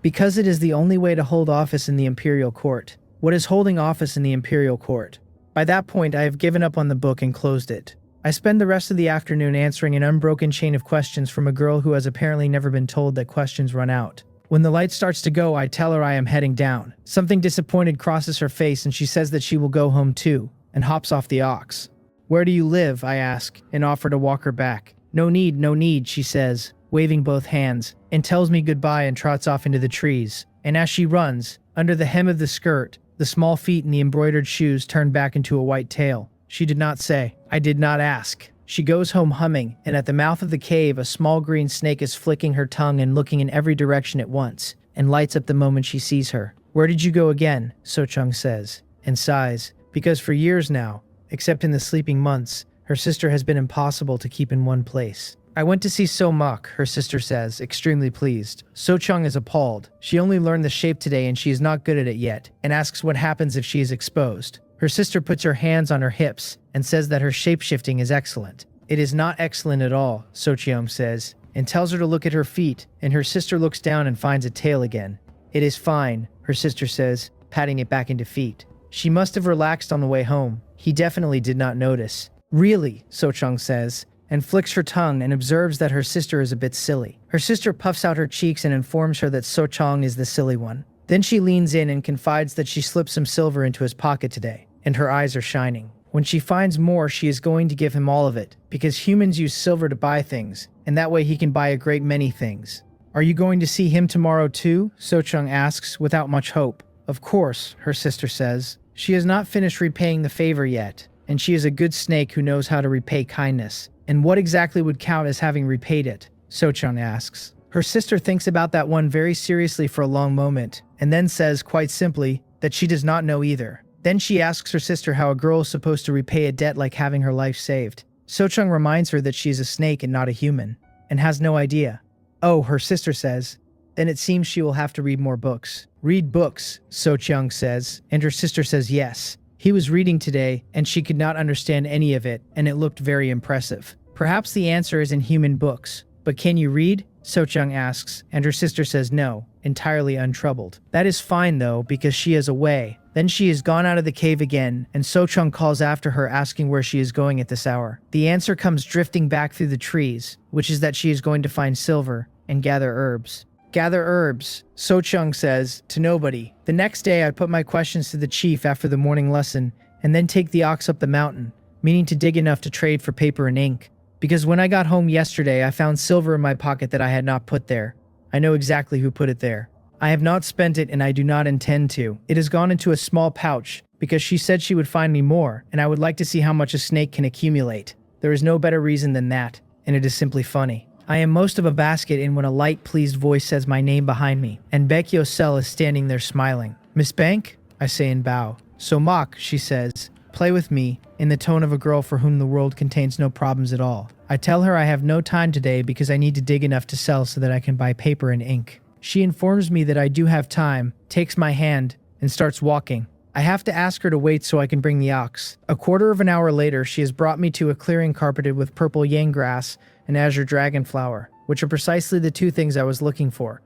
Because it is the only way to hold office in the imperial court. What is holding office in the imperial court? By that point, I have given up on the book and closed it. I spend the rest of the afternoon answering an unbroken chain of questions from a girl who has apparently never been told that questions run out. When the light starts to go, I tell her I am heading down. Something disappointed crosses her face and she says that she will go home too, and hops off the ox. Where do you live? I ask, and offer to walk her back. No need, she says, waving both hands, and tells me goodbye and trots off into the trees. And as she runs, under the hem of the skirt, the small feet in the embroidered shoes turn back into a white tail. She did not say. I did not ask. She goes home humming, and at the mouth of the cave a small green snake is flicking her tongue and looking in every direction at once, and lights up the moment she sees her. Where did you go again? So-chung says, and sighs, because for years now, except in the sleeping months, her sister has been impossible to keep in one place. I went to see So-muk, her sister says, extremely pleased. So-chung is appalled. She only learned the shape today and she is not good at it yet, and asks what happens if she is exposed. Her sister puts her hands on her hips and says that her shape-shifting is excellent. It is not excellent at all, So-chung says, and tells her to look at her feet, and her sister looks down and finds a tail again. It is fine, her sister says, patting it back into feet. She must have relaxed on the way home. He definitely did not notice. Really, So-chung says, and flicks her tongue and observes that her sister is a bit silly. Her sister puffs out her cheeks and informs her that So-chung is the silly one. Then she leans in and confides that she slipped some silver into his pocket today, and her eyes are shining. When she finds more, she is going to give him all of it, because humans use silver to buy things, and that way he can buy a great many things. Are you going to see him tomorrow too? So-chung asks, without much hope. Of course, her sister says. She has not finished repaying the favor yet, and she is a good snake who knows how to repay kindness. And what exactly would count as having repaid it? So-chung asks. Her sister thinks about that one very seriously for a long moment, and then says, quite simply, that she does not know either. Then she asks her sister how a girl is supposed to repay a debt like having her life saved. So-chung reminds her that she is a snake and not a human, and has no idea. Oh, her sister says, then it seems she will have to read more books. Read books, So-chung says, and her sister says yes. He was reading today, and she could not understand any of it, and it looked very impressive. Perhaps the answer is in human books, but can you read? So-chung asks, and her sister says no, entirely untroubled. That is fine though, because she is away. Then she is gone out of the cave again, and So-chung calls after her asking where she is going at this hour. The answer comes drifting back through the trees, which is that she is going to find silver and gather herbs. Gather herbs, So-chung says, to nobody. The next day I put my questions to the chief after the morning lesson, and then take the ox up the mountain, meaning to dig enough to trade for paper and ink. Because when I got home yesterday I found silver in my pocket that I had not put there. I know exactly who put it there. I have not spent it and I do not intend to. It has gone into a small pouch, because she said she would find me more, and I would like to see how much a snake can accumulate. There is no better reason than that, and it is simply funny. I am most of a basket in when a light, pleased voice says my name behind me, and Baekyo Sel is standing there smiling. Miss Bank? I say and bow. So-muk, she says, play with me, in the tone of a girl for whom the world contains no problems at all. I tell her I have no time today because I need to dig enough to sell so that I can buy paper and ink. She informs me that I do have time, takes my hand, and starts walking. I have to ask her to wait so I can bring the ox. A quarter of an hour later, she has brought me to a clearing carpeted with purple yang grass and azure dragonflower, which are precisely the two things I was looking for.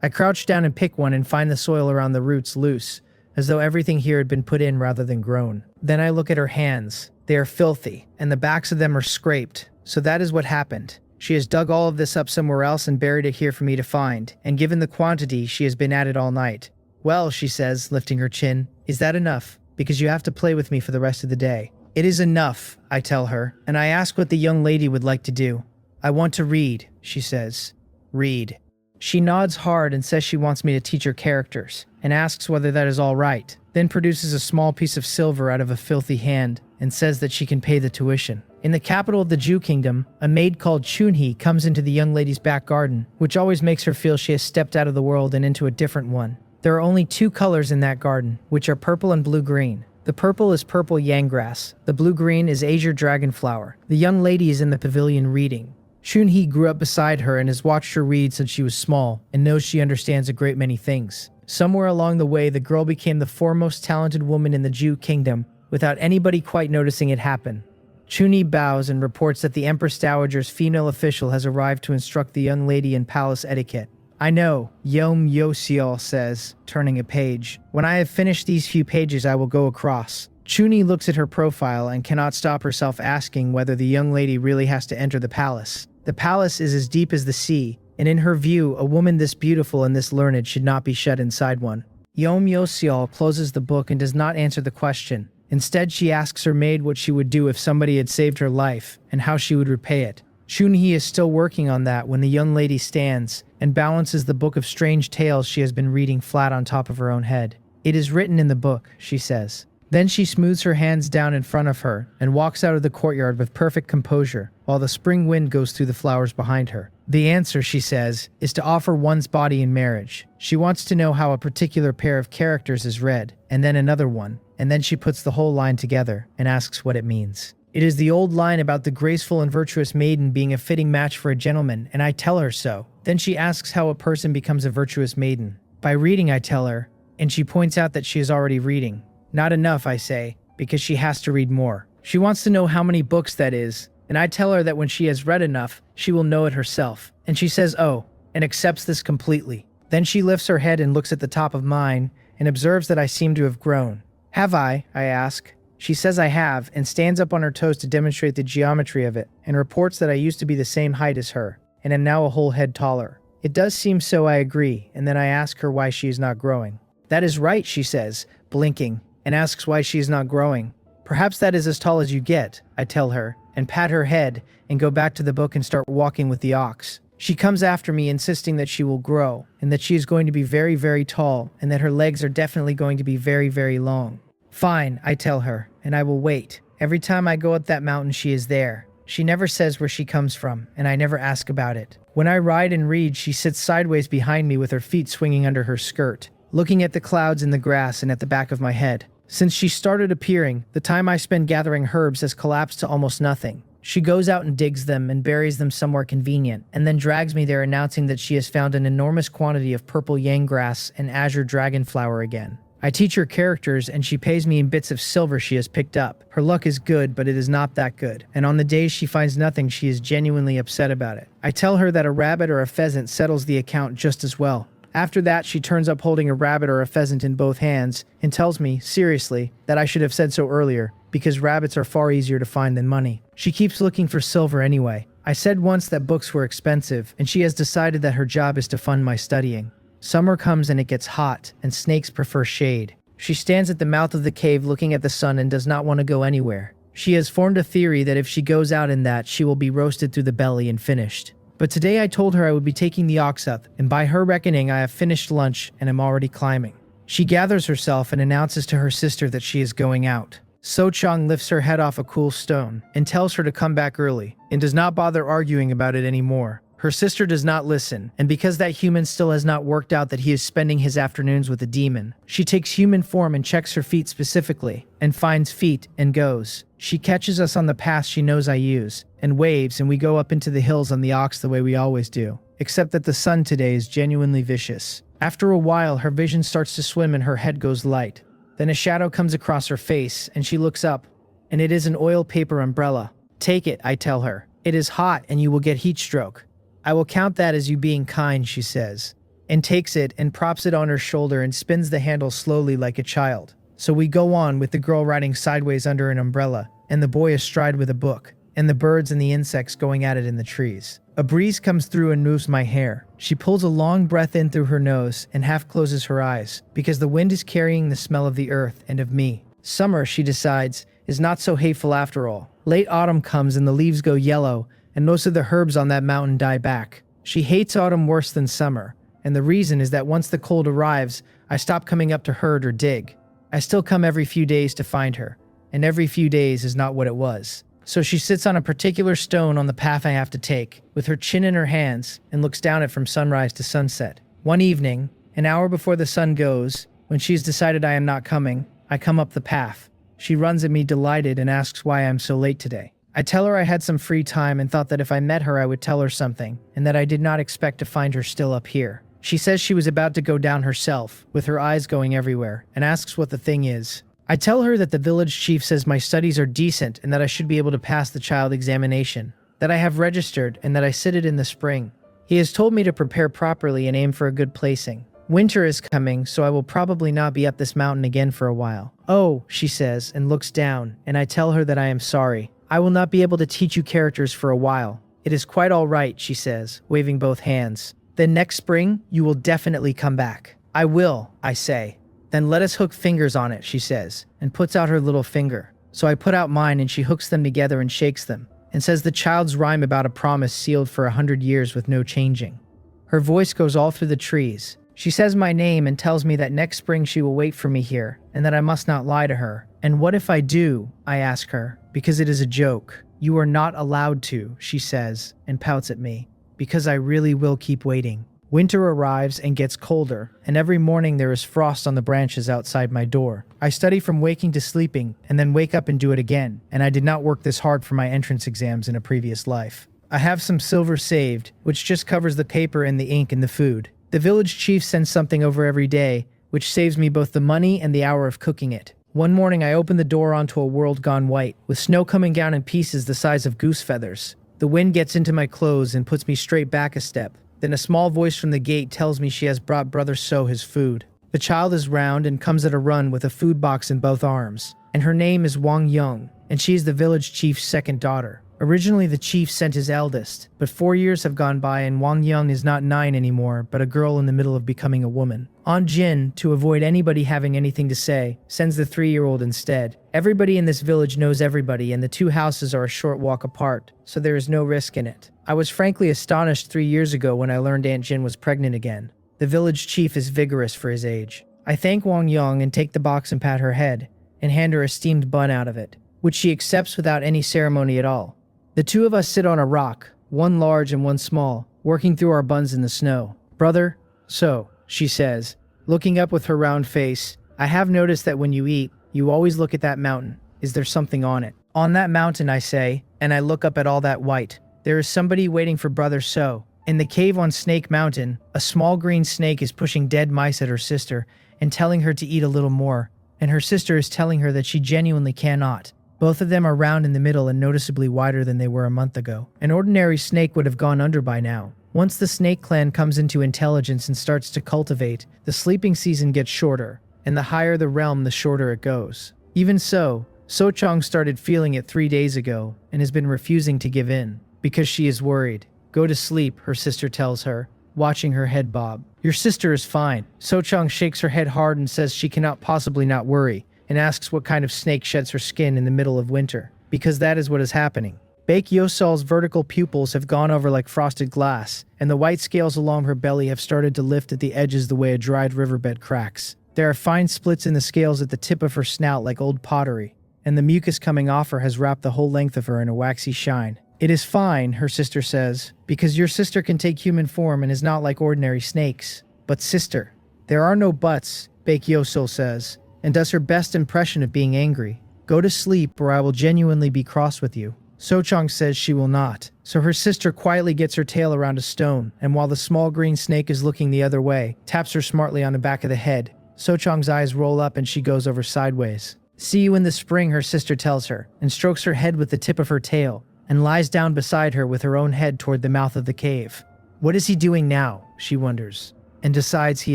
I crouch down and pick one and find the soil around the roots loose, as though everything here had been put in rather than grown. Then I look at her hands. They are filthy, and the backs of them are scraped. So that is what happened. She has dug all of this up somewhere else and buried it here for me to find, and given the quantity, she has been at it all night. Well, she says, lifting her chin, is that enough? Because you have to play with me for the rest of the day. It is enough, I tell her, and I ask what the young lady would like to do. I want to read, she says. Read. She nods hard and says she wants me to teach her characters, and asks whether that is all right, then produces a small piece of silver out of a filthy hand, and says that she can pay the tuition. In the capital of the Jew kingdom, a maid called Chunhee comes into the young lady's back garden, which always makes her feel she has stepped out of the world and into a different one. There are only two colors in that garden, which are purple and blue-green. The purple is purple yang grass. The blue-green is azure dragonflower. The young lady is in the pavilion reading. Chunhee grew up beside her and has watched her read since she was small, and knows she understands a great many things. Somewhere along the way, the girl became the foremost talented woman in the Jew kingdom, without anybody quite noticing it happen. Chunhee bows and reports that the Empress Dowager's female official has arrived to instruct the young lady in palace etiquette. I know, Yom Yosiel says, turning a page. When I have finished these few pages, I will go across. Chuni looks at her profile and cannot stop herself asking whether the young lady really has to enter the palace. The palace is as deep as the sea, and in her view, a woman this beautiful and this learned should not be shut inside one. Yom Yosiel closes the book and does not answer the question. Instead, she asks her maid what she would do if somebody had saved her life, and how she would repay it. Chunhee is still working on that when the young lady stands and balances the book of strange tales she has been reading flat on top of her own head. It is written in the book, she says. Then she smooths her hands down in front of her and walks out of the courtyard with perfect composure, while the spring wind goes through the flowers behind her. The answer, she says, is to offer one's body in marriage. She wants to know how a particular pair of characters is read, and then another one, and then she puts the whole line together and asks what it means. It is the old line about the graceful and virtuous maiden being a fitting match for a gentleman, and I tell her so. Then she asks how a person becomes a virtuous maiden. By reading, I tell her, and she points out that she is already reading. Not enough, I say, because she has to read more. She wants to know how many books that is, and I tell her that when she has read enough, she will know it herself. And she says, oh, and accepts this completely. Then she lifts her head and looks at the top of mine, and observes that I seem to have grown. Have I ask. She says I have, and stands up on her toes to demonstrate the geometry of it, and reports that I used to be the same height as her, and am now a whole head taller. It does seem so, I agree, and then I ask her why she is not growing. That is right, she says, blinking, and asks why she is not growing. Perhaps that is as tall as you get, I tell her, and pat her head, and go back to the book and start walking with the ox. She comes after me, insisting that she will grow, and that she is going to be very, very tall, and that her legs are definitely going to be very, very long. Fine, I tell her, and I will wait. Every time I go up that mountain, she is there. She never says where she comes from, and I never ask about it. When I ride and read, she sits sideways behind me with her feet swinging under her skirt, looking at the clouds in the grass and at the back of my head. Since she started appearing, the time I spend gathering herbs has collapsed to almost nothing. She goes out and digs them and buries them somewhere convenient, and then drags me there announcing that she has found an enormous quantity of purple yang grass and azure dragonflower again. I teach her characters, and she pays me in bits of silver she has picked up. Her luck is good, but it is not that good, and on the days she finds nothing, she is genuinely upset about it. I tell her that a rabbit or a pheasant settles the account just as well. After that, she turns up holding a rabbit or a pheasant in both hands and tells me, seriously, that I should have said so earlier, because rabbits are far easier to find than money. She keeps looking for silver anyway. I said once that books were expensive, and she has decided that her job is to fund my studying. Summer comes and it gets hot, and snakes prefer shade. She stands at the mouth of the cave looking at the sun and does not want to go anywhere. She has formed a theory that if she goes out in that, she will be roasted through the belly and finished. But today I told her I would be taking the ox up, and by her reckoning I have finished lunch and am already climbing. She gathers herself and announces to her sister that she is going out. So Chang lifts her head off a cool stone and tells her to come back early, and does not bother arguing about it anymore. Her sister does not listen, and because that human still has not worked out that he is spending his afternoons with a demon, she takes human form and checks her feet specifically, and finds feet and goes. She catches us on the path she knows I use, and waves, and we go up into the hills on the ox the way we always do, except that the sun today is genuinely vicious. After a while, her vision starts to swim and her head goes light. Then a shadow comes across her face, and she looks up, and it is an oil paper umbrella. Take it, I tell her. It is hot, and you will get heat stroke. I will count that as you being kind, she says, and takes it and props it on her shoulder and spins the handle slowly like a child. So we go on with the girl riding sideways under an umbrella, and the boy astride with a book, and the birds and the insects going at it in the trees. A breeze comes through and moves my hair. She pulls a long breath in through her nose and half closes her eyes, because the wind is carrying the smell of the earth and of me. Summer, she decides, is not so hateful after all. Late autumn comes and the leaves go yellow, and most of the herbs on that mountain die back. She hates autumn worse than summer, and the reason is that once the cold arrives, I stop coming up to herd or dig. I still come every few days to find her, and every few days is not what it was. So she sits on a particular stone on the path I have to take, with her chin in her hands, and looks down it from sunrise to sunset. One evening, an hour before the sun goes, when she's decided I am not coming, I come up the path. She runs at me delighted and asks why I am so late today. I tell her I had some free time and thought that if I met her I would tell her something, and that I did not expect to find her still up here. She says she was about to go down herself, with her eyes going everywhere, and asks what the thing is. I tell her that the village chief says my studies are decent and that I should be able to pass the child examination, that I have registered and that I sit it in the spring. He has told me to prepare properly and aim for a good placing. Winter is coming, so I will probably not be up this mountain again for a while. Oh, she says, and looks down, and I tell her that I am sorry. I will not be able to teach you characters for a while. It is quite all right, she says, waving both hands. Then next spring, you will definitely come back. I will, I say. Then let us hook fingers on it, she says, and puts out her little finger. So I put out mine and she hooks them together and shakes them, and says the child's rhyme about a promise sealed for 100 years with no changing. Her voice goes all through the trees. She says my name and tells me that next spring she will wait for me here, and that I must not lie to her. And what if I do? I ask her, because it is a joke. You are not allowed to, she says, and pouts at me, because I really will keep waiting. Winter arrives and gets colder, and every morning there is frost on the branches outside my door. I study from waking to sleeping, and then wake up and do it again, and I did not work this hard for my entrance exams in a previous life. I have some silver saved, which just covers the paper and the ink and the food. The village chief sends something over every day, which saves me both the money and the hour of cooking it. One morning I open the door onto a world gone white, with snow coming down in pieces the size of goose feathers. The wind gets into my clothes and puts me straight back a step. Then a small voice from the gate tells me she has brought Brother So his food. The child is round and comes at a run with a food box in both arms. And her name is Wang Young, and she is the village chief's second daughter. Originally the chief sent his eldest, but 4 years have gone by and Wang Young is not 9 anymore, but a girl in the middle of becoming a woman. Aunt Jin, to avoid anybody having anything to say, sends the 3-year-old instead. Everybody in this village knows everybody, and the 2 houses are a short walk apart, so there is no risk in it. I was frankly astonished 3 years ago when I learned Aunt Jin was pregnant again. The village chief is vigorous for his age. I thank Wang Young and take the box and pat her head, and hand her a steamed bun out of it, which she accepts without any ceremony at all. The 2 of us sit on a rock, one large and one small, working through our buns in the snow. Brother, So, she says, looking up with her round face, I have noticed that when you eat, you always look at that mountain. Is there something on it? On that mountain, I say, and I look up at all that white. There is somebody waiting for Brother So. In the cave on Snake Mountain, a small green snake is pushing dead mice at her sister and telling her to eat a little more, and her sister is telling her that she genuinely cannot. Both of them are round in the middle and noticeably wider than they were a month ago. An ordinary snake would have gone under by now. Once the snake clan comes into intelligence and starts to cultivate, the sleeping season gets shorter, and the higher the realm, the shorter it goes. Even so, So-chong started feeling it 3 days ago and has been refusing to give in, because she is worried. Go to sleep, her sister tells her, watching her head bob. Your sister is fine. So-chong shakes her head hard and says she cannot possibly not worry, and asks what kind of snake sheds her skin in the middle of winter, because that is what is happening. Baek Yosol's vertical pupils have gone over like frosted glass, and the white scales along her belly have started to lift at the edges the way a dried riverbed cracks. There are fine splits in the scales at the tip of her snout like old pottery, and the mucus coming off her has wrapped the whole length of her in a waxy shine. It is fine, her sister says, because your sister can take human form and is not like ordinary snakes. But sister, there are no buts, Baek Yosol says, and does her best impression of being angry. Go to sleep or I will genuinely be cross with you. So-chong says she will not, so her sister quietly gets her tail around a stone, and while the small green snake is looking the other way, taps her smartly on the back of the head. So-chong's eyes roll up and she goes over sideways. See you in the spring, her sister tells her, and strokes her head with the tip of her tail, and lies down beside her with her own head toward the mouth of the cave. What is he doing now, she wonders, and decides he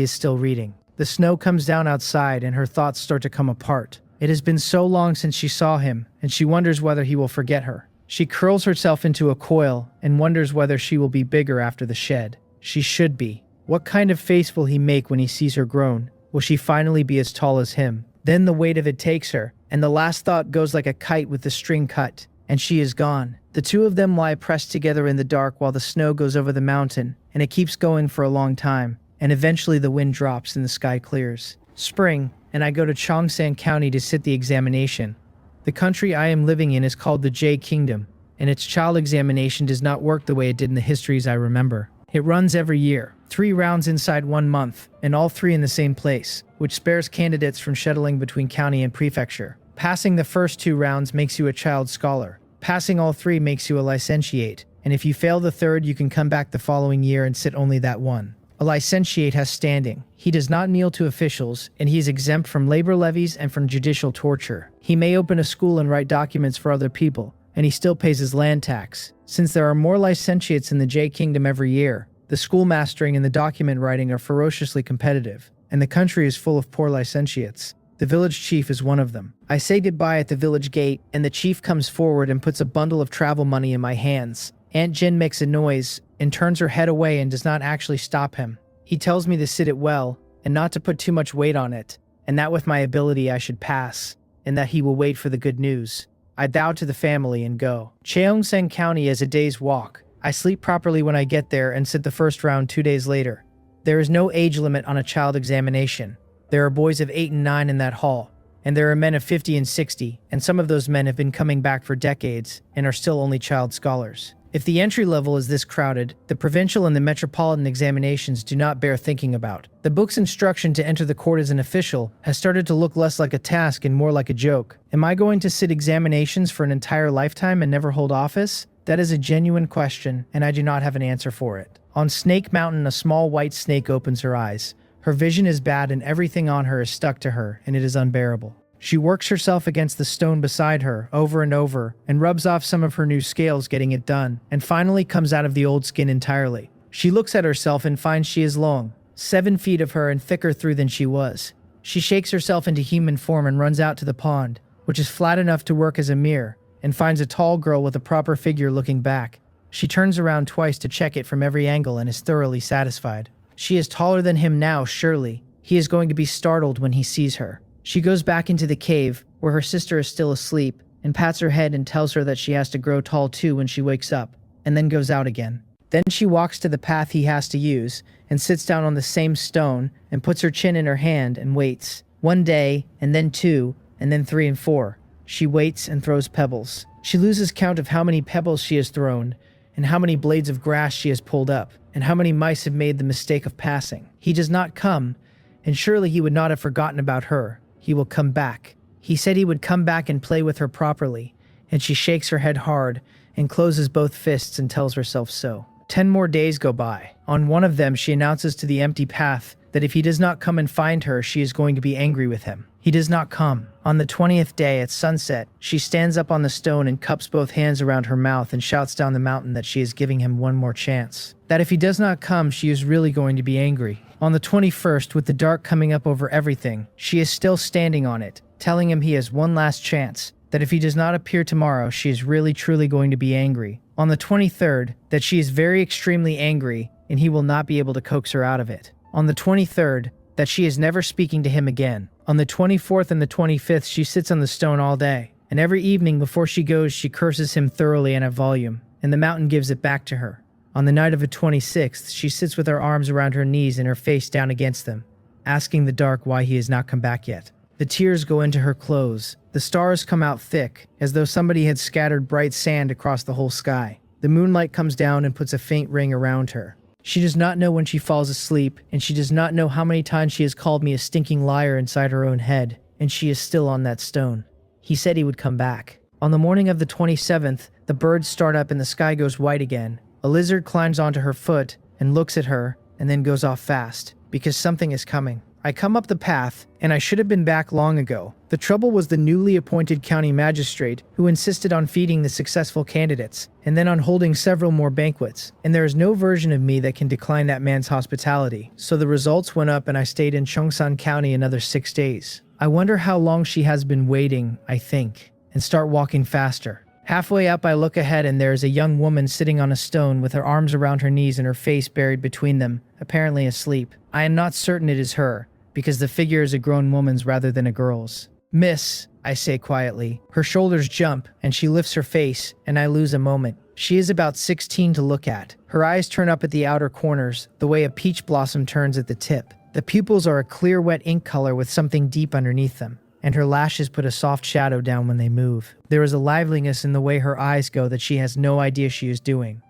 is still reading. The snow comes down outside and her thoughts start to come apart. It has been so long since she saw him, and she wonders whether he will forget her. She curls herself into a coil and wonders whether she will be bigger after the shed. She should be. What kind of face will he make when he sees her grown? Will she finally be as tall as him? Then the weight of it takes her, and the last thought goes like a kite with the string cut, and she is gone. The 2 of them lie pressed together in the dark while the snow goes over the mountain, and it keeps going for a long time. And eventually the wind drops and the sky clears. Spring, and I go to Cheongsan County to sit the examination. The country I am living in is called the J Kingdom, and its child examination does not work the way it did in the histories I remember. It runs every year, 3 rounds inside 1 month, and all 3 in the same place, which spares candidates from shuttling between county and prefecture. Passing the first 2 rounds makes you a child scholar. Passing all 3 makes you a licentiate, and if you fail the 3rd, you can come back the following year and sit only that one. A licentiate has standing. He does not kneel to officials, and he is exempt from labor levies and from judicial torture. He may open a school and write documents for other people, and he still pays his land tax. Since there are more licentiates in the J Kingdom every year, The schoolmastering and the document writing are ferociously competitive, and the country is full of poor licentiates. The village chief is one of them. I say goodbye at the village gate, and the chief comes forward and puts a bundle of travel money in my hands. Aunt Jin makes a noise and turns her head away and does not actually stop him. He tells me to sit it well and not to put too much weight on it, and that with my ability I should pass, and that he will wait for the good news. I bow to the family and go. Cheongseng County is a day's walk. I sleep properly when I get there and sit the first round 2 days later. There is no age limit on a child examination. There are boys of 8 and 9 in that hall, and there are men of 50 and 60, and some of those men have been coming back for decades and are still only child scholars. If the entry level is this crowded, the provincial and the metropolitan examinations do not bear thinking about. The book's instruction to enter the court as an official has started to look less like a task and more like a joke. Am I going to sit examinations for an entire lifetime and never hold office? That is a genuine question, and I do not have an answer for it. On Snake Mountain, a small white snake opens her eyes. Her vision is bad and everything on her is stuck to her, and it is unbearable. She works herself against the stone beside her over and over and rubs off some of her new scales getting it done, and finally comes out of the old skin entirely. She looks at herself and finds she is long, 7 feet of her and thicker through than she was. She shakes herself into human form and runs out to the pond, which is flat enough to work as a mirror, and finds a tall girl with a proper figure looking back. She turns around twice to check it from every angle and is thoroughly satisfied. She is taller than him now, surely. He is going to be startled when he sees her. She goes back into the cave, where her sister is still asleep, and pats her head and tells her that she has to grow tall too when she wakes up, and then goes out again. Then she walks to the path he has to use, and sits down on the same stone, and puts her chin in her hand and waits. 1 day, and then 2, and then 3 and 4. She waits and throws pebbles. She loses count of how many pebbles she has thrown, and how many blades of grass she has pulled up, and how many mice have made the mistake of passing. He does not come, and surely he would not have forgotten about her. He will come back. He said he would come back and play with her properly, and she shakes her head hard and closes both fists and tells herself so. 10 more days go by. On one of them, she announces to the empty path that if he does not come and find her, she is going to be angry with him. He does not come. On the 20th day at sunset, she stands up on the stone and cups both hands around her mouth and shouts down the mountain that she is giving him one more chance. That if he does not come, she is really going to be angry. On the 21st, with the dark coming up over everything, she is still standing on it, telling him he has one last chance, that if he does not appear tomorrow, she is really truly going to be angry. On the 23rd, that she is very extremely angry and he will not be able to coax her out of it. On the 23rd, that she is never speaking to him again. On the 24th and the 25th, she sits on the stone all day, and every evening before she goes, she curses him thoroughly and at volume, and the mountain gives it back to her. On the night of the 26th, she sits with her arms around her knees and her face down against them, asking the dark why he has not come back yet. The tears go into her clothes. The stars come out thick, as though somebody had scattered bright sand across the whole sky. The moonlight comes down and puts a faint ring around her. She does not know when she falls asleep, and she does not know how many times she has called me a stinking liar inside her own head, and she is still on that stone. He said he would come back. On the morning of the 27th, the birds start up and the sky goes white again. A lizard climbs onto her foot and looks at her, and then goes off fast, because something is coming. I come up the path, and I should have been back long ago. The trouble was the newly appointed county magistrate, who insisted on feeding the successful candidates, and then on holding several more banquets. And there is no version of me that can decline that man's hospitality. So the results went up and I stayed in Cheongsang County another 6 days. I wonder how long she has been waiting, I think, and start walking faster. Halfway up, I look ahead and there is a young woman sitting on a stone with her arms around her knees and her face buried between them, apparently asleep. I am not certain it is her, because the figure is a grown woman's rather than a girl's. "Miss," I say quietly. Her shoulders jump, and she lifts her face, and I lose a moment. She is about 16 to look at. Her eyes turn up at the outer corners, the way a peach blossom turns at the tip. The pupils are a clear wet ink color with something deep underneath them, and her lashes put a soft shadow down when they move. There is a liveliness in the way her eyes go that she has no idea she is doing.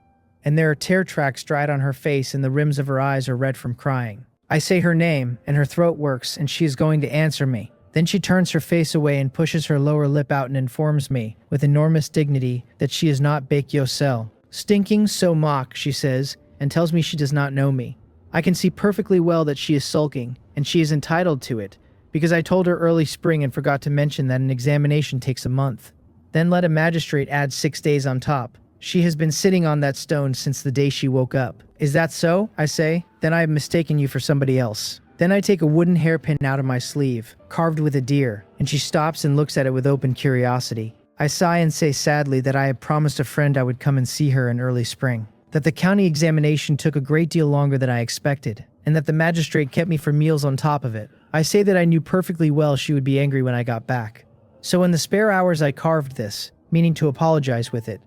And there are tear tracks dried on her face, and the rims of her eyes are red from crying. I say her name, and her throat works, and she is going to answer me. Then she turns her face away and pushes her lower lip out and informs me, with enormous dignity, that she is not Baekyo Sel. "Stinking so mock," she says, and tells me she does not know me. I can see perfectly well that she is sulking, and she is entitled to it, because I told her early spring and forgot to mention that an examination takes a month. Then let a magistrate add 6 days on top. She has been sitting on that stone since the day she woke up. Is that so? I say. Then I have mistaken you for somebody else. Then I take a wooden hairpin out of my sleeve, carved with a deer, and she stops and looks at it with open curiosity. I sigh and say sadly that I had promised a friend I would come and see her in early spring, that the county examination took a great deal longer than I expected, and that the magistrate kept me for meals on top of it. I say that I knew perfectly well she would be angry when I got back. So in the spare hours I carved this, meaning to apologize with it.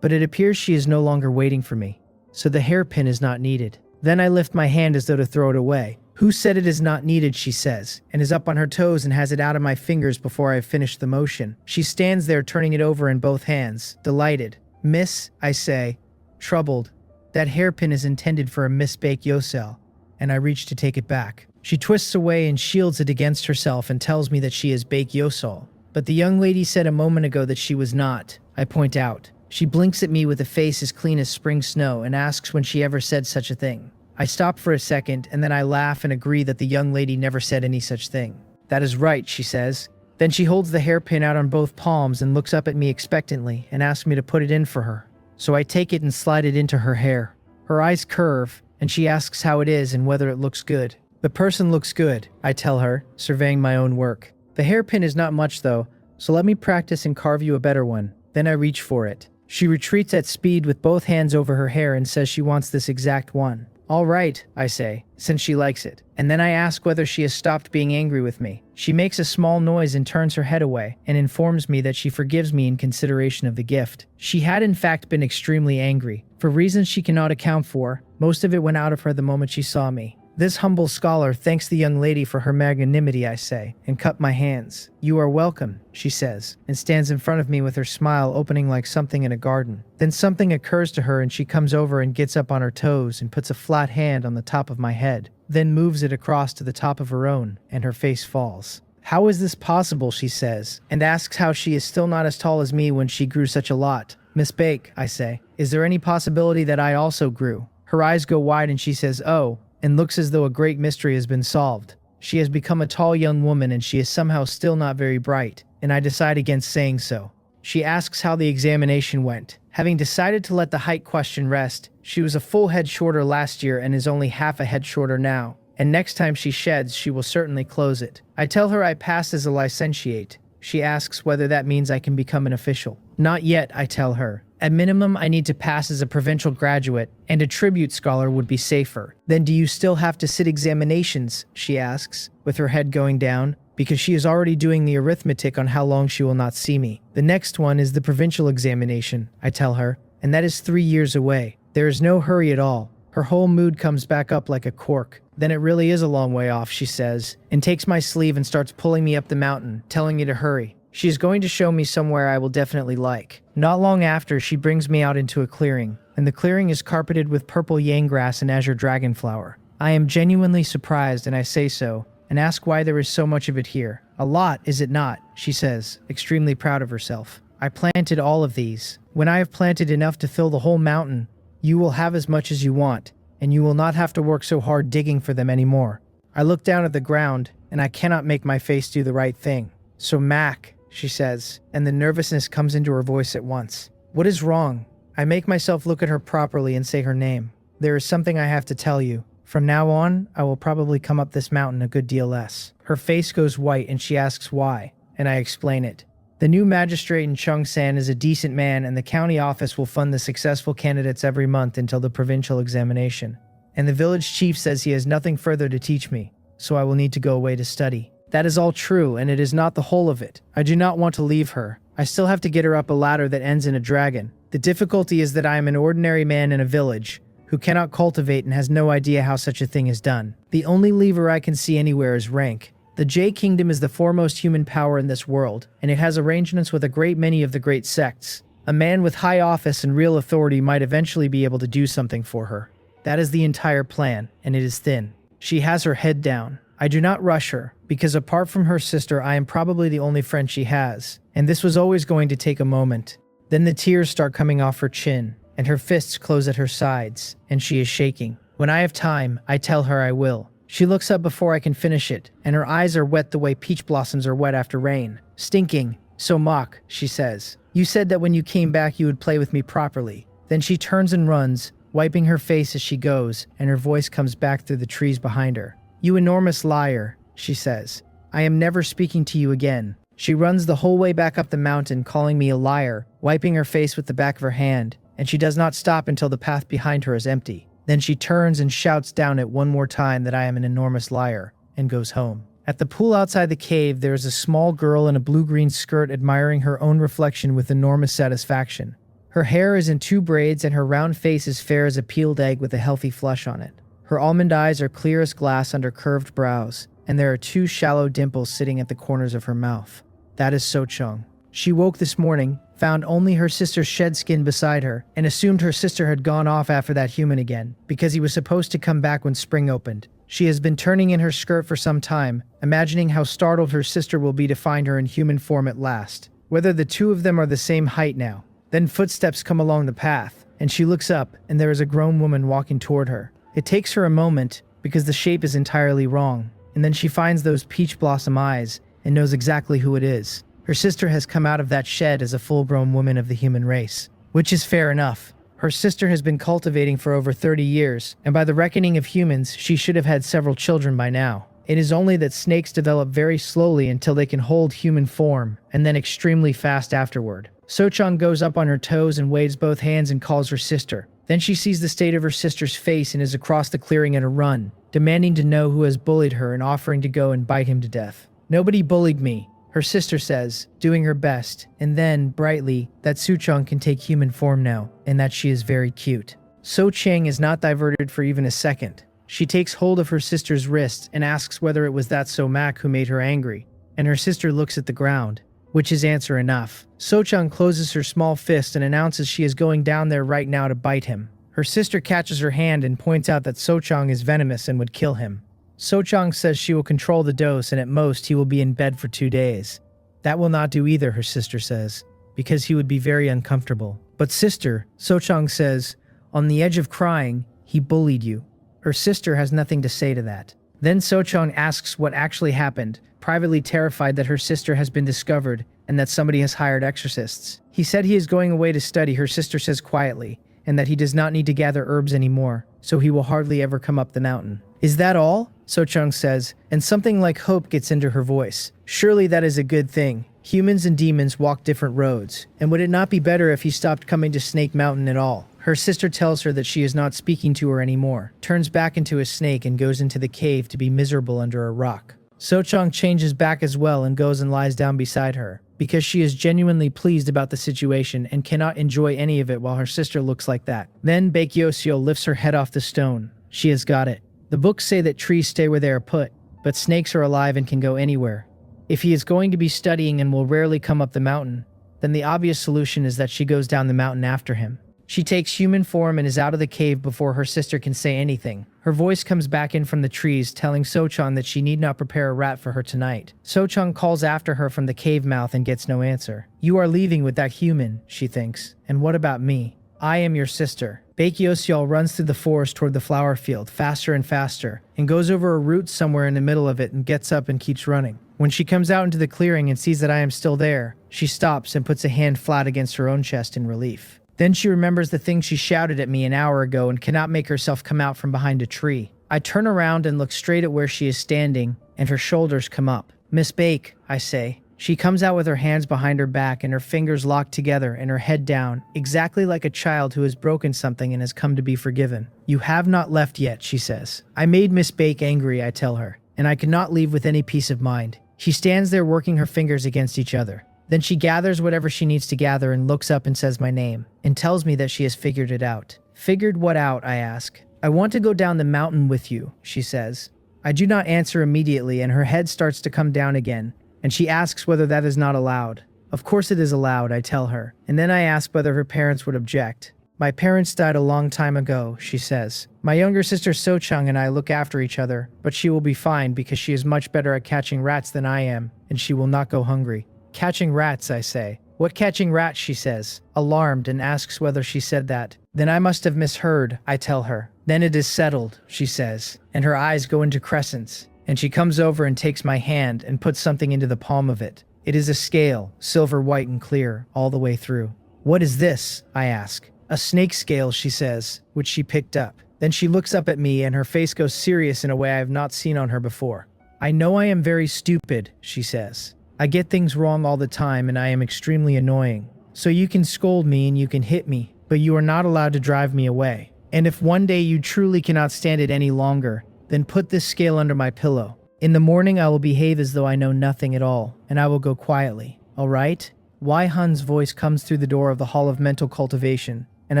But it appears she is no longer waiting for me, so the hairpin is not needed. Then I lift my hand as though to throw it away. Who said it is not needed, she says, and is up on her toes and has it out of my fingers before I have finished the motion. She stands there turning it over in both hands, delighted. Miss, I say, troubled. That hairpin is intended for a Miss Bake Yosel, and I reach to take it back. She twists away and shields it against herself and tells me that she is Bake Yosel. But the young lady said a moment ago that she was not, I point out. She blinks at me with a face as clean as spring snow and asks when she ever said such a thing. I stop for a second and then I laugh and agree that the young lady never said any such thing. That is right, she says. Then she holds the hairpin out on both palms and looks up at me expectantly and asks me to put it in for her. So I take it and slide it into her hair. Her eyes curve and she asks how it is and whether it looks good. The person looks good, I tell her, surveying my own work. The hairpin is not much though, so let me practice and carve you a better one. Then I reach for it. She retreats at speed with both hands over her hair and says she wants this exact one. All right, I say, since she likes it. And then I ask whether she has stopped being angry with me. She makes a small noise and turns her head away and informs me that she forgives me in consideration of the gift. She had in fact been extremely angry. For reasons she cannot account for, most of it went out of her the moment she saw me. This humble scholar thanks the young lady for her magnanimity, I say, and cup my hands. You are welcome, she says, and stands in front of me with her smile opening like something in a garden. Then something occurs to her and she comes over and gets up on her toes and puts a flat hand on the top of my head, then moves it across to the top of her own, and her face falls. How is this possible, she says, and asks how she is still not as tall as me when she grew such a lot. Miss Bake, I say, is there any possibility that I also grew? Her eyes go wide and she says, oh, and looks as though a great mystery has been solved. She has become a tall young woman and she is somehow still not very bright, and I decide against saying so. She asks how the examination went. Having decided to let the height question rest, she was a full head shorter last year and is only half a head shorter now, and next time she sheds, she will certainly close it. I tell her I passed as a licentiate. She asks whether that means I can become an official. Not yet, I tell her. At minimum, I need to pass as a provincial graduate, and a tribute scholar would be safer. Then do you still have to sit examinations, she asks, with her head going down, because she is already doing the arithmetic on how long she will not see me. The next one is the provincial examination, I tell her, and that is 3 years away. There is no hurry at all. Her whole mood comes back up like a cork. Then it really is a long way off, she says, and takes my sleeve and starts pulling me up the mountain, telling me to hurry. She is going to show me somewhere I will definitely like. Not long after, she brings me out into a clearing, and the clearing is carpeted with purple yang grass and azure dragonflower. I am genuinely surprised, and I say so, and ask why there is so much of it here. A lot, is it not? She says, extremely proud of herself. I planted all of these. When I have planted enough to fill the whole mountain, you will have as much as you want, and you will not have to work so hard digging for them anymore. I look down at the ground, and I cannot make my face do the right thing. So Mac, she says, and the nervousness comes into her voice at once. What is wrong? I make myself look at her properly and say her name. There is something I have to tell you. From now on, I will probably come up this mountain a good deal less. Her face goes white and she asks why, and I explain it. The new magistrate in Chungsan is a decent man, and the county office will fund the successful candidates every month until the provincial examination. And the village chief says he has nothing further to teach me, so I will need to go away to study. That is all true, and it is not the whole of it. I do not want to leave her. I still have to get her up a ladder that ends in a dragon. The difficulty is that I am an ordinary man in a village who cannot cultivate and has no idea how such a thing is done. The only lever I can see anywhere is rank. The J Kingdom is the foremost human power in this world, and it has arrangements with a great many of the great sects. A man with high office and real authority might eventually be able to do something for her. That is the entire plan, and it is thin. She has her head down. I do not rush her, because apart from her sister, I am probably the only friend she has, and this was always going to take a moment. Then the tears start coming off her chin, and her fists close at her sides, and she is shaking. When I have time, I tell her I will. She looks up before I can finish it, and her eyes are wet the way peach blossoms are wet after rain. Stinking. So mock, she says. You said that when you came back you would play with me properly. Then she turns and runs, wiping her face as she goes, and her voice comes back through the trees behind her. You enormous liar, she says. I am never speaking to you again. She runs the whole way back up the mountain, calling me a liar, wiping her face with the back of her hand, and she does not stop until the path behind her is empty. Then she turns and shouts down it one more time that I am an enormous liar, and goes home. At the pool outside the cave, there is a small girl in a blue-green skirt admiring her own reflection with enormous satisfaction. Her hair is in 2 braids and her round face is fair as a peeled egg with a healthy flush on it. Her almond eyes are clear as glass under curved brows, and there are 2 shallow dimples sitting at the corners of her mouth. That is So-chung. She woke this morning, found only her sister's shed skin beside her, and assumed her sister had gone off after that human again, because he was supposed to come back when spring opened. She has been turning in her skirt for some time, imagining how startled her sister will be to find her in human form at last. Whether the 2 of them are the same height now. Then footsteps come along the path, and she looks up, and there is a grown woman walking toward her. It takes her a moment, because the shape is entirely wrong, and then she finds those peach blossom eyes, and knows exactly who it is. Her sister has come out of that shed as a full-grown woman of the human race. Which is fair enough. Her sister has been cultivating for over 30 years, and by the reckoning of humans, she should have had several children by now. It is only that snakes develop very slowly until they can hold human form, and then extremely fast afterward. So-chung goes up on her toes and waves both hands and calls her sister. Then she sees the state of her sister's face and is across the clearing at a run, demanding to know who has bullied her and offering to go and bite him to death. Nobody bullied me, her sister says, doing her best, and then, brightly, that So-chung can take human form now, and that she is very cute. So-chang is not diverted for even a second. She takes hold of her sister's wrist and asks whether it was that So-mak who made her angry, and her sister looks at the ground, which is answer enough. So-chung closes her small fist and announces she is going down there right now to bite him. Her sister catches her hand and points out that So-chung is venomous and would kill him. So-chung says she will control the dose and at most he will be in bed for 2 days. That will not do either, her sister says, because he would be very uncomfortable. But sister, So-chung says, on the edge of crying, he bullied you. Her sister has nothing to say to that. Then So-chung asks what actually happened, privately terrified that her sister has been discovered and that somebody has hired exorcists. He said he is going away to study, her sister says quietly, and that he does not need to gather herbs anymore, so he will hardly ever come up the mountain. Is that all? So-chung says, and something like hope gets into her voice. Surely that is a good thing. Humans and demons walk different roads, and would it not be better if he stopped coming to Snake Mountain at all? Her sister tells her that she is not speaking to her anymore, turns back into a snake and goes into the cave to be miserable under a rock. So-chung changes back as well and goes and lies down beside her, because she is genuinely pleased about the situation and cannot enjoy any of it while her sister looks like that. Then Baekhyoseo lifts her head off the stone. She has got it. The books say that trees stay where they are put, but snakes are alive and can go anywhere. If he is going to be studying and will rarely come up the mountain, then the obvious solution is that she goes down the mountain after him. She takes human form and is out of the cave before her sister can say anything. Her voice comes back in from the trees, telling So-chung that she need not prepare a rat for her tonight. So-chung calls after her from the cave mouth and gets no answer. You are leaving with that human, she thinks. And what about me? I am your sister. Baekhyoseo runs through the forest toward the flower field, faster and faster, and goes over a root somewhere in the middle of it and gets up and keeps running. When she comes out into the clearing and sees that I am still there, she stops and puts a hand flat against her own chest in relief. Then she remembers the thing she shouted at me an hour ago and cannot make herself come out from behind a tree. I turn around and look straight at where she is standing, and her shoulders come up. Miss Bake, I say. She comes out with her hands behind her back and her fingers locked together and her head down, exactly like a child who has broken something and has come to be forgiven. You have not left yet, she says. I made Miss Bake angry, I tell her, and I cannot leave with any peace of mind. She stands there working her fingers against each other. Then she gathers whatever she needs to gather and looks up and says my name, and tells me that she has figured it out. Figured what out, I ask. I want to go down the mountain with you, she says. I do not answer immediately, and her head starts to come down again, and she asks whether that is not allowed. Of course it is allowed, I tell her, and then I ask whether her parents would object. My parents died a long time ago, she says. My younger sister So-chung and I look after each other, but she will be fine because she is much better at catching rats than I am, and she will not go hungry. Catching rats, I say. What catching rats, she says, alarmed, and asks whether she said that. Then I must have misheard, I tell her. Then it is settled, she says, and her eyes go into crescents, and she comes over and takes my hand and puts something into the palm of it. It is a scale, silver white and clear, all the way through. What is this? I ask. A snake scale, she says, which she picked up. Then she looks up at me and her face goes serious in a way I have not seen on her before. I know I am very stupid, she says. I get things wrong all the time and I am extremely annoying. So you can scold me and you can hit me, but you are not allowed to drive me away. And if one day you truly cannot stand it any longer, then put this scale under my pillow. In the morning I will behave as though I know nothing at all, and I will go quietly. All right? Wai Hun's voice comes through the door of the Hall of Mental Cultivation, and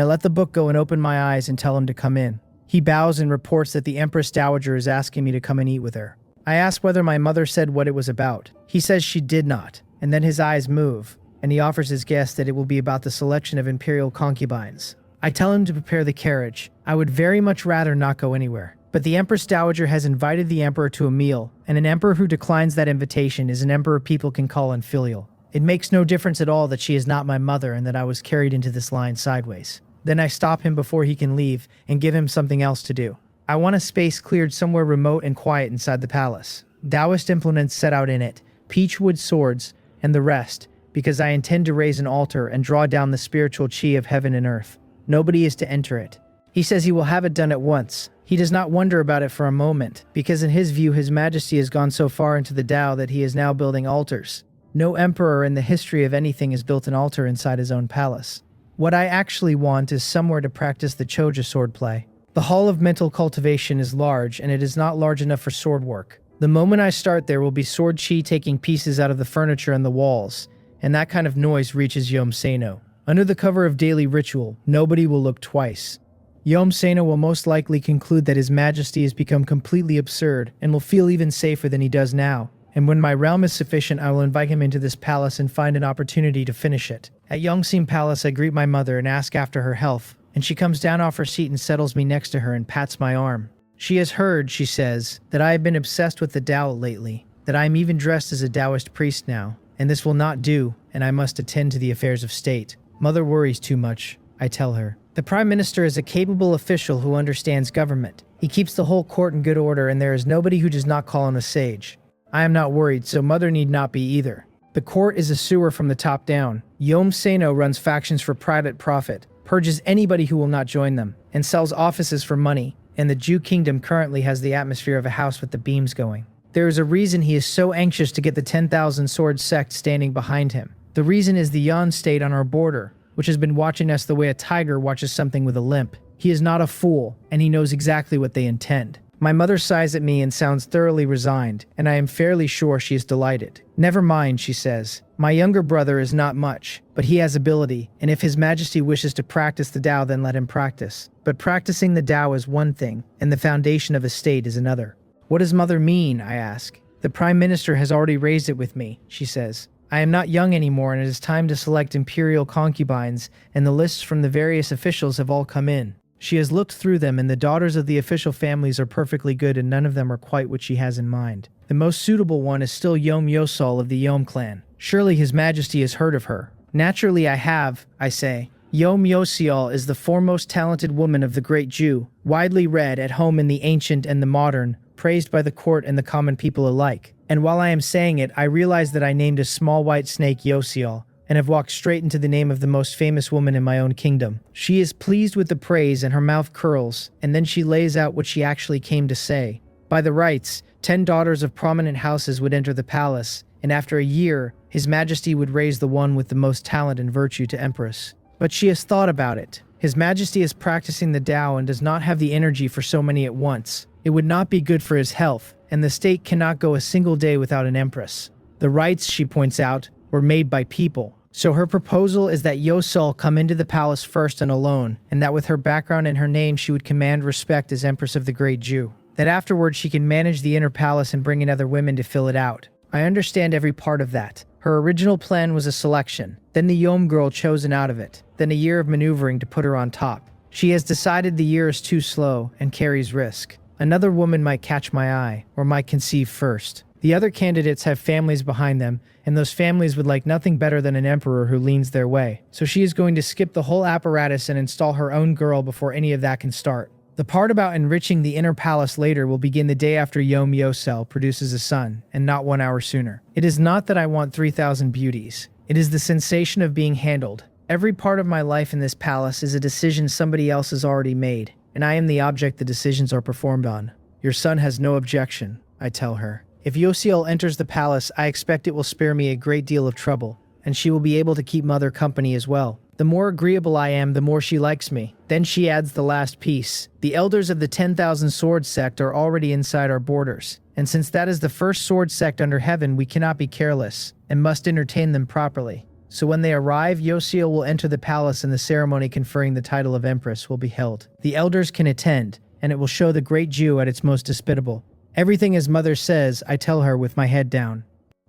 I let the book go and open my eyes and tell him to come in. He bows and reports that the Empress Dowager is asking me to come and eat with her. I ask whether my mother said what it was about. He says she did not, and then his eyes move, and he offers his guest that it will be about the selection of imperial concubines. I tell him to prepare the carriage. I would very much rather not go anywhere. But the Empress Dowager has invited the Emperor to a meal, and an emperor who declines that invitation is an emperor people can call infilial. It makes no difference at all that she is not my mother and that I was carried into this line sideways. Then I stop him before he can leave and give him something else to do. I want a space cleared somewhere remote and quiet inside the palace. Taoist implements set out in it, peachwood swords, and the rest, because I intend to raise an altar and draw down the spiritual chi of heaven and earth. Nobody is to enter it. He says he will have it done at once. He does not wonder about it for a moment, because in his view His Majesty has gone so far into the Tao that he is now building altars. No emperor in the history of anything has built an altar inside his own palace. What I actually want is somewhere to practice the Choja swordplay. The Hall of Mental Cultivation is large, and it is not large enough for sword work. The moment I start there will be sword chi taking pieces out of the furniture and the walls, and that kind of noise reaches Yom Seno. Under the cover of daily ritual, nobody will look twice. Yom Seno will most likely conclude that His Majesty has become completely absurd and will feel even safer than he does now. And when my realm is sufficient, I will invite him into this palace and find an opportunity to finish it. At Yongsim Palace, I greet my mother and ask after her health, and she comes down off her seat and settles me next to her and pats my arm. She has heard, she says, that I have been obsessed with the Tao lately, that I am even dressed as a Taoist priest now, and this will not do, and I must attend to the affairs of state. Mother worries too much, I tell her. The Prime Minister is a capable official who understands government. He keeps the whole court in good order, and there is nobody who does not call him a sage. I am not worried, so Mother need not be either. The court is a sewer from the top down. Yom Seno runs factions for private profit, purges anybody who will not join them, and sells offices for money, and the Jew kingdom currently has the atmosphere of a house with the beams going. There is a reason he is so anxious to get the 10,000 sword sect standing behind him. The reason is the Yan state on our border, which has been watching us the way a tiger watches something with a limp. He is not a fool, and he knows exactly what they intend. My mother sighs at me and sounds thoroughly resigned, and I am fairly sure she is delighted. Never mind, she says. My younger brother is not much, but he has ability, and if His Majesty wishes to practice the Tao, then let him practice. But practicing the Tao is one thing, and the foundation of a state is another. What does Mother mean? I ask. The Prime Minister has already raised it with me, she says. I am not young anymore, and it is time to select imperial concubines, and the lists from the various officials have all come in. She has looked through them, and the daughters of the official families are perfectly good, and none of them are quite what she has in mind. The most suitable one is still Yom Yosol of the Yom clan. Surely His Majesty has heard of her. Naturally I have, I say. Yom Yosiol is the foremost talented woman of the great Jew, widely read at home in the ancient and the modern, praised by the court and the common people alike. And while I am saying it, I realize that I named a small white snake Yosiol, and have walked straight into the name of the most famous woman in my own kingdom. She is pleased with the praise and her mouth curls, and then she lays out what she actually came to say. By the rights, 10 daughters of prominent houses would enter the palace, and after a year, His Majesty would raise the one with the most talent and virtue to empress. But she has thought about it. His Majesty is practicing the Tao and does not have the energy for so many at once. It would not be good for his health, and the state cannot go a single day without an empress. The rights, she points out, were made by people. So her proposal is that Yosol come into the palace first and alone, and that with her background and her name she would command respect as Empress of the Great Jew. That afterwards she can manage the inner palace and bring in other women to fill it out. I understand every part of that. Her original plan was a selection, then the Yom girl chosen out of it, then a year of maneuvering to put her on top. She has decided the year is too slow and carries risk. Another woman might catch my eye, or might conceive first. The other candidates have families behind them, and those families would like nothing better than an emperor who leans their way. So she is going to skip the whole apparatus and install her own girl before any of that can start. The The part about enriching the inner palace later will begin the day after Yom Yosel produces a son, and not 1 hour sooner. It is not that I want 3,000 beauties. It is the sensation of being handled. Every part of my life in this palace is a decision somebody else has already made, and I am the object the decisions are performed on. Your son has no objection, I tell her. If Yosiel enters the palace, I expect it will spare me a great deal of trouble, and she will be able to keep mother company as well. The more agreeable I am, the more she likes me. Then she adds the last piece. The elders of the 10,000 sword sect are already inside our borders, and since that is the first sword sect under heaven, we cannot be careless, and must entertain them properly. So when they arrive, Yosiel will enter the palace and the ceremony conferring the title of Empress will be held. The elders can attend, and it will show the great Jew at its most despicable. Everything as mother says, I tell her with my head down.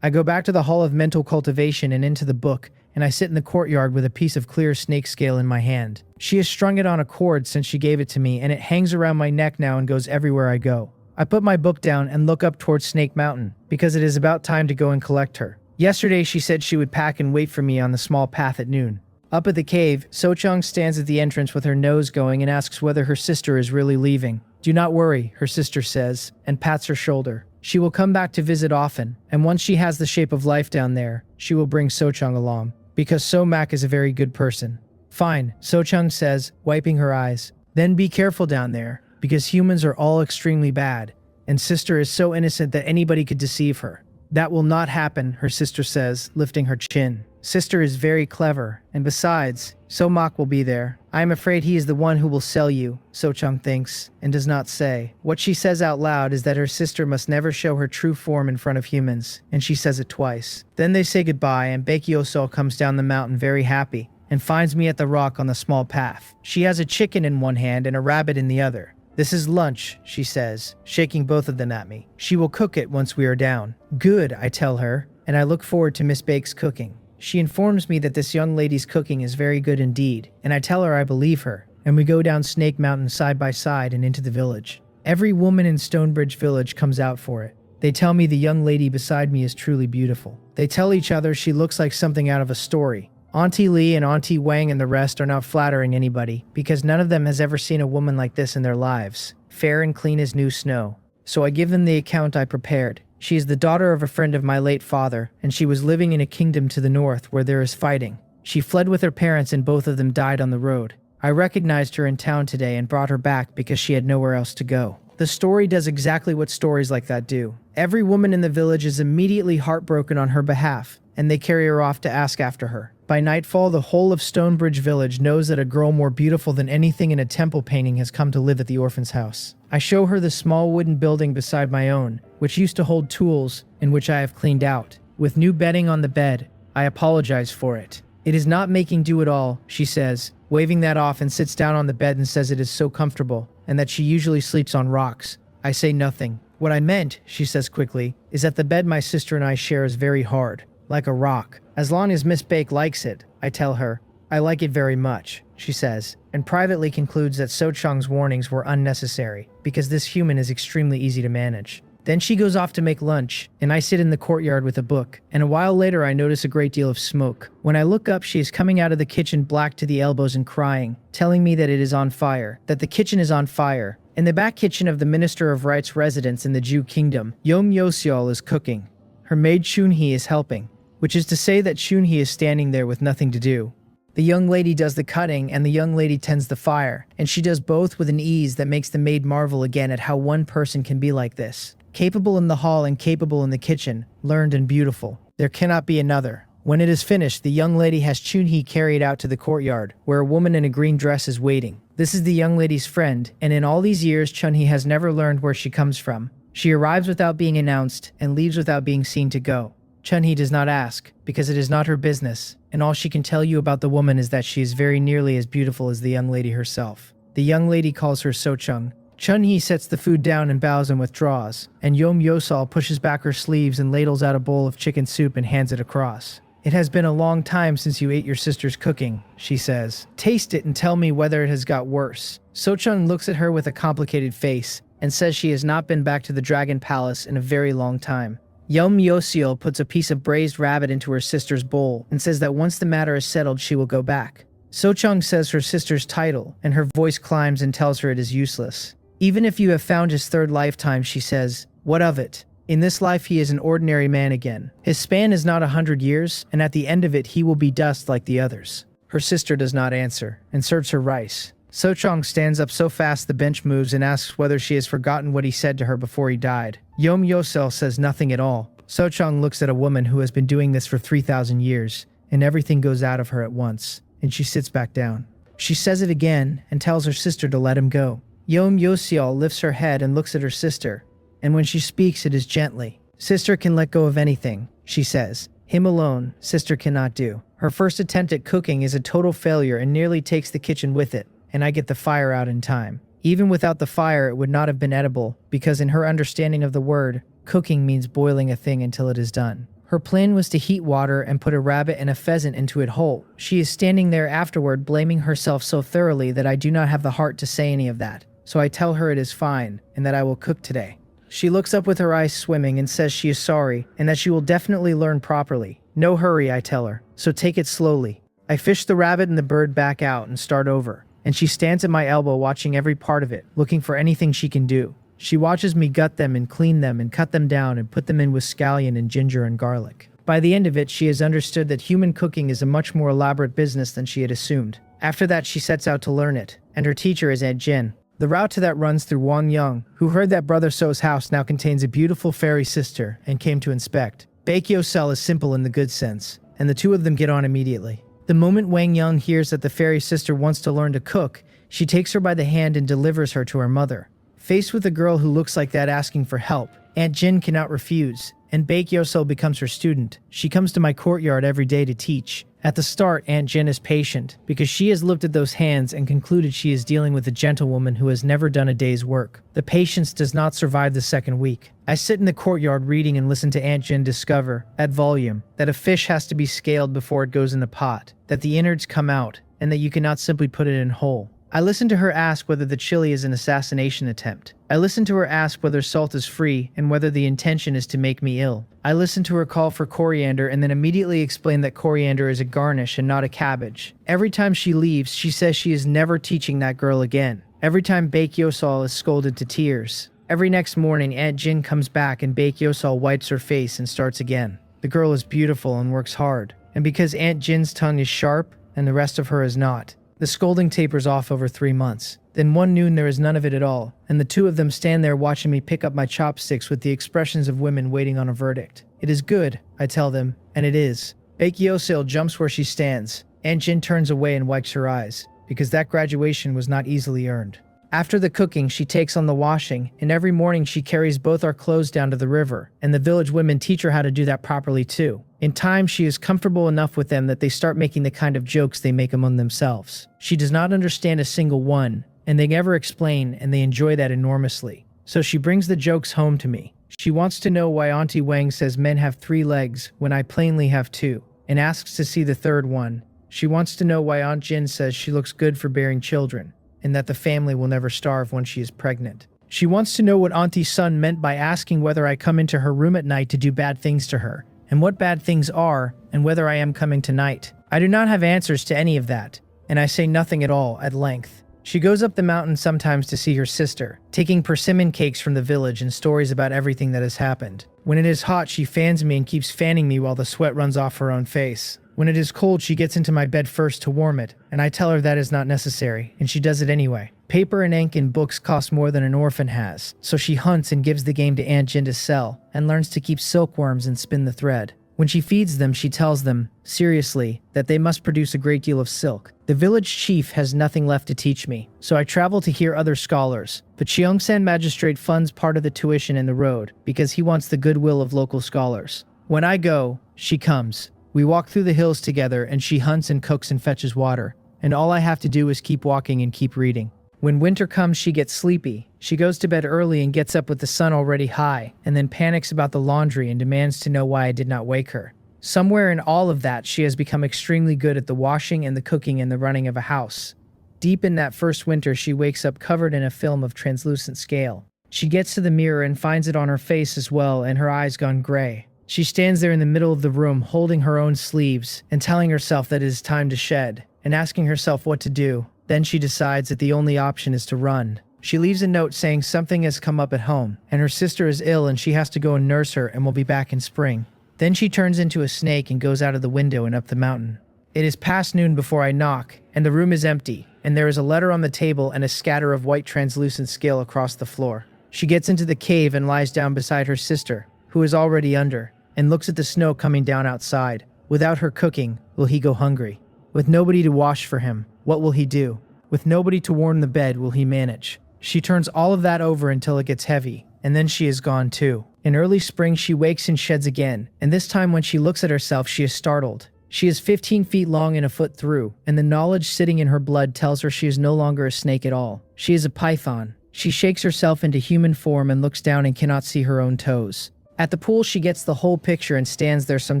I go back to the hall of mental cultivation and into the book, and I sit in the courtyard with a piece of clear snake scale in my hand. She has strung it on a cord since she gave it to me, and it hangs around my neck now and goes everywhere I go. I put my book down and look up towards Snake Mountain, because it is about time to go and collect her. Yesterday she said she would pack and wait for me on the small path at noon. Up at the cave, Sochung stands at the entrance with her nose going and asks whether her sister is really leaving. Do not worry, her sister says, and pats her shoulder. She will come back to visit often, and once she has the shape of life down there, she will bring Sochung along, because Somak is a very good person. Fine, Sochung says, wiping her eyes. Then be careful down there, because humans are all extremely bad, and sister is so innocent that anybody could deceive her. That will not happen, her sister says, lifting her chin. Sister is very clever, and besides, Somak will be there. I am afraid he is the one who will sell you, Sochung thinks, and does not say. What she says out loud is that her sister must never show her true form in front of humans, and she says it twice. Then they say goodbye, and Baekhyosol comes down the mountain very happy, and finds me at the rock on the small path. She has a chicken in one hand and a rabbit in the other. This is lunch, she says, shaking both of them at me. She will cook it once we are down. Good, I tell her, and I look forward to Miss Bake's cooking. She informs me that this young lady's cooking is very good indeed, and I tell her I believe her, and we go down Snake Mountain side by side and into the village. Every woman in Stonebridge Village comes out for it. They tell me the young lady beside me is truly beautiful. They tell each other she looks like something out of a story. Auntie Lee and Auntie Wang and the rest are not flattering anybody, because none of them has ever seen a woman like this in their lives, fair and clean as new snow. So I give them the account I prepared. She is the daughter of a friend of my late father, and she was living in a kingdom to the north where there is fighting. She fled with her parents and both of them died on the road. I recognized her in town today and brought her back because she had nowhere else to go. The story does exactly what stories like that do. Every woman in the village is immediately heartbroken on her behalf, and they carry her off to ask after her. By nightfall, the whole of Stonebridge Village knows that a girl more beautiful than anything in a temple painting has come to live at the orphan's house. I show her the small wooden building beside my own, which used to hold tools, and which I have cleaned out. With new bedding on the bed, I apologize for it. It is not making do at all, she says, waving that off, and sits down on the bed and says it is so comfortable, and that she usually sleeps on rocks. I say nothing. What I meant, she says quickly, is that the bed my sister and I share is very hard, like a rock. As long as Miss Bake likes it, I tell her. I like it very much, she says, and privately concludes that Sochung's warnings were unnecessary, because this human is extremely easy to manage. Then she goes off to make lunch, and I sit in the courtyard with a book, and a while later I notice a great deal of smoke. When I look up, she is coming out of the kitchen black to the elbows and crying, telling me that it is on fire, that the kitchen is on fire. In the back kitchen of the Minister of Right's residence in the Jew kingdom, Yom Yosiol is cooking. Her maid Chunhee is helping, which is to say that Chunhee is standing there with nothing to do. The young lady does the cutting and the young lady tends the fire, and she does both with an ease that makes the maid marvel again at how one person can be like this. Capable in the hall and capable in the kitchen, learned and beautiful. There cannot be another. When it is finished, the young lady has Chunhee carried out to the courtyard, where a woman in a green dress is waiting. This is the young lady's friend, and in all these years Chunhee has never learned where she comes from. She arrives without being announced and leaves without being seen to go. Chunhee does not ask, because it is not her business, and all she can tell you about the woman is that she is very nearly as beautiful as the young lady herself. The young lady calls her Sochung. Chunhee sets the food down and bows and withdraws, and Yom Yosol pushes back her sleeves and ladles out a bowl of chicken soup and hands it across. It has been a long time since you ate your sister's cooking, she says. Taste it and tell me whether it has got worse. Sochung looks at her with a complicated face and says she has not been back to the Dragon Palace in a very long time. Yom Yosiel puts a piece of braised rabbit into her sister's bowl and says that once the matter is settled she will go back. So-chung says her sister's title, and her voice climbs and tells her it is useless. Even if you have found his third lifetime, she says, what of it? In this life he is an ordinary man again. His span is not 100 years, and at the end of it he will be dust like the others. Her sister does not answer, and serves her rice. So-chung stands up so fast the bench moves and asks whether she has forgotten what he said to her before he died. Yom Yosel says nothing at all. So-chung looks at a woman who has been doing this for 3,000 years, and everything goes out of her at once, and she sits back down. She says it again, and tells her sister to let him go. Yom Yosel lifts her head and looks at her sister, and when she speaks it is gently. Sister can let go of anything, she says. Him alone, sister cannot do. Her first attempt at cooking is a total failure and nearly takes the kitchen with it, and I get the fire out in time. Even without the fire it would not have been edible, because in her understanding of the word, cooking means boiling a thing until it is done. Her plan was to heat water and put a rabbit and a pheasant into it whole. She is standing there afterward blaming herself so thoroughly that I do not have the heart to say any of that. So I tell her it is fine, and that I will cook today. She looks up with her eyes swimming and says she is sorry, and that she will definitely learn properly. No hurry, I tell her, so take it slowly. I fish the rabbit and the bird back out and start over, and she stands at my elbow watching every part of it, looking for anything she can do. She watches me gut them and clean them and cut them down and put them in with scallion and ginger and garlic. By the end of it, she has understood that human cooking is a much more elaborate business than she had assumed. After that, she sets out to learn it, and her teacher is Aunt Jin. The route to that runs through Wang Young, who heard that Brother So's house now contains a beautiful fairy sister and came to inspect. Baekyo Cell is simple in the good sense, and the two of them get on immediately. The moment Wang Young hears that the fairy sister wants to learn to cook, she takes her by the hand and delivers her to her mother. Faced with a girl who looks like that asking for help, Aunt Jin cannot refuse, and Baekyo Cell becomes her student. She comes to my courtyard every day to teach. At the start, Aunt Jin is patient, because she has looked at those hands and concluded she is dealing with a gentlewoman who has never done a day's work. The patience does not survive the second week. I sit in the courtyard reading and listen to Aunt Jin discover, at volume, that a fish has to be scaled before it goes in the pot, that the innards come out, and that you cannot simply put it in whole. I listen to her ask whether the chili is an assassination attempt. I listen to her ask whether salt is free and whether the intention is to make me ill. I listen to her call for coriander and then immediately explain that coriander is a garnish and not a cabbage. Every time she leaves, she says she is never teaching that girl again. Every time Baekyo-sol is scolded to tears. Every next morning, Aunt Jin comes back and Baekyo-sol wipes her face and starts again. The girl is beautiful and works hard. And because Aunt Jin's tongue is sharp and the rest of her is not, the scolding tapers off over 3 months. Then one noon there is none of it at all, and the two of them stand there watching me pick up my chopsticks with the expressions of women waiting on a verdict. It is good, I tell them, and it is. Baekyo-sil jumps where she stands. Aunt Jin turns away and wipes her eyes, because that graduation was not easily earned. After the cooking, she takes on the washing, and every morning she carries both our clothes down to the river, and the village women teach her how to do that properly too. In time, she is comfortable enough with them that they start making the kind of jokes they make among themselves. She does not understand a single one, and they never explain, and they enjoy that enormously. So she brings the jokes home to me. She wants to know why Auntie Wang says men have 3 legs when I plainly have 2, and asks to see the third one. She wants to know why Aunt Jin says she looks good for bearing children, and that the family will never starve when she is pregnant. She wants to know what Auntie's son meant by asking whether I come into her room at night to do bad things to her, and what bad things are, and whether I am coming tonight. I do not have answers to any of that, and I say nothing at all at length. She goes up the mountain sometimes to see her sister, taking persimmon cakes from the village and stories about everything that has happened. When it is hot, she fans me and keeps fanning me while the sweat runs off her own face. When it is cold, she gets into my bed first to warm it, and I tell her that is not necessary, and she does it anyway. Paper and ink and books cost more than an orphan has, so she hunts and gives the game to Aunt Jin to sell, and learns to keep silkworms and spin the thread. When she feeds them, she tells them, seriously, that they must produce a great deal of silk. The village chief has nothing left to teach me, so I travel to hear other scholars. The Cheongsan magistrate funds part of the tuition in the road, because he wants the goodwill of local scholars. When I go, she comes. We walk through the hills together, and she hunts and cooks and fetches water, and all I have to do is keep walking and keep reading. When winter comes, she gets sleepy. She goes to bed early and gets up with the sun already high, and then panics about the laundry and demands to know why I did not wake her. Somewhere in all of that, she has become extremely good at the washing and the cooking and the running of a house. Deep in that first winter, she wakes up covered in a film of translucent scale. She gets to the mirror and finds it on her face as well, and her eyes gone gray. She stands there in the middle of the room, holding her own sleeves and telling herself that it is time to shed. and asking herself what to do. Then she decides that the only option is to run. She leaves a note saying something has come up at home, and her sister is ill and she has to go and nurse her and will be back in spring. Then she turns into a snake and goes out of the window and up the mountain. It is past noon before I knock, and the room is empty, and there is a letter on the table and a scatter of white translucent scale across the floor. She gets into the cave and lies down beside her sister, who is already under, and looks at the snow coming down outside. Without her cooking, will he go hungry? With nobody to wash for him, what will he do? With nobody to warm the bed, will he manage? She turns all of that over until it gets heavy, and then she is gone too. In early spring, she wakes and sheds again, and this time when she looks at herself, she is startled. She is 15 feet long and a foot through, and the knowledge sitting in her blood tells her she is no longer a snake at all. She is a python. She shakes herself into human form and looks down and cannot see her own toes. At the pool, she gets the whole picture and stands there some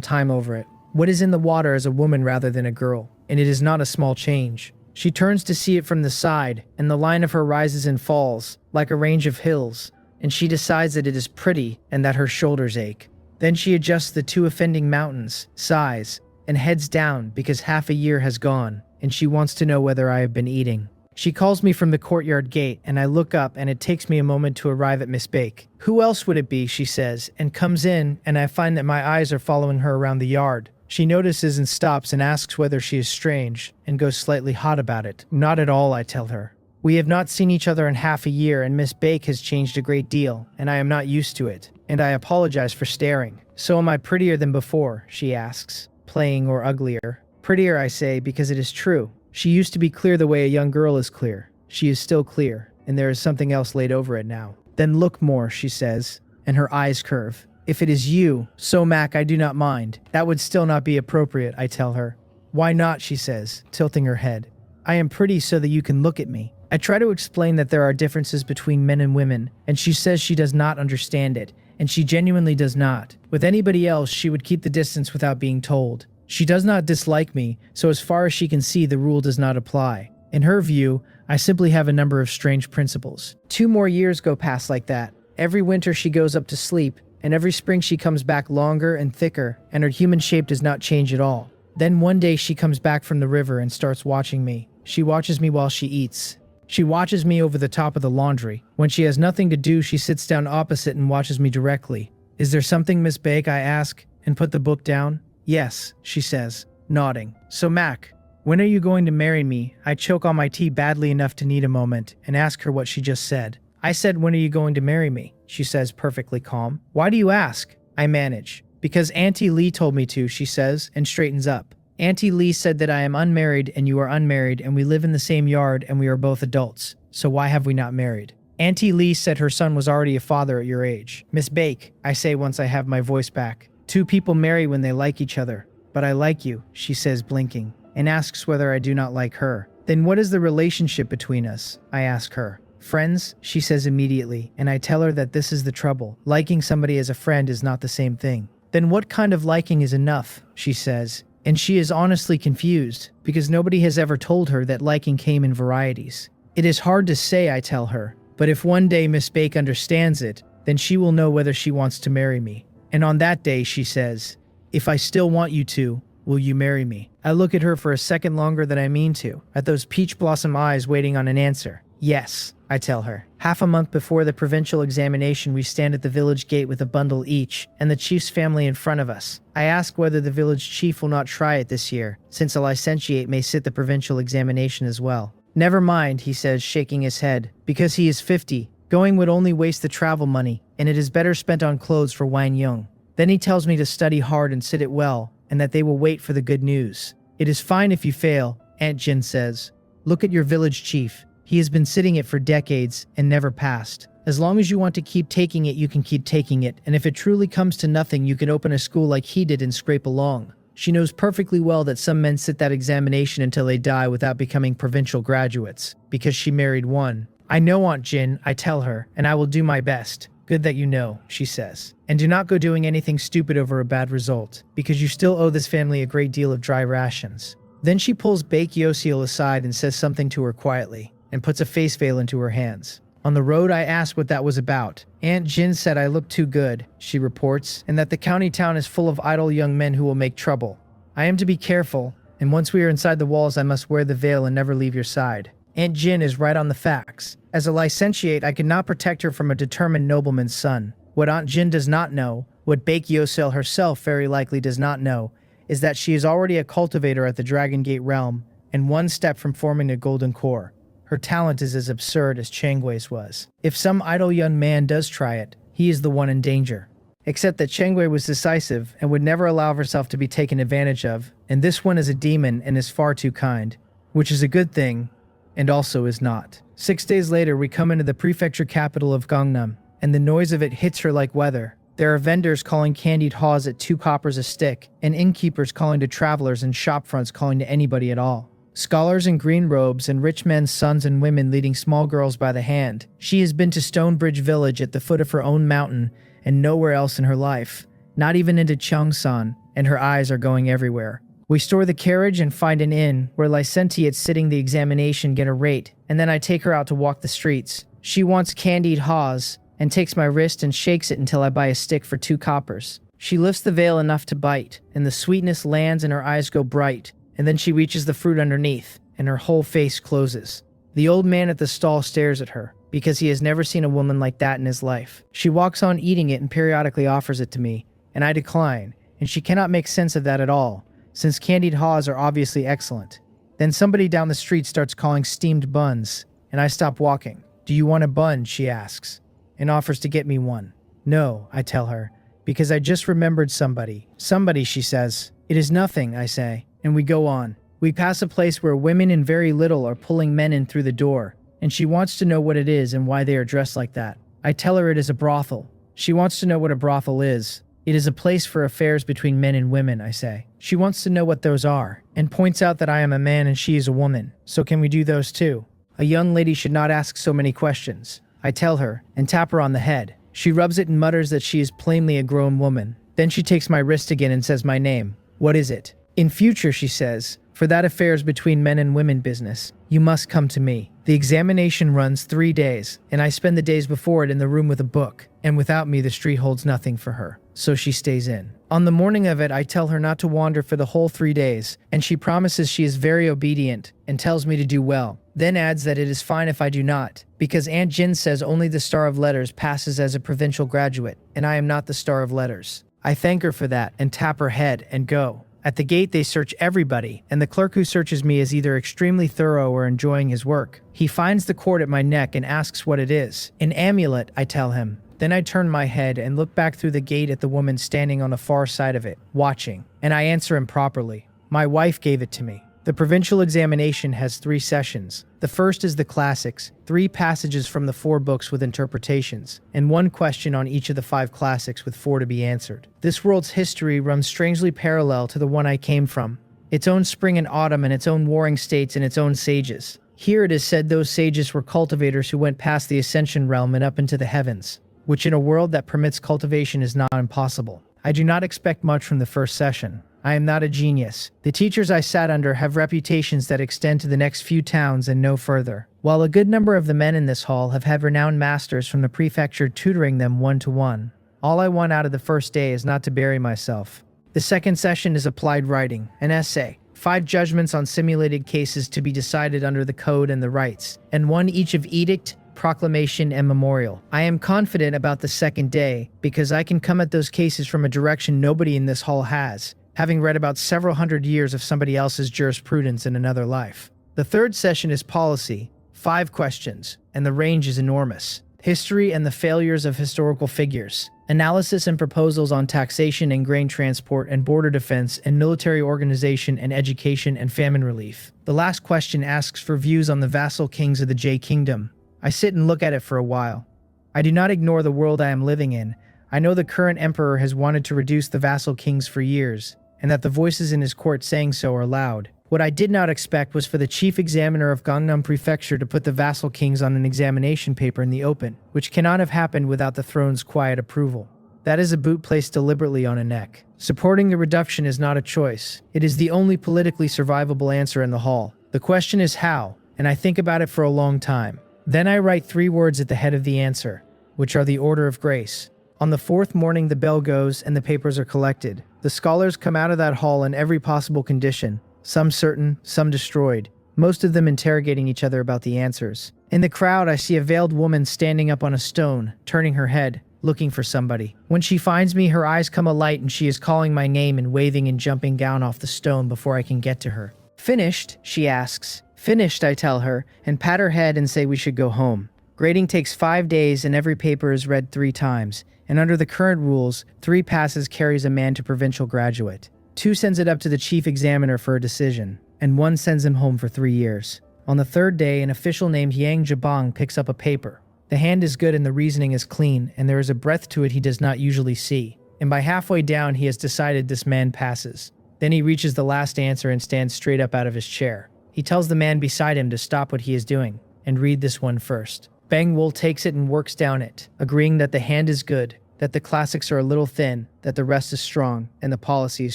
time over it. What is in the water is a woman rather than a girl, and it is not a small change. She turns to see it from the side, and the line of her rises and falls, like a range of hills, and she decides that it is pretty and that her shoulders ache. Then she adjusts the two offending mountains, sighs, and heads down because half a year has gone, and she wants to know whether I have been eating. She calls me from the courtyard gate, and I look up, and it takes me a moment to arrive at Miss Bake. Who else would it be, she says, and comes in, and I find that my eyes are following her around the yard. She notices and stops and asks whether she is strange, and goes slightly hot about it. Not at all, I tell her. We have not seen each other in half a year, and Miss Bake has changed a great deal, and I am not used to it, and I apologize for staring. So am I prettier than before, she asks, playing or uglier? Prettier, I say, because it is true. She used to be clear the way a young girl is clear. She is still clear, and there is something else laid over it now. Then look more, she says, and her eyes curve. If it is you, so Mac, I do not mind. That would still not be appropriate, I tell her. Why not, she says, tilting her head. I am pretty so that you can look at me. I try to explain that there are differences between men and women, and she says she does not understand it, and she genuinely does not. With anybody else, she would keep the distance without being told. She does not dislike me, so as far as she can see, the rule does not apply. In her view, I simply have a number of strange principles. 2 more years go past like that. Every winter she goes up to sleep, and every spring she comes back longer and thicker, and her human shape does not change at all. Then one day she comes back from the river and starts watching me. She watches me while she eats. She watches me over the top of the laundry. When she has nothing to do, she sits down opposite and watches me directly. Is there something, Miss Bake, I ask, and put the book down. Yes, she says, nodding. So Mac, when are you going to marry me? I choke on my tea badly enough to need a moment and ask her what she just said. I said, when are you going to marry me? She says, perfectly calm. Why do you ask? I manage. Because Auntie Lee told me to, she says, and straightens up. Auntie Lee said that I am unmarried and you are unmarried and we live in the same yard and we are both adults. So why have we not married? Auntie Lee said her son was already a father at your age. Miss Bake, I say once I have my voice back. 2 people marry when they like each other. But I like you, she says, blinking, and asks whether I do not like her. Then what is the relationship between us? I ask her. Friends, she says immediately, and I tell her that this is the trouble. Liking somebody as a friend is not the same thing. Then what kind of liking is enough? She says. And she is honestly confused, because nobody has ever told her that liking came in varieties. It is hard to say, I tell her, but if one day Miss Bake understands it, then she will know whether she wants to marry me. And on that day, she says, if I still want you to, will you marry me? I look at her for a second longer than I mean to, at those peach blossom eyes waiting on an answer. Yes, I tell her. Half a month before the provincial examination, we stand at the village gate with a bundle each, and the chief's family in front of us. I ask whether the village chief will not try it this year, since a licentiate may sit the provincial examination as well. Never mind, he says, shaking his head, because he is 50. Going would only waste the travel money, and it is better spent on clothes for Wang Yung. Then he tells me to study hard and sit it well, and that they will wait for the good news. It is fine if you fail, Aunt Jin says. Look at your village chief. He has been sitting it for decades and never passed. As long as you want to keep taking it, you can keep taking it, and if it truly comes to nothing, you can open a school like he did and scrape along. She knows perfectly well that some men sit that examination until they die without becoming provincial graduates, because she married one. I know, Aunt Jin, I tell her, and I will do my best. Good that you know, she says. And do not go doing anything stupid over a bad result, because you still owe this family a great deal of dry rations. Then she pulls Bake Yosiel aside and says something to her quietly, and puts a face veil into her hands. On the road, I asked what that was about. Aunt Jin said I looked too good, she reports, and that the county town is full of idle young men who will make trouble. I am to be careful, And once we are inside the walls, I must wear the veil and never leave your side. Aunt Jin is right on the facts. As a licentiate, I could not protect her from a determined nobleman's son. What Aunt Jin does not know, what Baek Yosel herself very likely does not know, is that she is already a cultivator at the Dragon Gate realm, and one step from forming a golden core. Her talent is as absurd as Changwei's was. If some idle young man does try it, he is the one in danger. Except that Changwei was decisive and would never allow herself to be taken advantage of, and this one is a demon and is far too kind, which is a good thing, and also is not. 6 days later, we come into the prefecture capital of Gangnam, and the noise of it hits her like weather. There are vendors calling candied haws at 2 coppers a stick, and innkeepers calling to travelers and shopfronts calling to anybody at all. Scholars in green robes and rich men's sons and women leading small girls by the hand. She has been to Stonebridge Village at the foot of her own mountain and nowhere else in her life, not even into Cheongsan, and her eyes are going everywhere. We store the carriage and find an inn where licentiates sitting the examination get a rate, and then I take her out to walk the streets. She wants candied haws and takes my wrist and shakes it until I buy a stick for 2 coppers. She lifts the veil enough to bite, and the sweetness lands and her eyes go bright, and then she reaches the fruit underneath, and her whole face closes. The old man at the stall stares at her, because he has never seen a woman like that in his life. She walks on eating it and periodically offers it to me, and I decline, and she cannot make sense of that at all, since candied haws are obviously excellent. Then somebody down the street starts calling steamed buns, and I stop walking. "Do you want a bun?" she asks, and offers to get me one. "No," I tell her, because I just remembered somebody. "Somebody," she says. "It is nothing," I say, and we go on. We pass a place where women in very little are pulling men in through the door, and she wants to know what it is and why they are dressed like that. I tell her it is a brothel. She wants to know what a brothel is. "It is a place for affairs between men and women," I say. She wants to know what those are, and points out that I am a man and she is a woman. "So can we do those too?" "A young lady should not ask so many questions," I tell her, and tap her on the head. She rubs it and mutters that she is plainly a grown woman. Then she takes my wrist again and says my name. "What is it?" "In future," she says, "for that affairs between men and women business, you must come to me." The examination runs 3 days, and I spend the days before it in the room with a book, and without me the street holds nothing for her, so she stays in. On the morning of it, I tell her not to wander for the whole 3 days, and she promises she is very obedient and tells me to do well, then adds that it is fine if I do not, because Aunt Jin says only the Star of Letters passes as a provincial graduate, and I am not the Star of Letters. I thank her for that and tap her head and go. At the gate, they search everybody, and the clerk who searches me is either extremely thorough or enjoying his work. He finds the cord at my neck and asks what it is. "An amulet," I tell him. Then I turn my head and look back through the gate at the woman standing on the far side of it, watching, and I answer him properly. "My wife gave it to me." The provincial examination has 3 sessions. The first is the classics, 3 passages from the 4 books with interpretations, and 1 question on each of the 5 classics with 4 to be answered. This world's history runs strangely parallel to the one I came from. Its own spring and autumn and its own warring states and its own sages. Here it is said those sages were cultivators who went past the ascension realm and up into the heavens, which in a world that permits cultivation is not impossible. I do not expect much from the first session. I am not a genius. The teachers I sat under have reputations that extend to the next few towns and no further, while a good number of the men in this hall have had renowned masters from the prefecture tutoring them 1-to-1. All I want out of the first day is not to bury myself. The second session is applied writing, an essay, 5 judgments on simulated cases to be decided under the code and the rights, and 1 each of edict, proclamation, and memorial. I am confident about the second day because I can come at those cases from a direction nobody in this hall has, having read about several hundred years of somebody else's jurisprudence in another life. The third session is policy, 5 questions, and the range is enormous. History and the failures of historical figures. Analysis and proposals on taxation and grain transport and border defense and military organization and education and famine relief. The last question asks for views on the vassal kings of the J Kingdom. I sit and look at it for a while. I do not ignore the world I am living in. I know the current emperor has wanted to reduce the vassal kings for years, and that the voices in his court saying so are loud. What I did not expect was for the chief examiner of Gangnam Prefecture to put the vassal kings on an examination paper in the open, which cannot have happened without the throne's quiet approval. That is a boot placed deliberately on a neck. Supporting the reduction is not a choice. It is the only politically survivable answer in the hall. The question is how, and I think about it for a long time. Then I write 3 words at the head of the answer, which are the order of grace. On the 4th morning the bell goes and the papers are collected. The scholars come out of that hall in every possible condition, some certain, some destroyed, most of them interrogating each other about the answers. In the crowd, I see a veiled woman standing up on a stone, turning her head, looking for somebody. When she finds me, her eyes come alight and she is calling my name and waving and jumping down off the stone before I can get to her. "Finished?" she asks. "Finished," I tell her, and pat her head and say we should go home. Grading takes 5 days and every paper is read 3 times, and under the current rules, 3 passes carries a man to provincial graduate. 2 sends it up to the chief examiner for a decision, and 1 sends him home for 3 years. On the 3rd day, an official named Yang Jabang picks up a paper. The hand is good and the reasoning is clean, and there is a breadth to it he does not usually see. And by halfway down, he has decided this man passes. Then he reaches the last answer and stands straight up out of his chair. He tells the man beside him to stop what he is doing, and read this one first. Bang Wol takes it and works down it, agreeing that the hand is good, that the classics are a little thin, that the rest is strong, and the policy is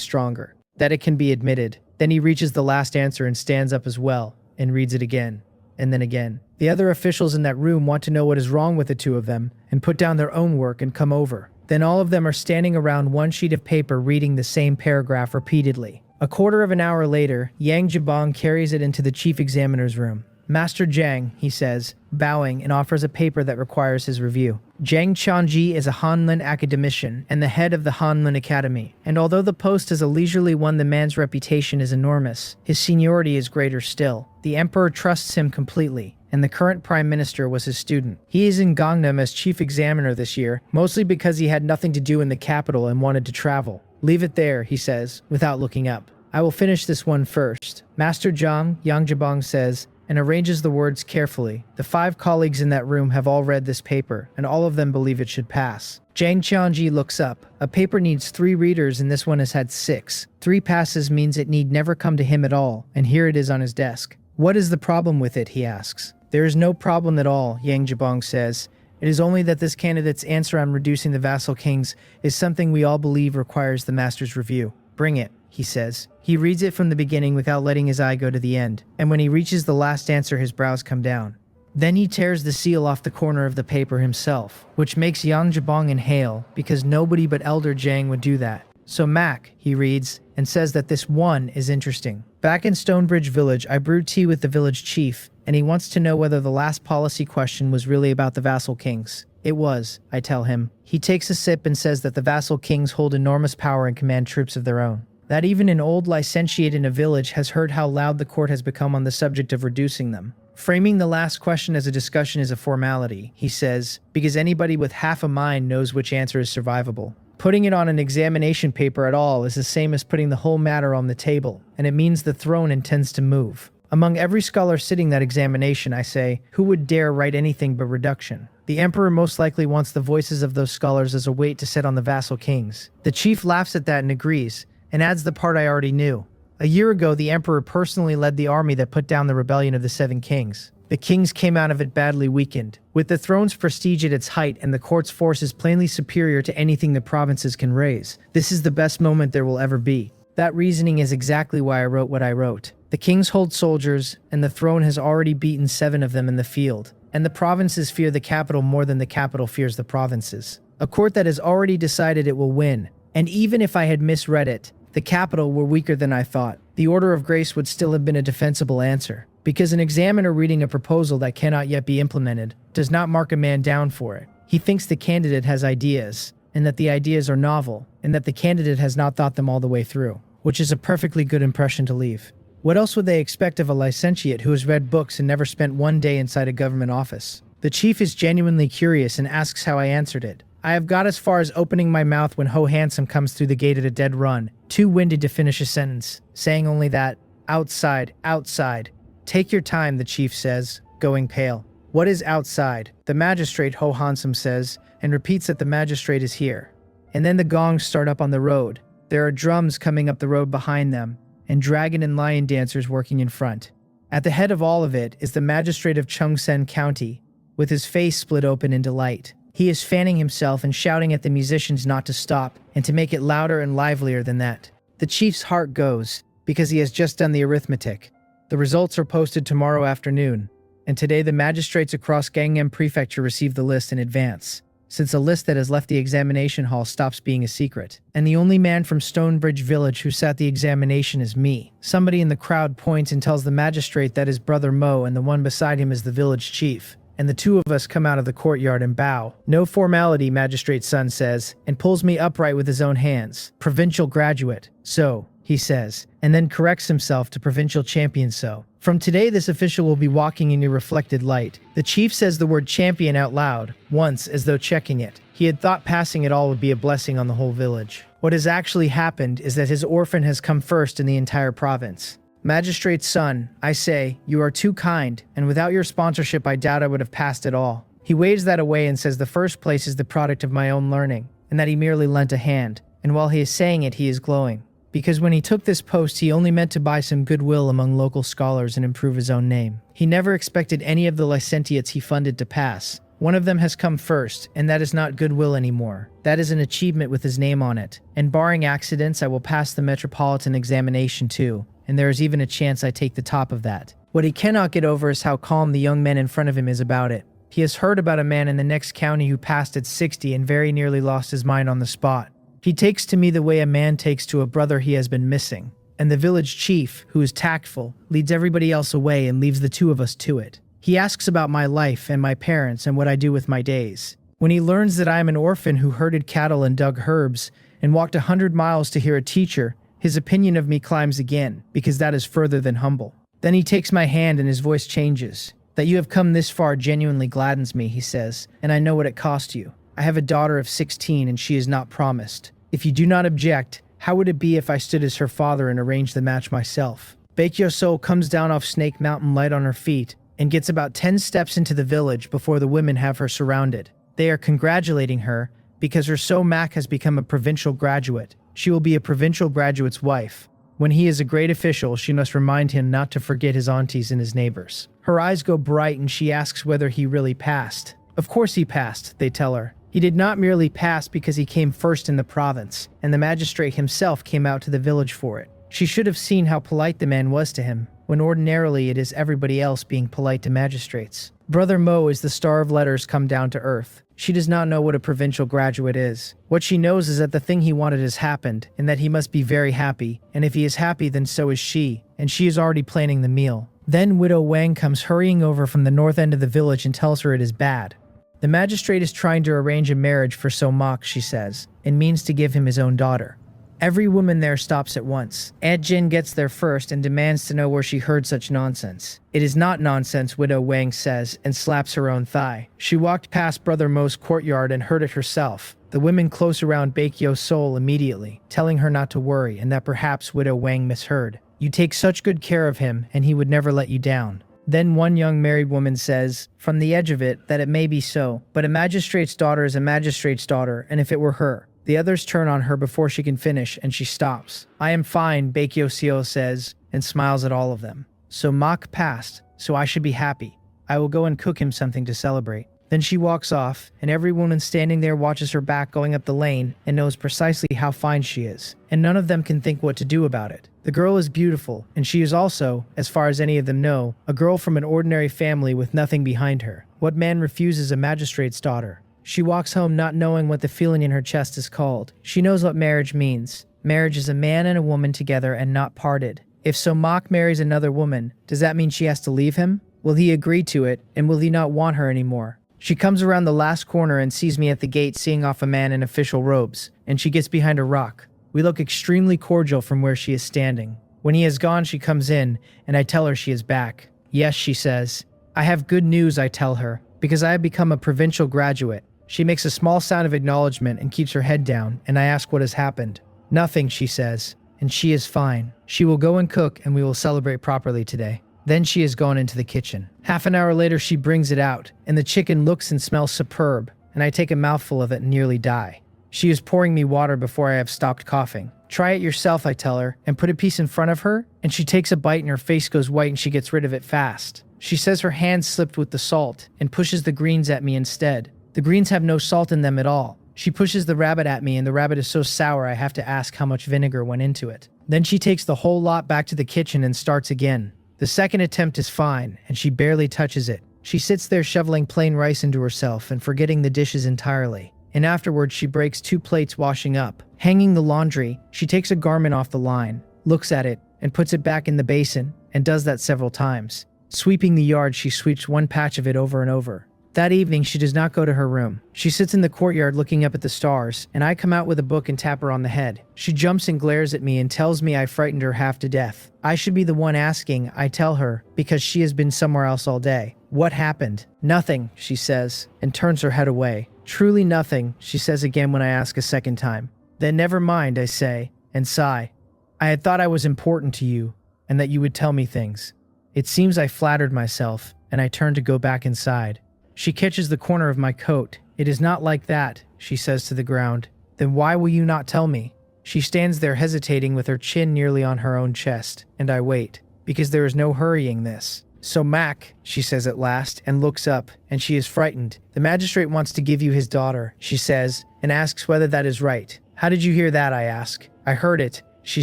stronger, that it can be admitted. Then he reaches the last answer and stands up as well, and reads it again, and then again. The other officials in that room want to know what is wrong with the 2 of them, and put down their own work and come over. Then all of them are standing around one sheet of paper reading the same paragraph repeatedly. A quarter of an hour later, Yang Jabang carries it into the chief examiner's room. "Master Jiang," he says, bowing, and offers a paper that requires his review. Jiang Changji is a Hanlin academician and the head of the Hanlin Academy, and although the post is a leisurely one, the man's reputation is enormous. His seniority is greater still. The emperor trusts him completely, and the current prime minister was his student. He is in Gangnam as chief examiner this year, mostly because he had nothing to do in the capital and wanted to travel. "Leave it there," he says, without looking up. "I will finish this one first." "Master Jiang," Yang Jabang says, and arranges the words carefully. The 5 colleagues in that room have all read this paper, and all of them believe it should pass. Jiang Qiangji looks up. A paper needs 3 readers and this one has had 6. 3 passes means it need never come to him at all, and here it is on his desk. "What is the problem with it?" he asks. "There is no problem at all," Yang Jabang says. "It is only that this candidate's answer on reducing the vassal kings is something we all believe requires the master's review." "Bring it," he says. He reads it from the beginning without letting his eye go to the end, and when he reaches the last answer, his brows come down. Then he tears the seal off the corner of the paper himself, which makes Yang Jabang inhale, because nobody but Elder Jiang would do that. "So Mac," he reads, and says that this one is interesting. "Back in Stonebridge Village, I brewed tea with the village chief, and he wants to know whether the last policy question was really about the vassal kings." "It was," I tell him. He takes a sip and says that the vassal kings hold enormous power and command troops of their own. That even an old licentiate in a village has heard how loud the court has become on the subject of reducing them. Framing the last question as a discussion is a formality, he says, because anybody with half a mind knows which answer is survivable. Putting it on an examination paper at all is the same as putting the whole matter on the table, and it means the throne intends to move. Among every scholar sitting that examination, I say, who would dare write anything but reduction? The emperor most likely wants the voices of those scholars as a weight to set on the vassal kings. The chief laughs at that and agrees, and adds the part I already knew. A year ago, the emperor personally led the army that put down the rebellion of the 7 kings. The kings came out of it badly weakened, with the throne's prestige at its height and the court's forces plainly superior to anything the provinces can raise. This is the best moment there will ever be. That reasoning is exactly why I wrote what I wrote. The kings hold soldiers, and the throne has already beaten 7 of them in the field, and the provinces fear the capital more than the capital fears the provinces. A court that has already decided it will win, and even if I had misread it, the capital were weaker than I thought, the order of grace would still have been a defensible answer, because an examiner reading a proposal that cannot yet be implemented does not mark a man down for it. He thinks the candidate has ideas, and that the ideas are novel, and that the candidate has not thought them all the way through, which is a perfectly good impression to leave. What else would they expect of a licentiate who has read books and never spent 1 day inside a government office? The chief is genuinely curious and asks how I answered it. I have got as far as opening my mouth when Ho Handsome comes through the gate at a dead run, too winded to finish a sentence, saying only that, "Outside, outside." "Take your time," the chief says, going pale. "What is outside?" The magistrate, Ho Handsome says, and repeats that the magistrate is here. And then the gongs start up on the road. There are drums coming up the road behind them, and dragon and lion dancers working in front. At the head of all of it is the magistrate of Chungsen County, with his face split open in delight. He is fanning himself and shouting at the musicians not to stop, and to make it louder and livelier than that. The chief's heart goes, because he has just done the arithmetic. The results are posted tomorrow afternoon, and today the magistrates across Gangnam Prefecture receive the list in advance. since a list that has left the examination hall stops being a secret. And the only man from Stonebridge Village who sat the examination is me. Somebody in the crowd points and tells the magistrate that is Brother Mo, and the one beside him is the village chief. And the two of us come out of the courtyard and bow. "No formality," Magistrate's son says, and pulls me upright with his own hands. "Provincial graduate. So," he says, and then corrects himself to provincial champion. "So, from today this official will be walking in your reflected light." The chief says the word champion out loud, once, as though checking it. He had thought passing it all would be a blessing on the whole village. What has actually happened is that his orphan has come first in the entire province. "Magistrate's son, I say, you are too kind, and without your sponsorship I doubt I would have passed it all." He waves that away and says the first place is the product of my own learning, and that he merely lent a hand, and while he is saying it he is glowing. Because when he took this post he only meant to buy some goodwill among local scholars and improve his own name. He never expected any of the licentiates he funded to pass. One of them has come first, and that is not goodwill anymore. That is an achievement with his name on it, and barring accidents I will pass the metropolitan examination too. And there is even a chance I take the top of that. What he cannot get over is how calm the young man in front of him is about it. He has heard about a man in the next county who passed at 60 and very nearly lost his mind on the spot. He takes to me the way a man takes to a brother he has been missing. And the village chief, who is tactful, leads everybody else away and leaves the two of us to it. He asks about my life and my parents and what I do with my days. When he learns that I am an orphan who herded cattle and dug herbs and walked 100 miles to hear a teacher, his opinion of me climbs again, because that is further than humble. Then he takes my hand and his voice changes. "That you have come this far genuinely gladdens me," he says, "and I know what it cost you. I have a daughter of 16 and she is not promised. If you do not object, how would it be if I stood as her father and arranged the match myself?" Baekyo Sol comes down off Snake Mountain light on her feet and gets about 10 steps into the village before the women have her surrounded. They are congratulating her because her So-Mak has become a provincial graduate. She will be a provincial graduate's wife. When he is a great official, she must remind him not to forget his aunties and his neighbors. Her eyes go bright and she asks whether he really passed. Of course he passed, they tell her. He did not merely pass because he came first in the province, and the magistrate himself came out to the village for it. She should have seen how polite the man was to him, when ordinarily it is everybody else being polite to magistrates. Brother Mo is the star of letters come down to earth. She does not know what a provincial graduate is. What she knows is that the thing he wanted has happened, and that he must be very happy, and if he is happy then so is she, and she is already planning the meal. Then Widow Wang comes hurrying over from the north end of the village and tells her it is bad. The magistrate is trying to arrange a marriage for So-Mak, she says, and means to give him his own daughter. Every woman there stops at once. Aunt Jin gets there first and demands to know where she heard such nonsense. "It is not nonsense," Widow Wang says, and slaps her own thigh. She walked past Brother Mo's courtyard and heard it herself. The women close around Baekyo Sol immediately, telling her not to worry and that perhaps Widow Wang misheard. "You take such good care of him, and he would never let you down." Then one young married woman says, from the edge of it, that it may be so, but a magistrate's daughter is a magistrate's daughter, and if it were her. The others turn on her before she can finish, and she stops. "I am fine," Baekyo Seo says, and smiles at all of them. "So-Mak passed, so I should be happy. I will go and cook him something to celebrate." Then she walks off, and every woman standing there watches her back going up the lane and knows precisely how fine she is, and none of them can think what to do about it. The girl is beautiful, and she is also, as far as any of them know, a girl from an ordinary family with nothing behind her. What man refuses a magistrate's daughter? She walks home not knowing what the feeling in her chest is called. She knows what marriage means. Marriage is a man and a woman together and not parted. If So-Mak marries another woman, does that mean she has to leave him? Will he agree to it, and will he not want her anymore? She comes around the last corner and sees me at the gate seeing off a man in official robes, and she gets behind a rock. We look extremely cordial from where she is standing. When he has gone, she comes in, and I tell her she is back. "Yes," she says. "I have good news," I tell her, "because I have become a provincial graduate." She makes a small sound of acknowledgement and keeps her head down, and I ask what has happened. "Nothing," she says, and she is fine. She will go and cook, and we will celebrate properly today. Then she has gone into the kitchen. Half an hour later, she brings it out, and the chicken looks and smells superb, and I take a mouthful of it and nearly die. She is pouring me water before I have stopped coughing. "Try it yourself," I tell her, and put a piece in front of her, and she takes a bite and her face goes white and she gets rid of it fast. She says her hand slipped with the salt, and pushes the greens at me instead. The greens have no salt in them at all. She pushes the rabbit at me, and the rabbit is so sour I have to ask how much vinegar went into it. Then she takes the whole lot back to the kitchen and starts again. The second attempt is fine, and she barely touches it. She sits there shoveling plain rice into herself and forgetting the dishes entirely. And afterwards she breaks 2 plates washing up. Hanging the laundry, she takes a garment off the line, looks at it, and puts it back in the basin, and does that several times. Sweeping the yard, she sweeps one patch of it over and over. That evening, she does not go to her room. She sits in the courtyard looking up at the stars, and I come out with a book and tap her on the head. She jumps and glares at me and tells me I frightened her half to death. I should be the one asking, I tell her, because she has been somewhere else all day. What happened? Nothing, she says, and turns her head away. Truly nothing, she says again when I ask a second time. Then never mind, I say, and sigh. I had thought I was important to you, and that you would tell me things. It seems I flattered myself, and I turn to go back inside. She catches the corner of my coat. It is not like that, she says to the ground. Then why will you not tell me? She stands there hesitating with her chin nearly on her own chest, and I wait, because there is no hurrying this. So Mac, she says at last, and looks up, and she is frightened. The magistrate wants to give you his daughter, she says, and asks whether that is right. How did you hear that, I ask. I heard it, she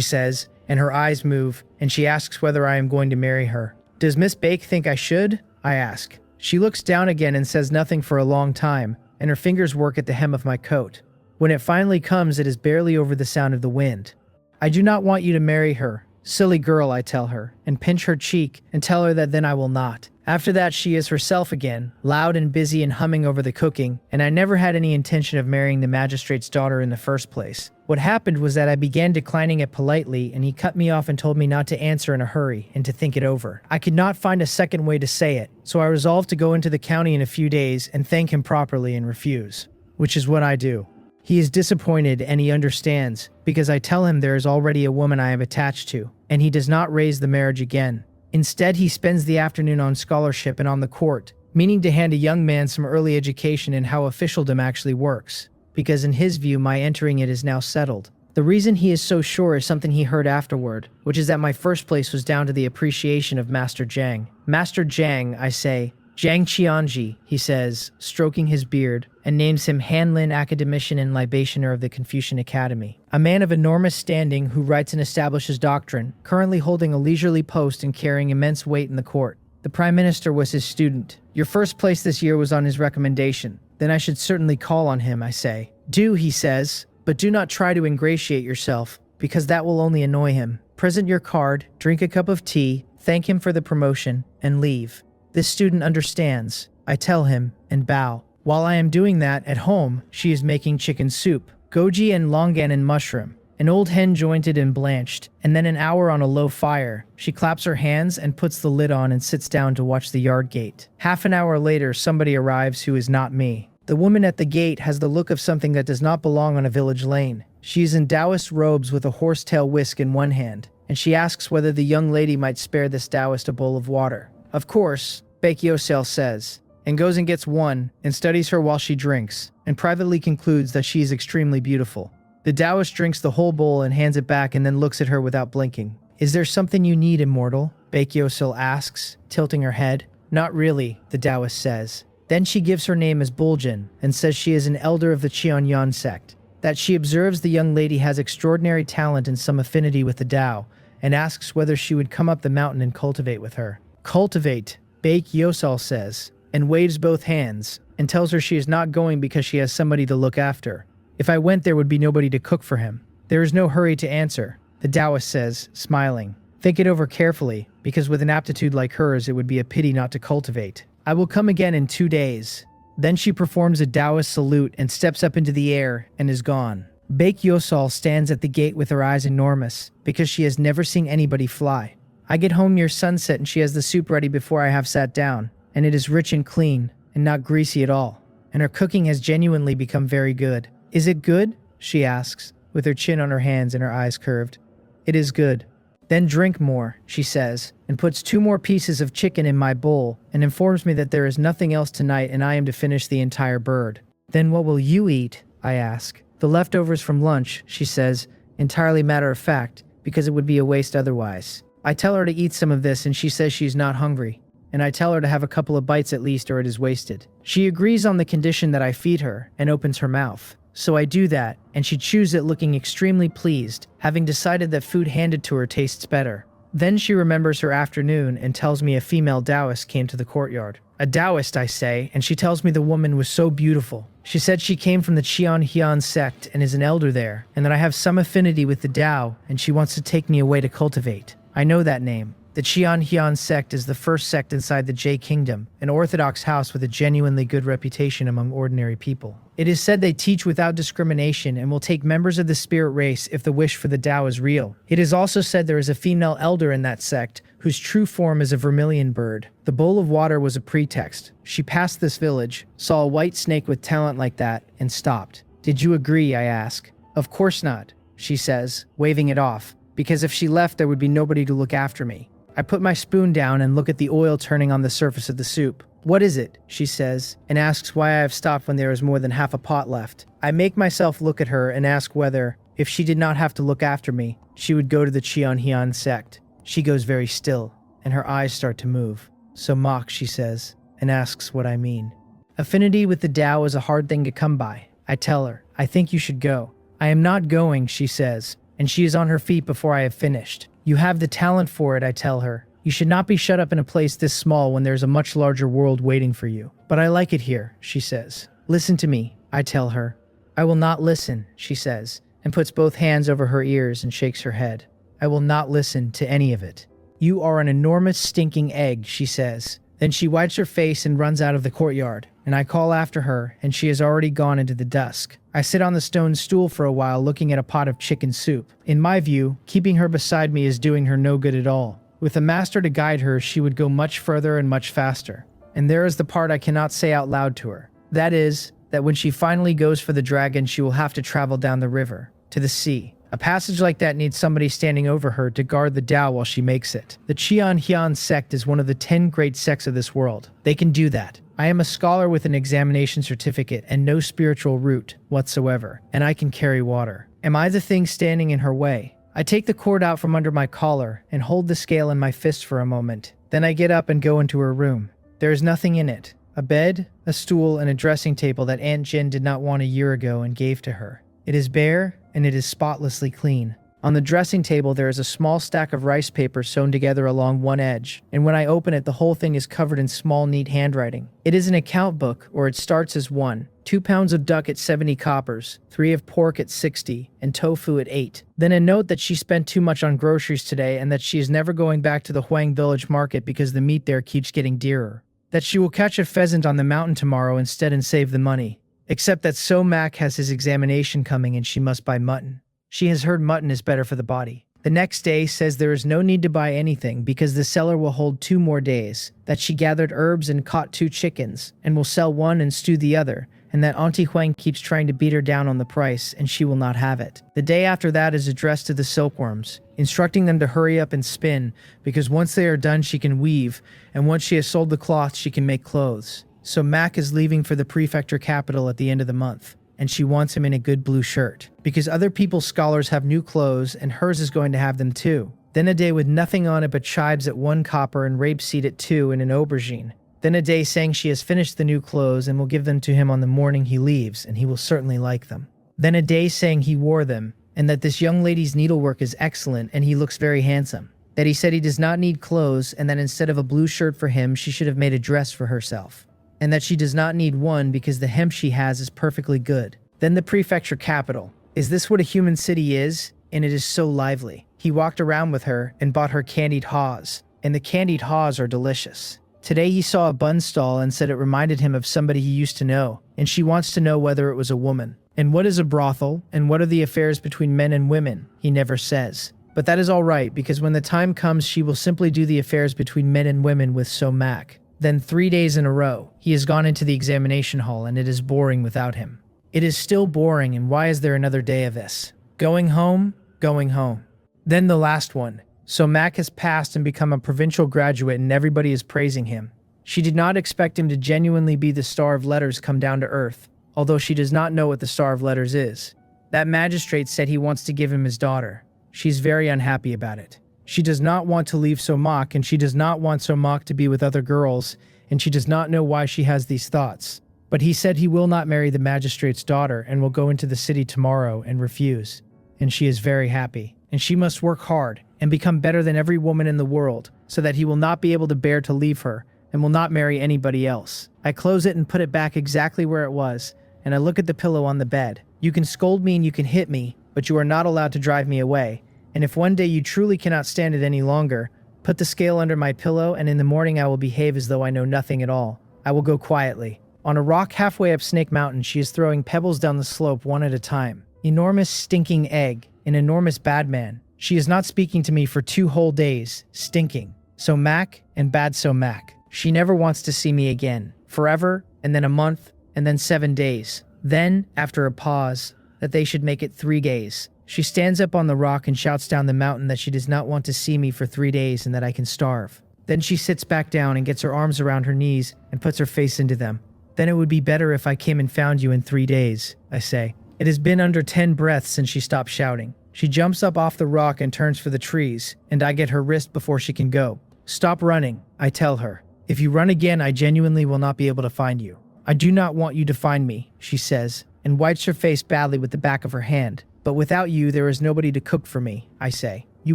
says, and her eyes move, and she asks whether I am going to marry her. Does Miss Bake think I should? I ask. She looks down again and says nothing for a long time, and her fingers work at the hem of my coat. When it finally comes, it is barely over the sound of the wind. I do not want you to marry her. Silly girl, I tell her, and pinch her cheek and tell her that then I will not. After that, she is herself again, loud and busy and humming over the cooking, and I never had any intention of marrying the magistrate's daughter in the first place. What happened was that I began declining it politely, and he cut me off and told me not to answer in a hurry and to think it over. I could not find a second way to say it, so I resolved to go into the county in a few days and thank him properly and refuse. Which is what I do. He is disappointed and he understands, because I tell him there is already a woman I am attached to, and he does not raise the marriage again. Instead, he spends the afternoon on scholarship and on the court, meaning to hand a young man some early education in how officialdom actually works, because in his view my entering it is now settled. The reason he is so sure is something he heard afterward, which is that my first place was down to the appreciation of Master Zhang. Master Zhang, I say. Zhang Qianji, he says, stroking his beard, and names him Hanlin Academician and Libationer of the Confucian Academy. A man of enormous standing who writes and establishes doctrine, currently holding a leisurely post and carrying immense weight in the court. The Prime Minister was his student. Your first place this year was on his recommendation. Then I should certainly call on him, I say. Do, he says, but do not try to ingratiate yourself, because that will only annoy him. Present your card, drink a cup of tea, thank him for the promotion, and leave. This student understands. I tell him, and bow. While I am doing that, at home, she is making chicken soup, goji and longan and mushroom, an old hen jointed and blanched, and then an hour on a low fire. She claps her hands and puts the lid on and sits down to watch the yard gate. Half an hour later, somebody arrives who is not me. The woman at the gate has the look of something that does not belong on a village lane. She is in Taoist robes with a horsetail whisk in one hand, and she asks whether the young lady might spare this Taoist a bowl of water. Of course, Baek Yosel says, and goes and gets one, and studies her while she drinks, and privately concludes that she is extremely beautiful. The Taoist drinks the whole bowl and hands it back and then looks at her without blinking. Is there something you need, immortal? Baek Yosel asks, tilting her head. Not really, the Taoist says. Then she gives her name as Buljin, and says she is an elder of the Qianyan sect, that she observes the young lady has extraordinary talent and some affinity with the Tao, and asks whether she would come up the mountain and cultivate with her. Cultivate, Baek Yosel says, and waves both hands, and tells her she is not going because she has somebody to look after. If I went, there would be nobody to cook for him. There is no hurry to answer, the Taoist says, smiling. Think it over carefully, because with an aptitude like hers, it would be a pity not to cultivate. I will come again in 2 days. Then she performs a Taoist salute and steps up into the air and is gone. Baek Yosel stands at the gate with her eyes enormous, because she has never seen anybody fly. I get home near sunset and she has the soup ready before I have sat down, and it is rich and clean, and not greasy at all, and her cooking has genuinely become very good. Is it good? She asks, with her chin on her hands and her eyes curved. It is good. Then drink more, she says, and puts 2 more pieces of chicken in my bowl, and informs me that there is nothing else tonight and I am to finish the entire bird. Then what will you eat? I ask. The leftovers from lunch, she says, entirely matter of fact, because it would be a waste otherwise. I tell her to eat some of this and she says she's not hungry, and I tell her to have a couple of bites at least or it is wasted. She agrees on the condition that I feed her and opens her mouth. So I do that, and she chews it looking extremely pleased, having decided that food handed to her tastes better. Then she remembers her afternoon and tells me a female Taoist came to the courtyard. A Taoist, I say, and she tells me the woman was so beautiful. She said she came from the Qianhian sect and is an elder there, and that I have some affinity with the Tao, and she wants to take me away to cultivate. I know that name. The Qianhian sect is the first sect inside the Jade Kingdom, an orthodox house with a genuinely good reputation among ordinary people. It is said they teach without discrimination and will take members of the spirit race if the wish for the Tao is real. It is also said there is a female elder in that sect, whose true form is a vermilion bird. The bowl of water was a pretext. She passed this village, saw a white snake with talent like that, and stopped. Did you agree, I ask. Of course not, she says, waving it off, because if she left there would be nobody to look after me. I put my spoon down and look at the oil turning on the surface of the soup. What is it? She says, and asks why I have stopped when there is more than half a pot left. I make myself look at her and ask whether, if she did not have to look after me, she would go to the Qianhian sect. She goes very still, and her eyes start to move. So mock, she says, and asks what I mean. Affinity with the Tao is a hard thing to come by. I tell her, I think you should go. I am not going, she says, and she is on her feet before I have finished. You have the talent for it, I tell her. You should not be shut up in a place this small when there's a much larger world waiting for you. But I like it here, she says. Listen to me, I tell her. I will not listen, she says, and puts both hands over her ears and shakes her head. I will not listen to any of it. You are an enormous stinking egg, she says. Then she wipes her face and runs out of the courtyard, and I call after her, and she has already gone into the dusk. I sit on the stone stool for a while looking at a pot of chicken soup. In my view, keeping her beside me is doing her no good at all. With a master to guide her, she would go much further and much faster. And there is the part I cannot say out loud to her. That is, that when she finally goes for the dragon, she will have to travel down the river, to the sea. A passage like that needs somebody standing over her to guard the Tao while she makes it. The Qianhian sect is one of the 10 great sects of this world. They can do that. I am a scholar with an examination certificate and no spiritual root whatsoever, and I can carry water. Am I the thing standing in her way? I take the cord out from under my collar and hold the scale in my fist for a moment. Then I get up and go into her room. There is nothing in it. A bed, a stool, and a dressing table that Aunt Jin did not want a year ago and gave to her. It is bare, and it is spotlessly clean. On the dressing table there is a small stack of rice paper sewn together along one edge, and when I open it the whole thing is covered in small neat handwriting. It is an account book, or it starts as one. 2 pounds of duck at 70 coppers, 3 of pork at 60, and tofu at 8. Then a note that she spent too much on groceries today and that she is never going back to the Huang village market because the meat there keeps getting dearer. That she will catch a pheasant on the mountain tomorrow instead and save the money. Except that So Mac has his examination coming and she must buy mutton. She has heard mutton is better for the body. The next day says there is no need to buy anything because the cellar will hold 2 more days, that she gathered herbs and caught 2 chickens, and will sell one and stew the other, and that Auntie Huang keeps trying to beat her down on the price, and she will not have it. The day after that is addressed to the silkworms, instructing them to hurry up and spin, because once they are done she can weave, and once she has sold the cloth she can make clothes. So Mac is leaving for the prefecture capital at the end of the month, and she wants him in a good blue shirt, because other people's scholars have new clothes and hers is going to have them too. Then a day with nothing on it but chives at 1 copper and rapeseed at 2 and an aubergine. Then a day saying she has finished the new clothes and will give them to him on the morning he leaves, and he will certainly like them. Then a day saying he wore them, and that this young lady's needlework is excellent and he looks very handsome. That he said he does not need clothes and that instead of a blue shirt for him she should have made a dress for herself. And that she does not need one because the hemp she has is perfectly good. Then the prefecture capital. Is this what a human city is? And it is so lively. He walked around with her and bought her candied haws, and the candied haws are delicious. Today he saw a bun stall and said it reminded him of somebody he used to know, and she wants to know whether it was a woman. And what is a brothel, and what are the affairs between men and women? He never says. But that is all right, because when the time comes she will simply do the affairs between men and women with So Mac. Then 3 days in a row, he has gone into the examination hall and it is boring without him. It is still boring, and why is there another day of this? Going home, going home. Then the last one. So Mac has passed and become a provincial graduate and everybody is praising him. She did not expect him to genuinely be the star of letters come down to earth, although she does not know what the star of letters is. That magistrate said he wants to give him his daughter. She's very unhappy about it. She does not want to leave So Mac, and she does not want So Mac to be with other girls, and she does not know why she has these thoughts. But he said he will not marry the magistrate's daughter and will go into the city tomorrow and refuse. And she is very happy. and she must work hard and become better than every woman in the world so that he will not be able to bear to leave her and will not marry anybody else. I close it and put it back exactly where it was, and I look at the pillow on the bed. You can scold me and you can hit me, but you are not allowed to drive me away. And if one day you truly cannot stand it any longer, put the scale under my pillow, and in the morning I will behave as though I know nothing at all. I will go quietly. On a rock halfway up Snake Mountain, she is throwing pebbles down the slope one at a time. Enormous stinking egg, an enormous bad man. She is not speaking to me for 2 whole days, stinking. So Mac, and bad so Mac. She never wants to see me again. Forever, and then a month, and then 7 days. Then, after a pause, that they should make it 3 days. She stands up on the rock and shouts down the mountain that she does not want to see me for 3 days and that I can starve. Then she sits back down and gets her arms around her knees and puts her face into them. Then it would be better if I came and found you in 3 days, I say. It has been under 10 breaths since she stopped shouting. She jumps up off the rock and turns for the trees, and I get her wrist before she can go. Stop running, I tell her. If you run again, I genuinely will not be able to find you. I do not want you to find me, she says, and wipes her face badly with the back of her hand. But without you, there is nobody to cook for me, I say. You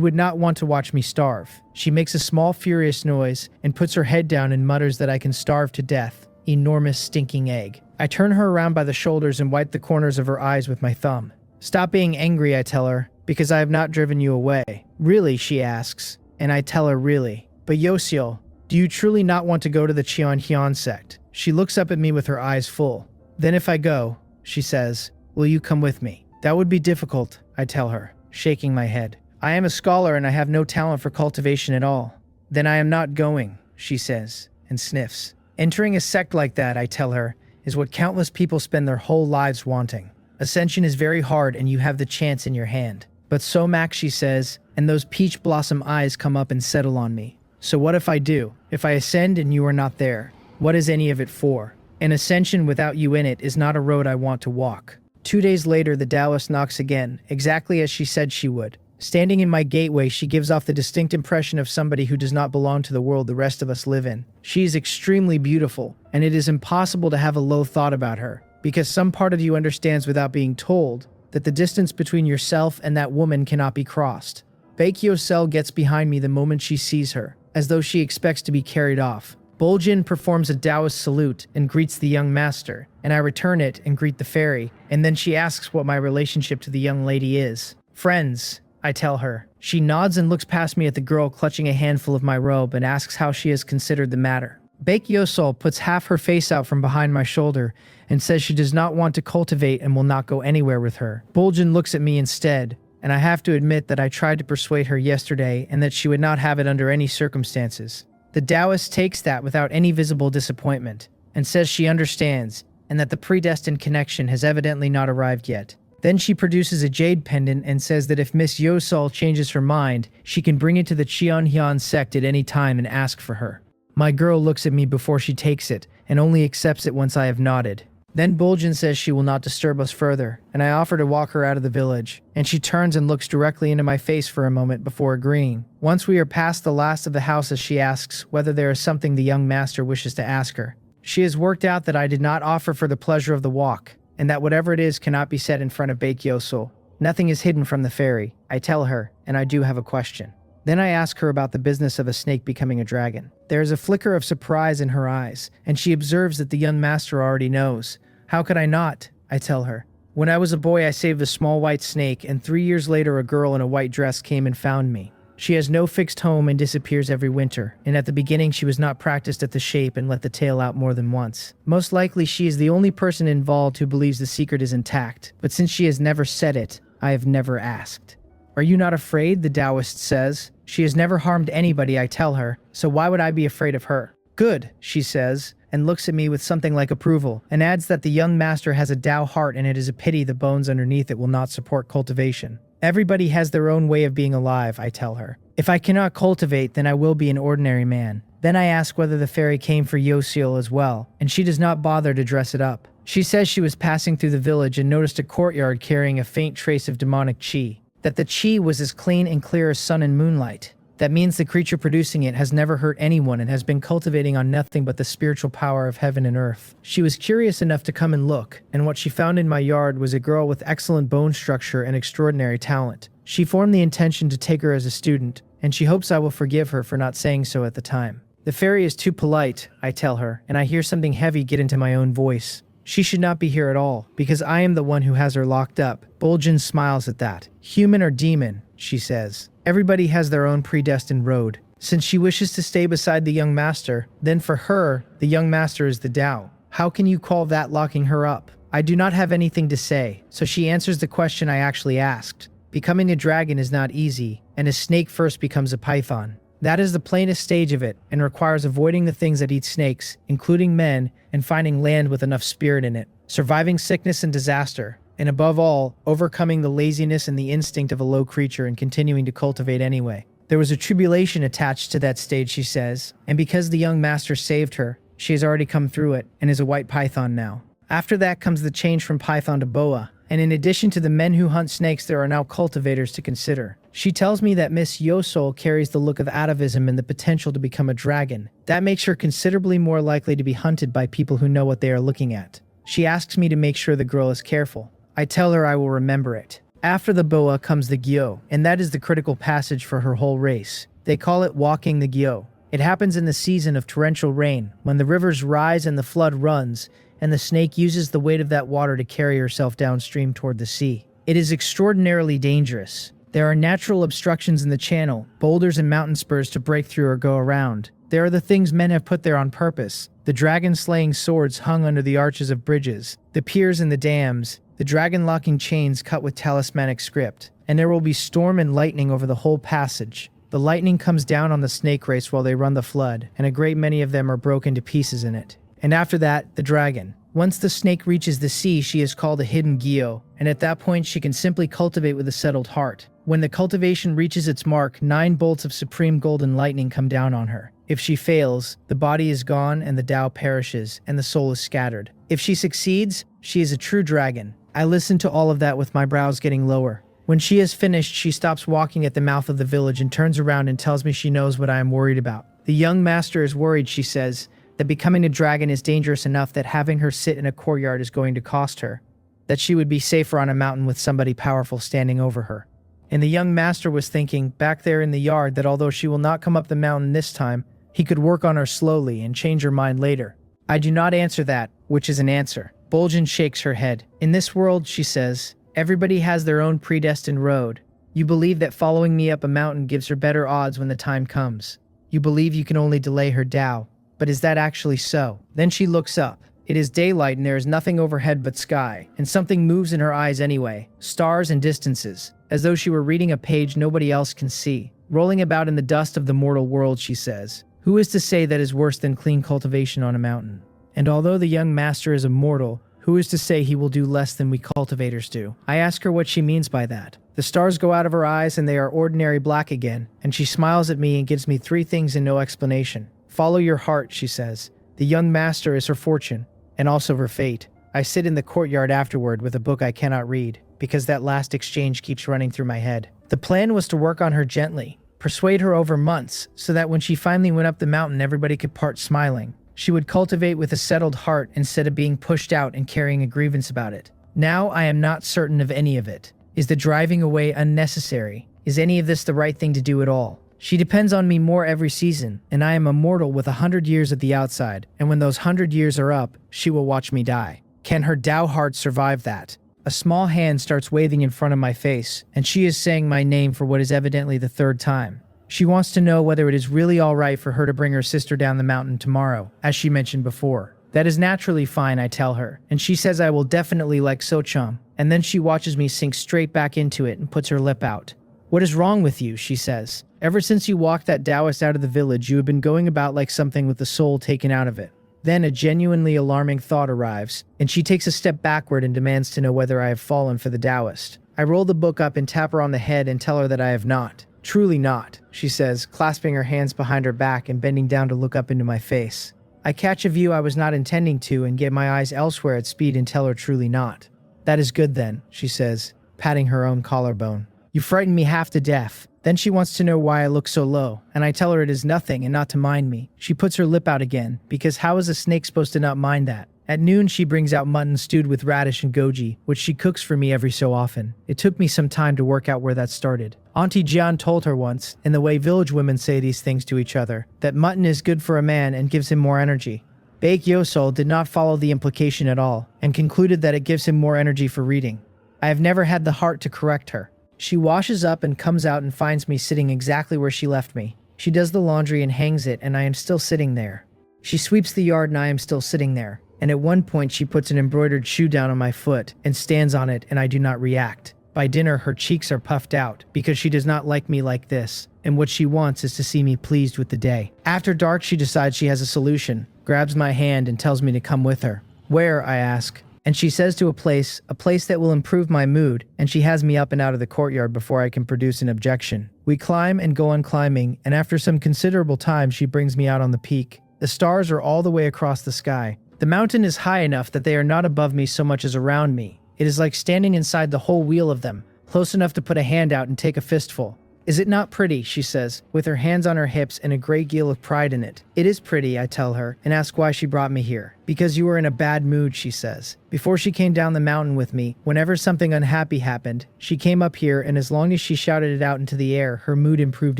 would not want to watch me starve. She makes a small furious noise and puts her head down and mutters that I can starve to death. Enormous stinking egg. I turn her around by the shoulders and wipe the corners of her eyes with my thumb. Stop being angry, I tell her, because I have not driven you away. Really, she asks, and I tell her really. But Yosiel, do you truly not want to go to the Cheonhyeon sect? She looks up at me with her eyes full. Then if I go, she says, will you come with me? That would be difficult, I tell her, shaking my head. I am a scholar and I have no talent for cultivation at all. Then I am not going, she says, and sniffs. Entering a sect like that, I tell her, is what countless people spend their whole lives wanting. Ascension is very hard and you have the chance in your hand. But so Mac, she says, and those peach blossom eyes come up and settle on me. So what if I do? If I ascend and you are not there? What is any of it for? An ascension without you in it is not a road I want to walk. 2 days later, the Taoist knocks again, exactly as she said she would. Standing in my gateway, she gives off the distinct impression of somebody who does not belong to the world the rest of us live in. She is extremely beautiful, and it is impossible to have a low thought about her, because some part of you understands without being told that the distance between yourself and that woman cannot be crossed. Baekhyosel gets behind me the moment she sees her, as though she expects to be carried off. Buljin performs a Taoist salute and greets the young master, and I return it and greet the fairy, and then she asks what my relationship to the young lady is. Friends, I tell her. She nods and looks past me at the girl clutching a handful of my robe and asks how she has considered the matter. Baekhyosel puts half her face out from behind my shoulder and says she does not want to cultivate and will not go anywhere with her. Buljin looks at me instead, and I have to admit that I tried to persuade her yesterday and that she would not have it under any circumstances. The Taoist takes that without any visible disappointment and says she understands and that the predestined connection has evidently not arrived yet. Then she produces a jade pendant and says that if Miss Yosol changes her mind, she can bring it to the Cheonhyeon sect at any time and ask for her. My girl looks at me before she takes it and only accepts it once I have nodded. Then Buljin says she will not disturb us further, and I offer to walk her out of the village, and she turns and looks directly into my face for a moment before agreeing. Once we are past the last of the houses, she asks whether there is something the young master wishes to ask her. She has worked out that I did not offer for the pleasure of the walk, and that whatever it is cannot be said in front of Baekhyosel. Nothing is hidden from the fairy, I tell her, and I do have a question. Then I ask her about the business of a snake becoming a dragon. There is a flicker of surprise in her eyes, and she observes that the young master already knows. How could I not? I tell her. When I was a boy, I saved a small white snake, and 3 years later a girl in a white dress came and found me. She has no fixed home and disappears every winter, and at the beginning she was not practiced at the shape and let the tail out more than once. Most likely she is the only person involved who believes the secret is intact, but since she has never said it, I have never asked. Are you not afraid? The Taoist says. She has never harmed anybody, I tell her, so why would I be afraid of her? Good, she says, and looks at me with something like approval, and adds that the young master has a Tao heart and it is a pity the bones underneath it will not support cultivation. Everybody has their own way of being alive, I tell her. If I cannot cultivate, then I will be an ordinary man. Then I ask whether the fairy came for Yosiel as well, and she does not bother to dress it up. She says she was passing through the village and noticed a courtyard carrying a faint trace of demonic chi. That the chi was as clean and clear as sun and moonlight. That means the creature producing it has never hurt anyone and has been cultivating on nothing but the spiritual power of heaven and earth. She was curious enough to come and look, and what she found in my yard was a girl with excellent bone structure and extraordinary talent. She formed the intention to take her as a student, and she hopes I will forgive her for not saying so at the time. The fairy is too polite, I tell her, and I hear something heavy get into my own voice. She should not be here at all, because I am the one who has her locked up. Bulgin smiles at that. Human or demon, she says. Everybody has their own predestined road. Since she wishes to stay beside the young master, then for her, the young master is the Tao. How can you call that locking her up? I do not have anything to say, so she answers the question I actually asked. Becoming a dragon is not easy, and a snake first becomes a python. That is the plainest stage of it, and requires avoiding the things that eat snakes, including men, and finding land with enough spirit in it, surviving sickness and disaster, and above all, overcoming the laziness and the instinct of a low creature and continuing to cultivate anyway. There was a tribulation attached to that stage, she says, and because the young master saved her, she has already come through it, and is a white python now. After that comes the change from python to boa, and in addition to the men who hunt snakes, there are now cultivators to consider. She tells me that Miss Yosol carries the look of atavism and the potential to become a dragon. That makes her considerably more likely to be hunted by people who know what they are looking at. She asks me to make sure the girl is careful. I tell her I will remember it. After the boa comes the gyo, and that is the critical passage for her whole race. They call it walking the gyo. It happens in the season of torrential rain, when the rivers rise and the flood runs, and the snake uses the weight of that water to carry herself downstream toward the sea. It is extraordinarily dangerous. There are natural obstructions in the channel, boulders and mountain spurs to break through or go around. There are the things men have put there on purpose, the dragon-slaying swords hung under the arches of bridges, the piers and the dams, the dragon-locking chains cut with talismanic script, and there will be storm and lightning over the whole passage. The lightning comes down on the snake race while they run the flood, and a great many of them are broken to pieces in it. And after that, the dragon. Once the snake reaches the sea, she is called a hidden gyo, and at that point she can simply cultivate with a settled heart. When the cultivation reaches its mark, 9 bolts of supreme golden lightning come down on her. If she fails, the body is gone and the Tao perishes, and the soul is scattered. If she succeeds, she is a true dragon. I listen to all of that with my brows getting lower. When she has finished, she stops walking at the mouth of the village and turns around and tells me she knows what I am worried about. The young master is worried, she says, that becoming a dragon is dangerous enough that having her sit in a courtyard is going to cost her, that she would be safer on a mountain with somebody powerful standing over her. And the young master was thinking, back there in the yard, that although she will not come up the mountain this time, he could work on her slowly and change her mind later. I do not answer that, which is an answer. Bulgin shakes her head. In this world, she says, everybody has their own predestined road. You believe that following me up a mountain gives her better odds when the time comes. You believe you can only delay her Tao. But is that actually so? Then she looks up. It is daylight and there is nothing overhead but sky, and something moves in her eyes anyway. Stars and distances, as though she were reading a page nobody else can see. Rolling about in the dust of the mortal world, she says. Who is to say that is worse than clean cultivation on a mountain? And although the young master is immortal, who is to say he will do less than we cultivators do? I ask her what she means by that. The stars go out of her eyes and they are ordinary black again, and she smiles at me and gives me 3 things and no explanation. Follow your heart, she says. The young master is her fortune, and also her fate. I sit in the courtyard afterward with a book I cannot read, because that last exchange keeps running through my head. The plan was to work on her gently, persuade her over months, so that when she finally went up the mountain everybody could part smiling. She would cultivate with a settled heart instead of being pushed out and carrying a grievance about it. Now I am not certain of any of it. Is the driving away unnecessary? Is any of this the right thing to do at all? She depends on me more every season, and I am immortal with 100 years at the outside, and when those 100 years are up, she will watch me die. Can her Tao heart survive that? A small hand starts waving in front of my face, and she is saying my name for what is evidently the 3rd time. She wants to know whether it is really all right for her to bring her sister down the mountain tomorrow, as she mentioned before. That is naturally fine, I tell her, and she says I will definitely like Socham, and then she watches me sink straight back into it and puts her lip out. What is wrong with you, she says. Ever since you walked that Taoist out of the village, you have been going about like something with the soul taken out of it. Then a genuinely alarming thought arrives, and she takes a step backward and demands to know whether I have fallen for the Taoist. I roll the book up and tap her on the head and tell her that I have not. Truly not, she says, clasping her hands behind her back and bending down to look up into my face. I catch a view I was not intending to and get my eyes elsewhere at speed and tell her truly not. That is good then, she says, patting her own collarbone. You frighten me half to death. Then she wants to know why I look so low, and I tell her it is nothing and not to mind me. She puts her lip out again, because how is a snake supposed to not mind that? At noon, she brings out mutton stewed with radish and goji, which she cooks for me every so often. It took me some time to work out where that started. Auntie Jian told her once, in the way village women say these things to each other, that mutton is good for a man and gives him more energy. Baek Yosol did not follow the implication at all, and concluded that it gives him more energy for reading. I have never had the heart to correct her. She washes up and comes out and finds me sitting exactly where she left me. She does the laundry and hangs it, and I am still sitting there. She sweeps the yard and I am still sitting there. And at one point she puts an embroidered shoe down on my foot and stands on it, and I do not react. By dinner, her cheeks are puffed out because she does not like me like this, and what she wants is to see me pleased with the day. After dark, she decides she has a solution, grabs my hand and tells me to come with her. Where, I ask, and she says to a place that will improve my mood, and she has me up and out of the courtyard before I can produce an objection. We climb and go on climbing, and after some considerable time, she brings me out on the peak. The stars are all the way across the sky. The mountain is high enough that they are not above me so much as around me. It is like standing inside the whole wheel of them, close enough to put a hand out and take a fistful. Is it not pretty, she says, with her hands on her hips and a great deal of pride in it. It is pretty, I tell her, and ask why she brought me here. Because you were in a bad mood, she says. Before she came down the mountain with me, whenever something unhappy happened, she came up here, and as long as she shouted it out into the air, her mood improved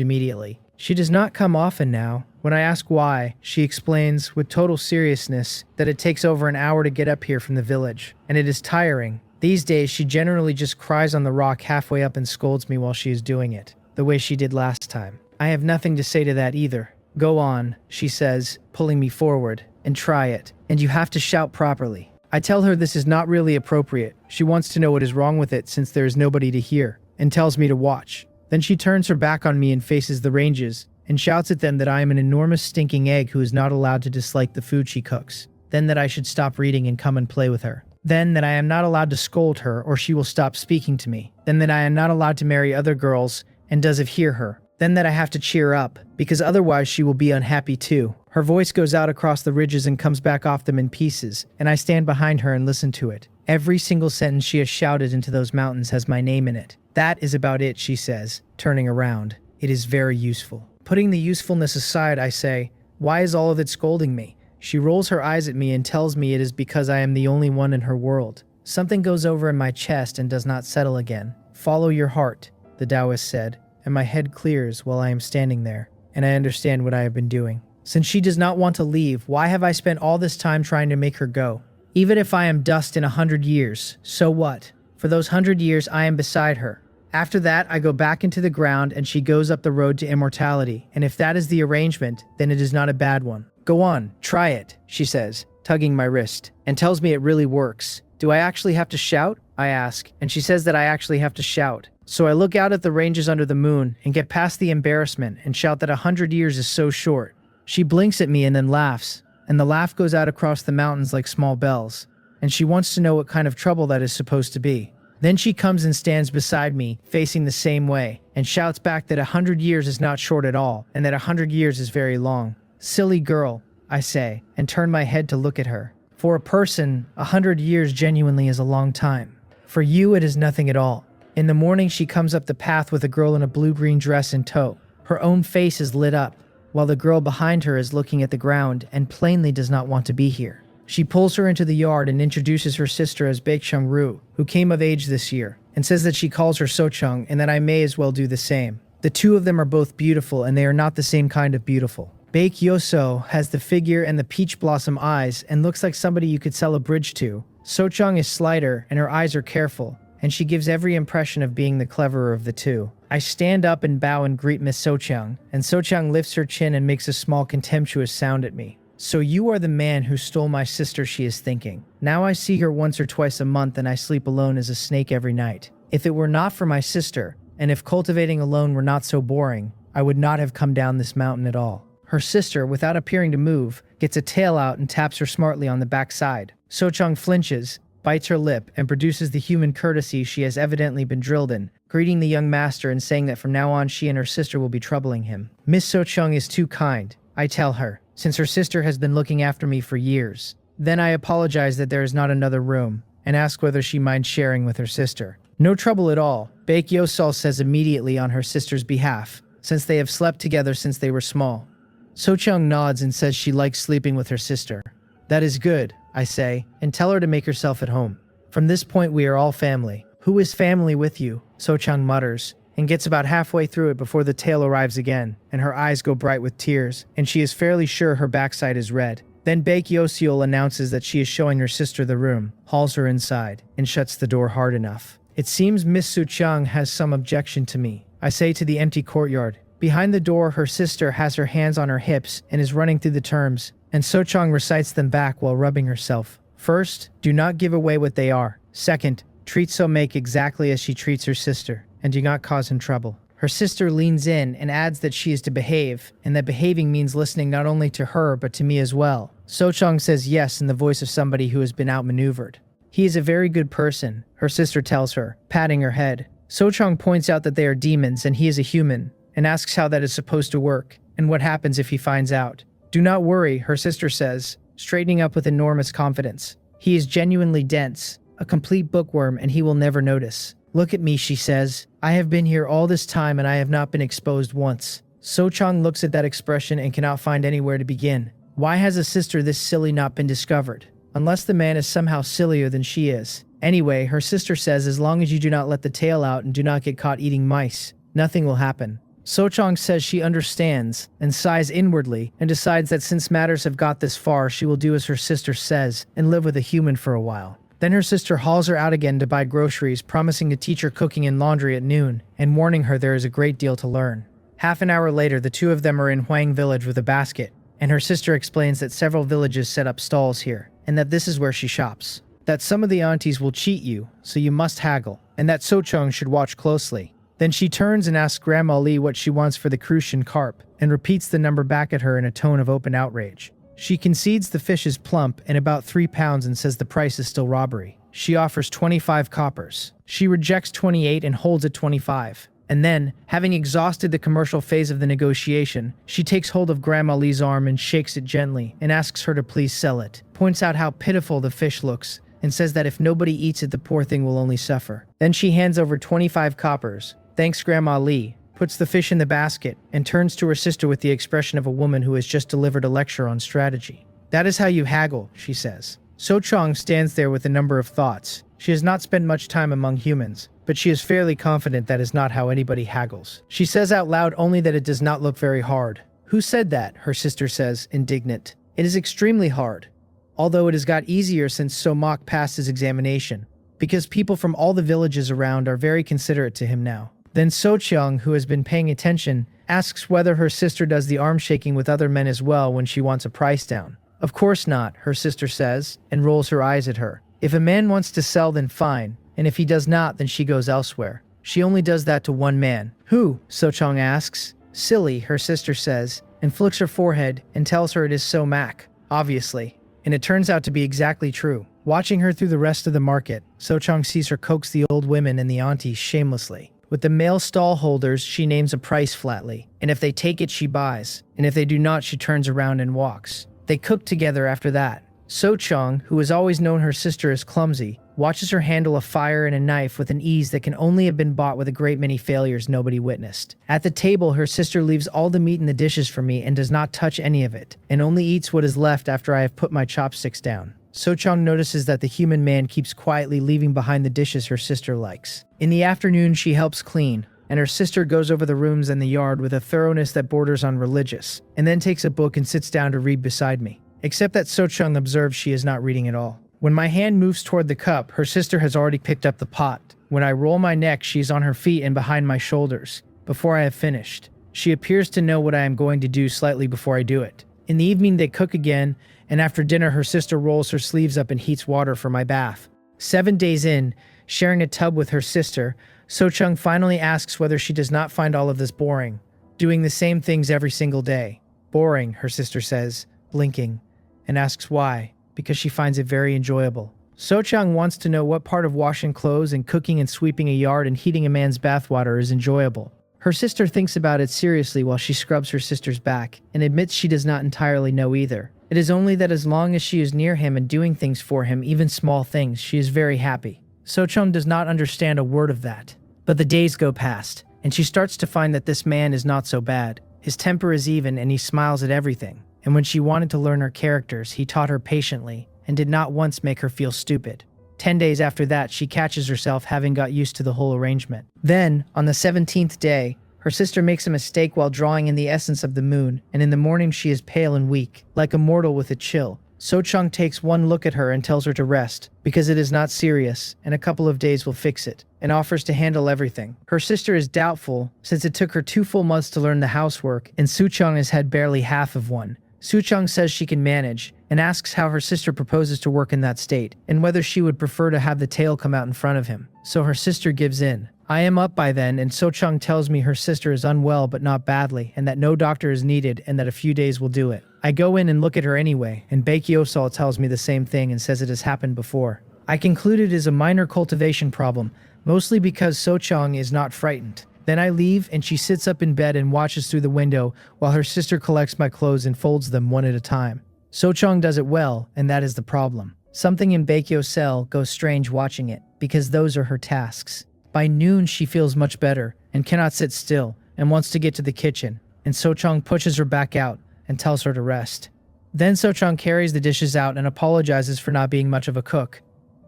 immediately. She does not come often now. When I ask why, she explains with total seriousness that it takes over an hour to get up here from the village, and it is tiring. These days, she generally just cries on the rock halfway up and scolds me while she is doing it, the way she did last time. I have nothing to say to that either. Go on, she says, pulling me forward, and try it, and you have to shout properly. I tell her this is not really appropriate. She wants to know what is wrong with it since there is nobody to hear, and tells me to watch. Then she turns her back on me and faces the ranges, and shouts at them that I am an enormous stinking egg who is not allowed to dislike the food she cooks. Then that I should stop reading and come and play with her. Then that I am not allowed to scold her or she will stop speaking to me. Then that I am not allowed to marry other girls and does hear her. Then that I have to cheer up, because otherwise she will be unhappy too. Her voice goes out across the ridges and comes back off them in pieces, and I stand behind her and listen to it. Every single sentence she has shouted into those mountains has my name in it. That is about it, she says, turning around. It is very useful. Putting the usefulness aside, I say, why is all of it scolding me? She rolls her eyes at me and tells me it is because I am the only one in her world. Something goes over in my chest and does not settle again. Follow your heart, the Taoist said, and my head clears while I am standing there, and I understand what I have been doing. Since she does not want to leave, why have I spent all this time trying to make her go? Even if I am dust in 100 years, so what? For those 100 years, I am beside her. After that, I go back into the ground and she goes up the road to immortality, and if that is the arrangement, then it is not a bad one. Go on, try it, she says, tugging my wrist, and tells me it really works. Do I actually have to shout? I ask, and she says that I actually have to shout. So I look out at the ranges under the moon and get past the embarrassment and shout that 100 years is so short. She blinks at me and then laughs, and the laugh goes out across the mountains like small bells, and she wants to know what kind of trouble that is supposed to be. Then she comes and stands beside me, facing the same way, and shouts back that 100 years is not short at all, and that 100 years is very long. Silly girl, I say, and turn my head to look at her. For a person, 100 years genuinely is a long time. For you, it is nothing at all. In the morning, she comes up the path with a girl in a blue-green dress in tow. Her own face is lit up, while the girl behind her is looking at the ground and plainly does not want to be here. She pulls her into the yard and introduces her sister as Baekchung-ru, who came of age this year, and says that she calls her Sochung and that I may as well do the same. The two of them are both beautiful, and they are not the same kind of beautiful. Baek Yoso has the figure and the peach blossom eyes and looks like somebody you could sell a bridge to. Sochung is slighter and her eyes are careful, and she gives every impression of being the cleverer of the two. I stand up and bow and greet Miss Sochung, and Sochung lifts her chin and makes a small contemptuous sound at me. So you are the man who stole my sister, she is thinking. Now I see her once or twice a month and I sleep alone as a snake every night. If it were not for my sister, and if cultivating alone were not so boring, I would not have come down this mountain at all. Her sister, without appearing to move, gets a tail out and taps her smartly on the backside. Sochung flinches, bites her lip, and produces the human courtesy she has evidently been drilled in, greeting the young master and saying that from now on she and her sister will be troubling him. Miss Sochung is too kind, I tell her, since her sister has been looking after me for years. Then I apologize that there is not another room, and ask whether she minds sharing with her sister. No trouble at all, Baek Yosol says immediately on her sister's behalf, since they have slept together since they were small. Sochung nods and says she likes sleeping with her sister. That is good, I say, and tell her to make herself at home. From this point we are all family. Who is family with you? So-chang mutters, and gets about halfway through it before the tale arrives again, and her eyes go bright with tears, and she is fairly sure her backside is red. Then Baek Yoseol announces that she is showing her sister the room, hauls her inside, and shuts the door hard enough. It seems Miss Soo-chang has some objection to me, I say to the empty courtyard. Behind the door, her sister has her hands on her hips and is running through the terms, and So-chang recites them back while rubbing herself. First, do not give away what they are. Second, treat So-make exactly as she treats her sister, and do not cause him trouble. Her sister leans in and adds that she is to behave, and that behaving means listening not only to her but to me as well. So-chang says yes in the voice of somebody who has been outmaneuvered. He is a very good person, her sister tells her, patting her head. So-chang points out that they are demons and he is a human, and asks how that is supposed to work, and what happens if he finds out. Do not worry, her sister says, straightening up with enormous confidence. He is genuinely dense, a complete bookworm, and he will never notice. Look at me, she says. I have been here all this time and I have not been exposed once. So-chang looks at that expression and cannot find anywhere to begin. Why has a sister this silly not been discovered? Unless the man is somehow sillier than she is. Anyway, her sister says as long as you do not let the tail out and do not get caught eating mice, nothing will happen. So-chang says she understands, and sighs inwardly, and decides that since matters have got this far, she will do as her sister says, and live with a human for a while. Then her sister hauls her out again to buy groceries, promising to teach her cooking and laundry at noon, and warning her there is a great deal to learn. Half an hour later, the two of them are in Hwang village with a basket, and her sister explains that several villages set up stalls here, and that this is where she shops. That some of the aunties will cheat you, so you must haggle, and that So-chang should watch closely. Then she turns and asks Grandma Lee what she wants for the crucian carp, and repeats the number back at her in a tone of open outrage. She concedes the fish is plump and about 3 pounds and says the price is still robbery. She offers 25 coppers. She rejects 28 and holds at 25. And then, having exhausted the commercial phase of the negotiation, she takes hold of Grandma Lee's arm and shakes it gently and asks her to please sell it, points out how pitiful the fish looks, and says that if nobody eats it the poor thing will only suffer. Then she hands over 25 coppers, thanks Grandma Lee, puts the fish in the basket, and turns to her sister with the expression of a woman who has just delivered a lecture on strategy. That is how you haggle, she says. So-chang stands there with a number of thoughts. She has not spent much time among humans, but she is fairly confident that is not how anybody haggles. She says out loud only that it does not look very hard. Who said that? Her sister says, indignant. It is extremely hard, although it has got easier since So-mak passed his examination, because people from all the villages around are very considerate to him now. Then So-chang, who has been paying attention, asks whether her sister does the arm shaking with other men as well when she wants a price down. Of course not, her sister says, and rolls her eyes at her. If a man wants to sell, then fine, and if he does not, then she goes elsewhere. She only does that to one man. Who? So-chang asks. Silly, her sister says, and flicks her forehead and tells her it is So-mak, obviously. And it turns out to be exactly true. Watching her through the rest of the market, So-chang sees her coax the old women and the aunties shamelessly. With the male stall holders, she names a price flatly, and if they take it, she buys, and if they do not, she turns around and walks. They cook together after that. So-chang, who has always known her sister as clumsy, watches her handle a fire and a knife with an ease that can only have been bought with a great many failures nobody witnessed. At the table, her sister leaves all the meat in the dishes for me and does not touch any of it, and only eats what is left after I have put my chopsticks down. So-chang notices that the human man keeps quietly leaving behind the dishes her sister likes. In the afternoon, she helps clean, and her sister goes over the rooms and the yard with a thoroughness that borders on religious, and then takes a book and sits down to read beside me. Except that So-chang observes she is not reading at all. When my hand moves toward the cup, her sister has already picked up the pot. When I roll my neck, she is on her feet and behind my shoulders. Before I have finished, she appears to know what I am going to do slightly before I do it. In the evening, they cook again, and after dinner, her sister rolls her sleeves up and heats water for my bath. 7 days in, sharing a tub with her sister, So-chang finally asks whether she does not find all of this boring, doing the same things every single day. Boring, her sister says, blinking, and asks why, because she finds it very enjoyable. So-chang wants to know what part of washing clothes and cooking and sweeping a yard and heating a man's bathwater is enjoyable. Her sister thinks about it seriously while she scrubs her sister's back, and admits she does not entirely know either. It is only that as long as she is near him and doing things for him, even small things, she is very happy. So-chang does not understand a word of that. But the days go past, and she starts to find that this man is not so bad. His temper is even, and he smiles at everything. And when she wanted to learn her characters, he taught her patiently, and did not once make her feel stupid. 10 days after that, she catches herself having got used to the whole arrangement. Then, on the 17th day, her sister makes a mistake while drawing in the essence of the moon, and in the morning she is pale and weak, like a mortal with a chill. So-chung takes one look at her and tells her to rest, because it is not serious, and a couple of days will fix it, and offers to handle everything. Her sister is doubtful, since it took her 2 full months to learn the housework, and So-chung has had barely half of one. So-chung says she can manage, and asks how her sister proposes to work in that state, and whether she would prefer to have the tail come out in front of him. So her sister gives in. I am up by then, and So-chung tells me her sister is unwell but not badly, and that no doctor is needed, and that a few days will do it. I go in and look at her anyway, and Baekhyosol tells me the same thing and says it has happened before. I conclude it is a minor cultivation problem, mostly because So-chung is not frightened. Then I leave, and she sits up in bed and watches through the window while her sister collects my clothes and folds them one at a time. So-chung does it well, and that is the problem. Something in Baekhyosol goes strange watching it, because those are her tasks. By noon, she feels much better and cannot sit still and wants to get to the kitchen, and So-chung pushes her back out and tells her to rest. Then So-chung carries the dishes out and apologizes for not being much of a cook,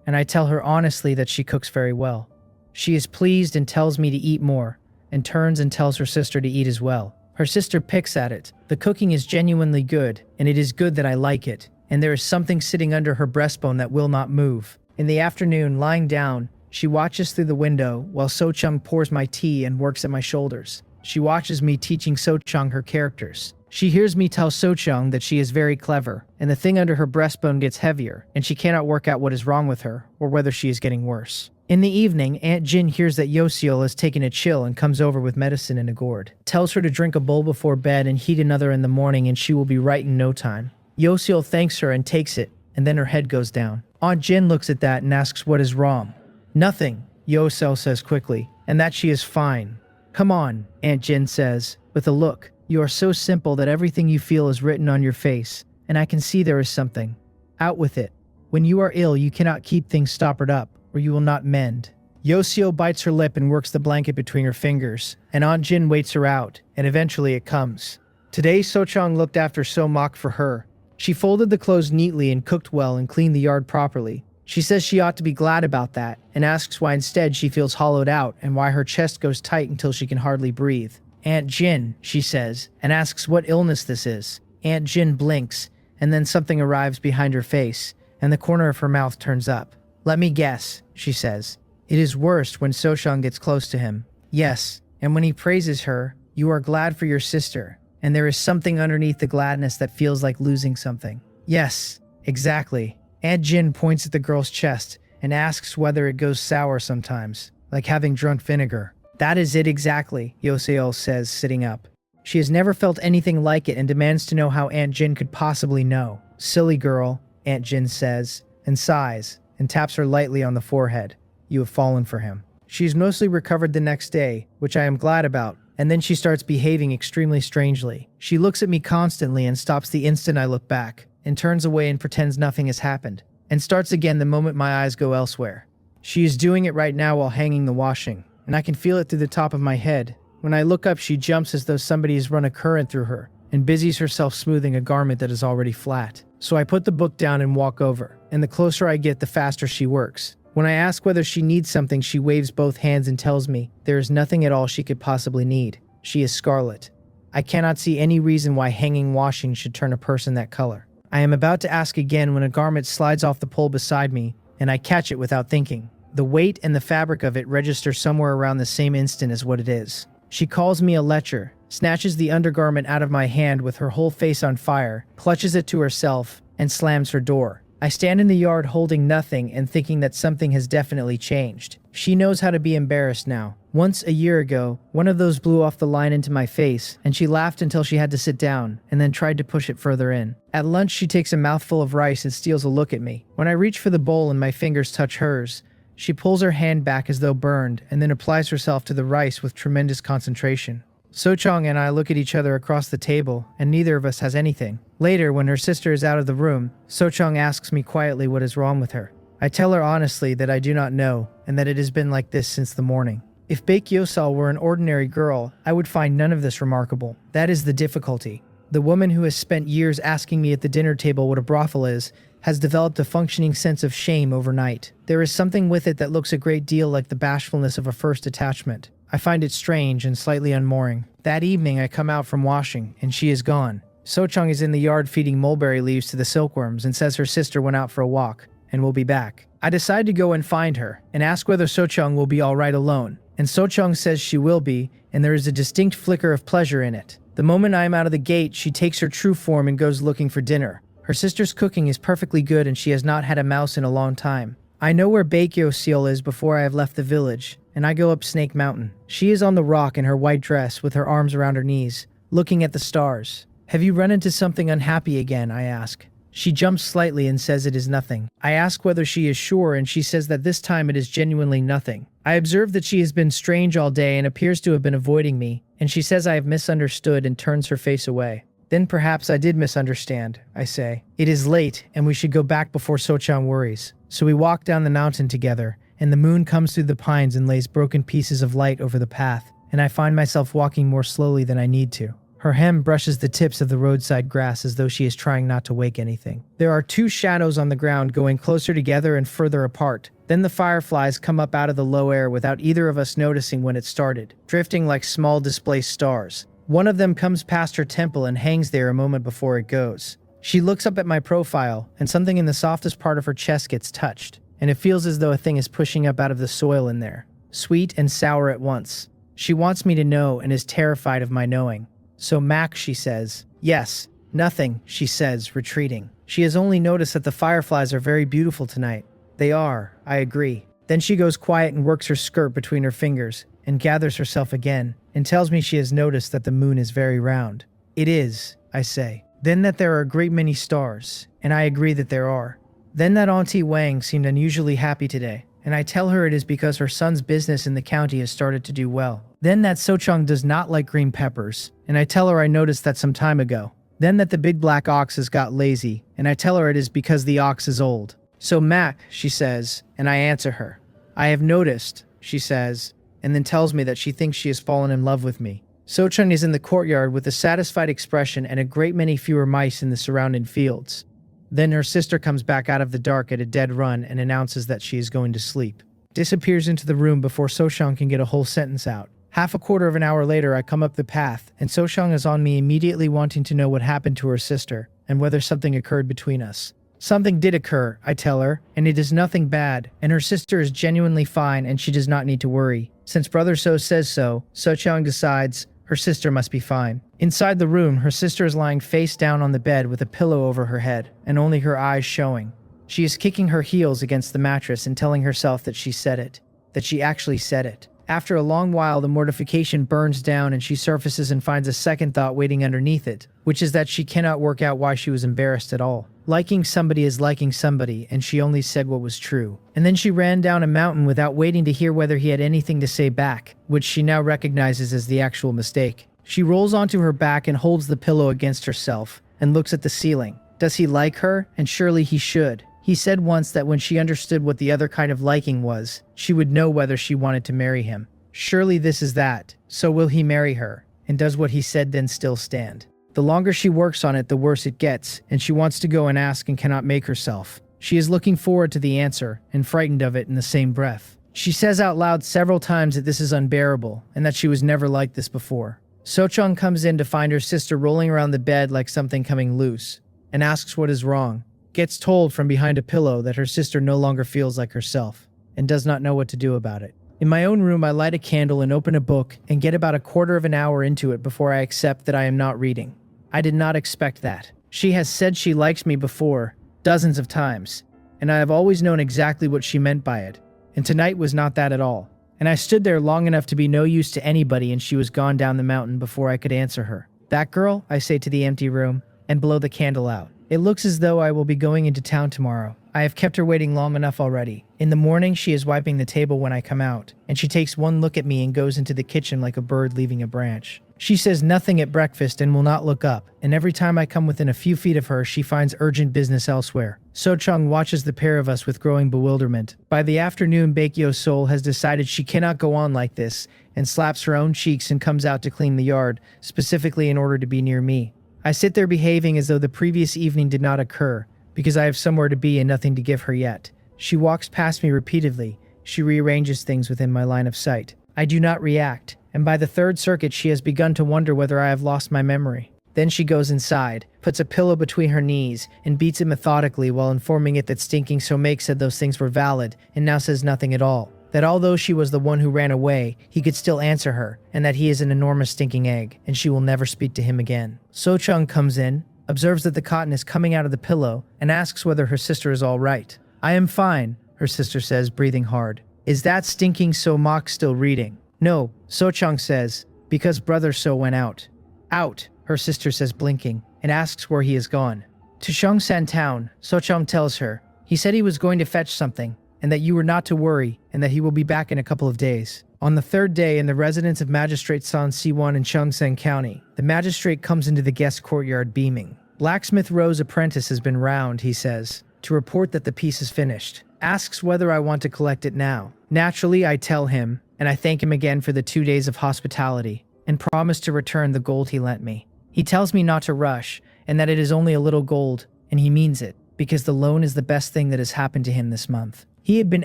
and I tell her honestly that she cooks very well. She is pleased and tells me to eat more, and turns and tells her sister to eat as well. Her sister picks at it. The cooking is genuinely good, and it is good that I like it, and there is something sitting under her breastbone that will not move. In the afternoon, lying down, she watches through the window while So-chung pours my tea and works at my shoulders. She watches me teaching So-chung her characters. She hears me tell So-chung that she is very clever, and the thing under her breastbone gets heavier, and she cannot work out what is wrong with her, or whether she is getting worse. In the evening, Aunt Jin hears that Yoseol has taken a chill and comes over with medicine in a gourd. Tells her to drink a bowl before bed and heat another in the morning, and she will be right in no time. Yoseol thanks her and takes it, and then her head goes down. Aunt Jin looks at that and asks what is wrong. Nothing, Yoseol says quickly, and that she is fine. Come on, Aunt Jin says, with a look. You are so simple that everything you feel is written on your face, and I can see there is something. Out with it. When you are ill, you cannot keep things stoppered up, or you will not mend. Yoseol bites her lip and works the blanket between her fingers, and Aunt Jin waits her out, and eventually it comes. Today, So-chung looked after So-mak for her. She folded the clothes neatly and cooked well and cleaned the yard properly. She says she ought to be glad about that, and asks why instead she feels hollowed out and why her chest goes tight until she can hardly breathe. Aunt Jin, she says, and asks what illness this is. Aunt Jin blinks, and then something arrives behind her face, and the corner of her mouth turns up. Let me guess, she says. It is worst when So-chung gets close to him. Yes, and when he praises her, you are glad for your sister, and there is something underneath the gladness that feels like losing something. Yes, exactly. Aunt Jin points at the girl's chest and asks whether it goes sour sometimes, like having drunk vinegar. That is it exactly, Yoseol says, sitting up. She has never felt anything like it and demands to know how Aunt Jin could possibly know. Silly girl, Aunt Jin says, and sighs, and taps her lightly on the forehead. You have fallen for him. She is mostly recovered the next day, which I am glad about, and then she starts behaving extremely strangely. She looks at me constantly and stops the instant I look back, and turns away and pretends nothing has happened, and starts again the moment my eyes go elsewhere. She is doing it right now while hanging the washing, and I can feel it through the top of my head. When I look up, she jumps as though somebody has run a current through her, and busies herself smoothing a garment that is already flat. So I put the book down and walk over, and the closer I get, the faster she works. When I ask whether she needs something, she waves both hands and tells me there is nothing at all she could possibly need. She is scarlet. I cannot see any reason why hanging washing should turn a person that color. I am about to ask again when a garment slides off the pole beside me, and I catch it without thinking. The weight and the fabric of it register somewhere around the same instant as what it is. She calls me a lecher, snatches the undergarment out of my hand with her whole face on fire, clutches it to herself, and slams her door. I stand in the yard holding nothing and thinking that something has definitely changed. She knows how to be embarrassed now. Once a year ago, one of those blew off the line into my face, and she laughed until she had to sit down, and then tried to push it further in. At lunch, she takes a mouthful of rice and steals a look at me. When I reach for the bowl and my fingers touch hers, she pulls her hand back as though burned, and then applies herself to the rice with tremendous concentration. So-chung and I look at each other across the table, and neither of us has anything. Later, when her sister is out of the room, So-chung asks me quietly what is wrong with her. I tell her honestly that I do not know, and that it has been like this since the morning. If Baekhyosol were an ordinary girl, I would find none of this remarkable. That is the difficulty. The woman who has spent years asking me at the dinner table what a brothel is has developed a functioning sense of shame overnight. There is something with it that looks a great deal like the bashfulness of a first attachment. I find it strange and slightly unmooring. That evening I come out from washing, and she is gone. So-chung is in the yard feeding mulberry leaves to the silkworms and says her sister went out for a walk and will be back. I decide to go and find her and ask whether So-chung will be alright alone. And So-chung says she will be, and there is a distinct flicker of pleasure in it. The moment I am out of the gate, she takes her true form and goes looking for dinner. Her sister's cooking is perfectly good and she has not had a mouse in a long time. I know where Baekyo Seal is before I have left the village, and I go up Snake Mountain. She is on the rock in her white dress with her arms around her knees, looking at the stars. Have you run into something unhappy again? I ask. She jumps slightly and says it is nothing. I ask whether she is sure and she says that this time it is genuinely nothing. I observe that she has been strange all day and appears to have been avoiding me, and she says I have misunderstood and turns her face away. Then perhaps I did misunderstand, I say. It is late and we should go back before So-chan worries. So we walk down the mountain together, and the moon comes through the pines and lays broken pieces of light over the path, and I find myself walking more slowly than I need to. Her hem brushes the tips of the roadside grass as though she is trying not to wake anything. There are two shadows on the ground going closer together and further apart. Then the fireflies come up out of the low air without either of us noticing when it started, drifting like small displaced stars. One of them comes past her temple and hangs there a moment before it goes. She looks up at my profile, and something in the softest part of her chest gets touched, and it feels as though a thing is pushing up out of the soil in there, sweet and sour at once. She wants me to know and is terrified of my knowing. So Mac, she says. Yes, nothing, she says, retreating. She has only noticed that the fireflies are very beautiful tonight. They are, I agree. Then she goes quiet and works her skirt between her fingers, and gathers herself again, and tells me she has noticed that the moon is very round. It is, I say. Then that there are a great many stars, and I agree that there are. Then that Auntie Wang seemed unusually happy today, and I tell her it is because her son's business in the county has started to do well. Then that So-chung does not like green peppers, and I tell her I noticed that some time ago. Then that the big black ox has got lazy, and I tell her it is because the ox is old. So Mac, she says, and I answer her. I have noticed, she says, and then tells me that she thinks she has fallen in love with me. So-chung is in the courtyard with a satisfied expression and a great many fewer mice in the surrounding fields. Then her sister comes back out of the dark at a dead run and announces that she is going to sleep. Disappears into the room before So-chung can get a whole sentence out. Half a quarter of an hour later, I come up the path, and So-chung is on me immediately wanting to know what happened to her sister and whether something occurred between us. Something did occur, I tell her, and it is nothing bad, and her sister is genuinely fine and she does not need to worry. Since Brother So says so, So-chung decides her sister must be fine. Inside the room, her sister is lying face down on the bed with a pillow over her head and only her eyes showing. She is kicking her heels against the mattress and telling herself that she said it, that she actually said it. After a long while, the mortification burns down and she surfaces and finds a second thought waiting underneath it, which is that she cannot work out why she was embarrassed at all. Liking somebody is liking somebody, and she only said what was true. And then she ran down a mountain without waiting to hear whether he had anything to say back, which she now recognizes as the actual mistake. She rolls onto her back and holds the pillow against herself, and looks at the ceiling. Does he like her? And surely he should. He said once that when she understood what the other kind of liking was, she would know whether she wanted to marry him. Surely this is that. So will he marry her? And does what he said then still stand? The longer she works on it, the worse it gets, and she wants to go and ask and cannot make herself. She is looking forward to the answer, and frightened of it in the same breath. She says out loud several times that this is unbearable, and that she was never like this before. So-chung comes in to find her sister rolling around the bed like something coming loose, and asks what is wrong. Gets told from behind a pillow that her sister no longer feels like herself, and does not know what to do about it. In my own room, I light a candle and open a book, and get about a quarter of an hour into it before I accept that I am not reading. I did not expect that. She has said she likes me before, dozens of times, and I have always known exactly what she meant by it, and tonight was not that at all. And I stood there long enough to be no use to anybody, and she was gone down the mountain before I could answer her. That girl, I say to the empty room, and blow the candle out. It looks as though I will be going into town tomorrow. I have kept her waiting long enough already. In the morning, she is wiping the table when I come out, and she takes one look at me and goes into the kitchen like a bird leaving a branch. She says nothing at breakfast and will not look up, and every time I come within a few feet of her, she finds urgent business elsewhere. So-chung watches the pair of us with growing bewilderment. By the afternoon, Baekyo's soul has decided she cannot go on like this, and slaps her own cheeks and comes out to clean the yard, specifically in order to be near me. I sit there behaving as though the previous evening did not occur, because I have somewhere to be and nothing to give her yet. She walks past me repeatedly. She rearranges things within my line of sight. I do not react, and by the third circuit she has begun to wonder whether I have lost my memory. Then she goes inside, puts a pillow between her knees, and beats it methodically while informing it that Stinking So Make said those things were valid, and now says nothing at all. That although she was the one who ran away, he could still answer her, and that he is an enormous stinking egg, and she will never speak to him again. So-chung comes in, observes that the cotton is coming out of the pillow, and asks whether her sister is all right. I am fine, her sister says, breathing hard. Is that Stinking So Mock still reading? No, So-chung says, because Brother So went out. Out, her sister says, blinking, and asks where he has gone. To Shongsan Town, So-chung tells her. He said he was going to fetch something, and that you were not to worry, and that he will be back in a couple of days. On the third day, in the residence of Magistrate San Siwon in Cheongsan County, the magistrate comes into the guest courtyard beaming. Blacksmith Ro's apprentice has been round, he says, to report that the piece is finished. Asks whether I want to collect it now. Naturally, I tell him, and I thank him again for the 2 days of hospitality, and promise to return the gold he lent me. He tells me not to rush, and that it is only a little gold, and he means it, because the loan is the best thing that has happened to him this month. He had been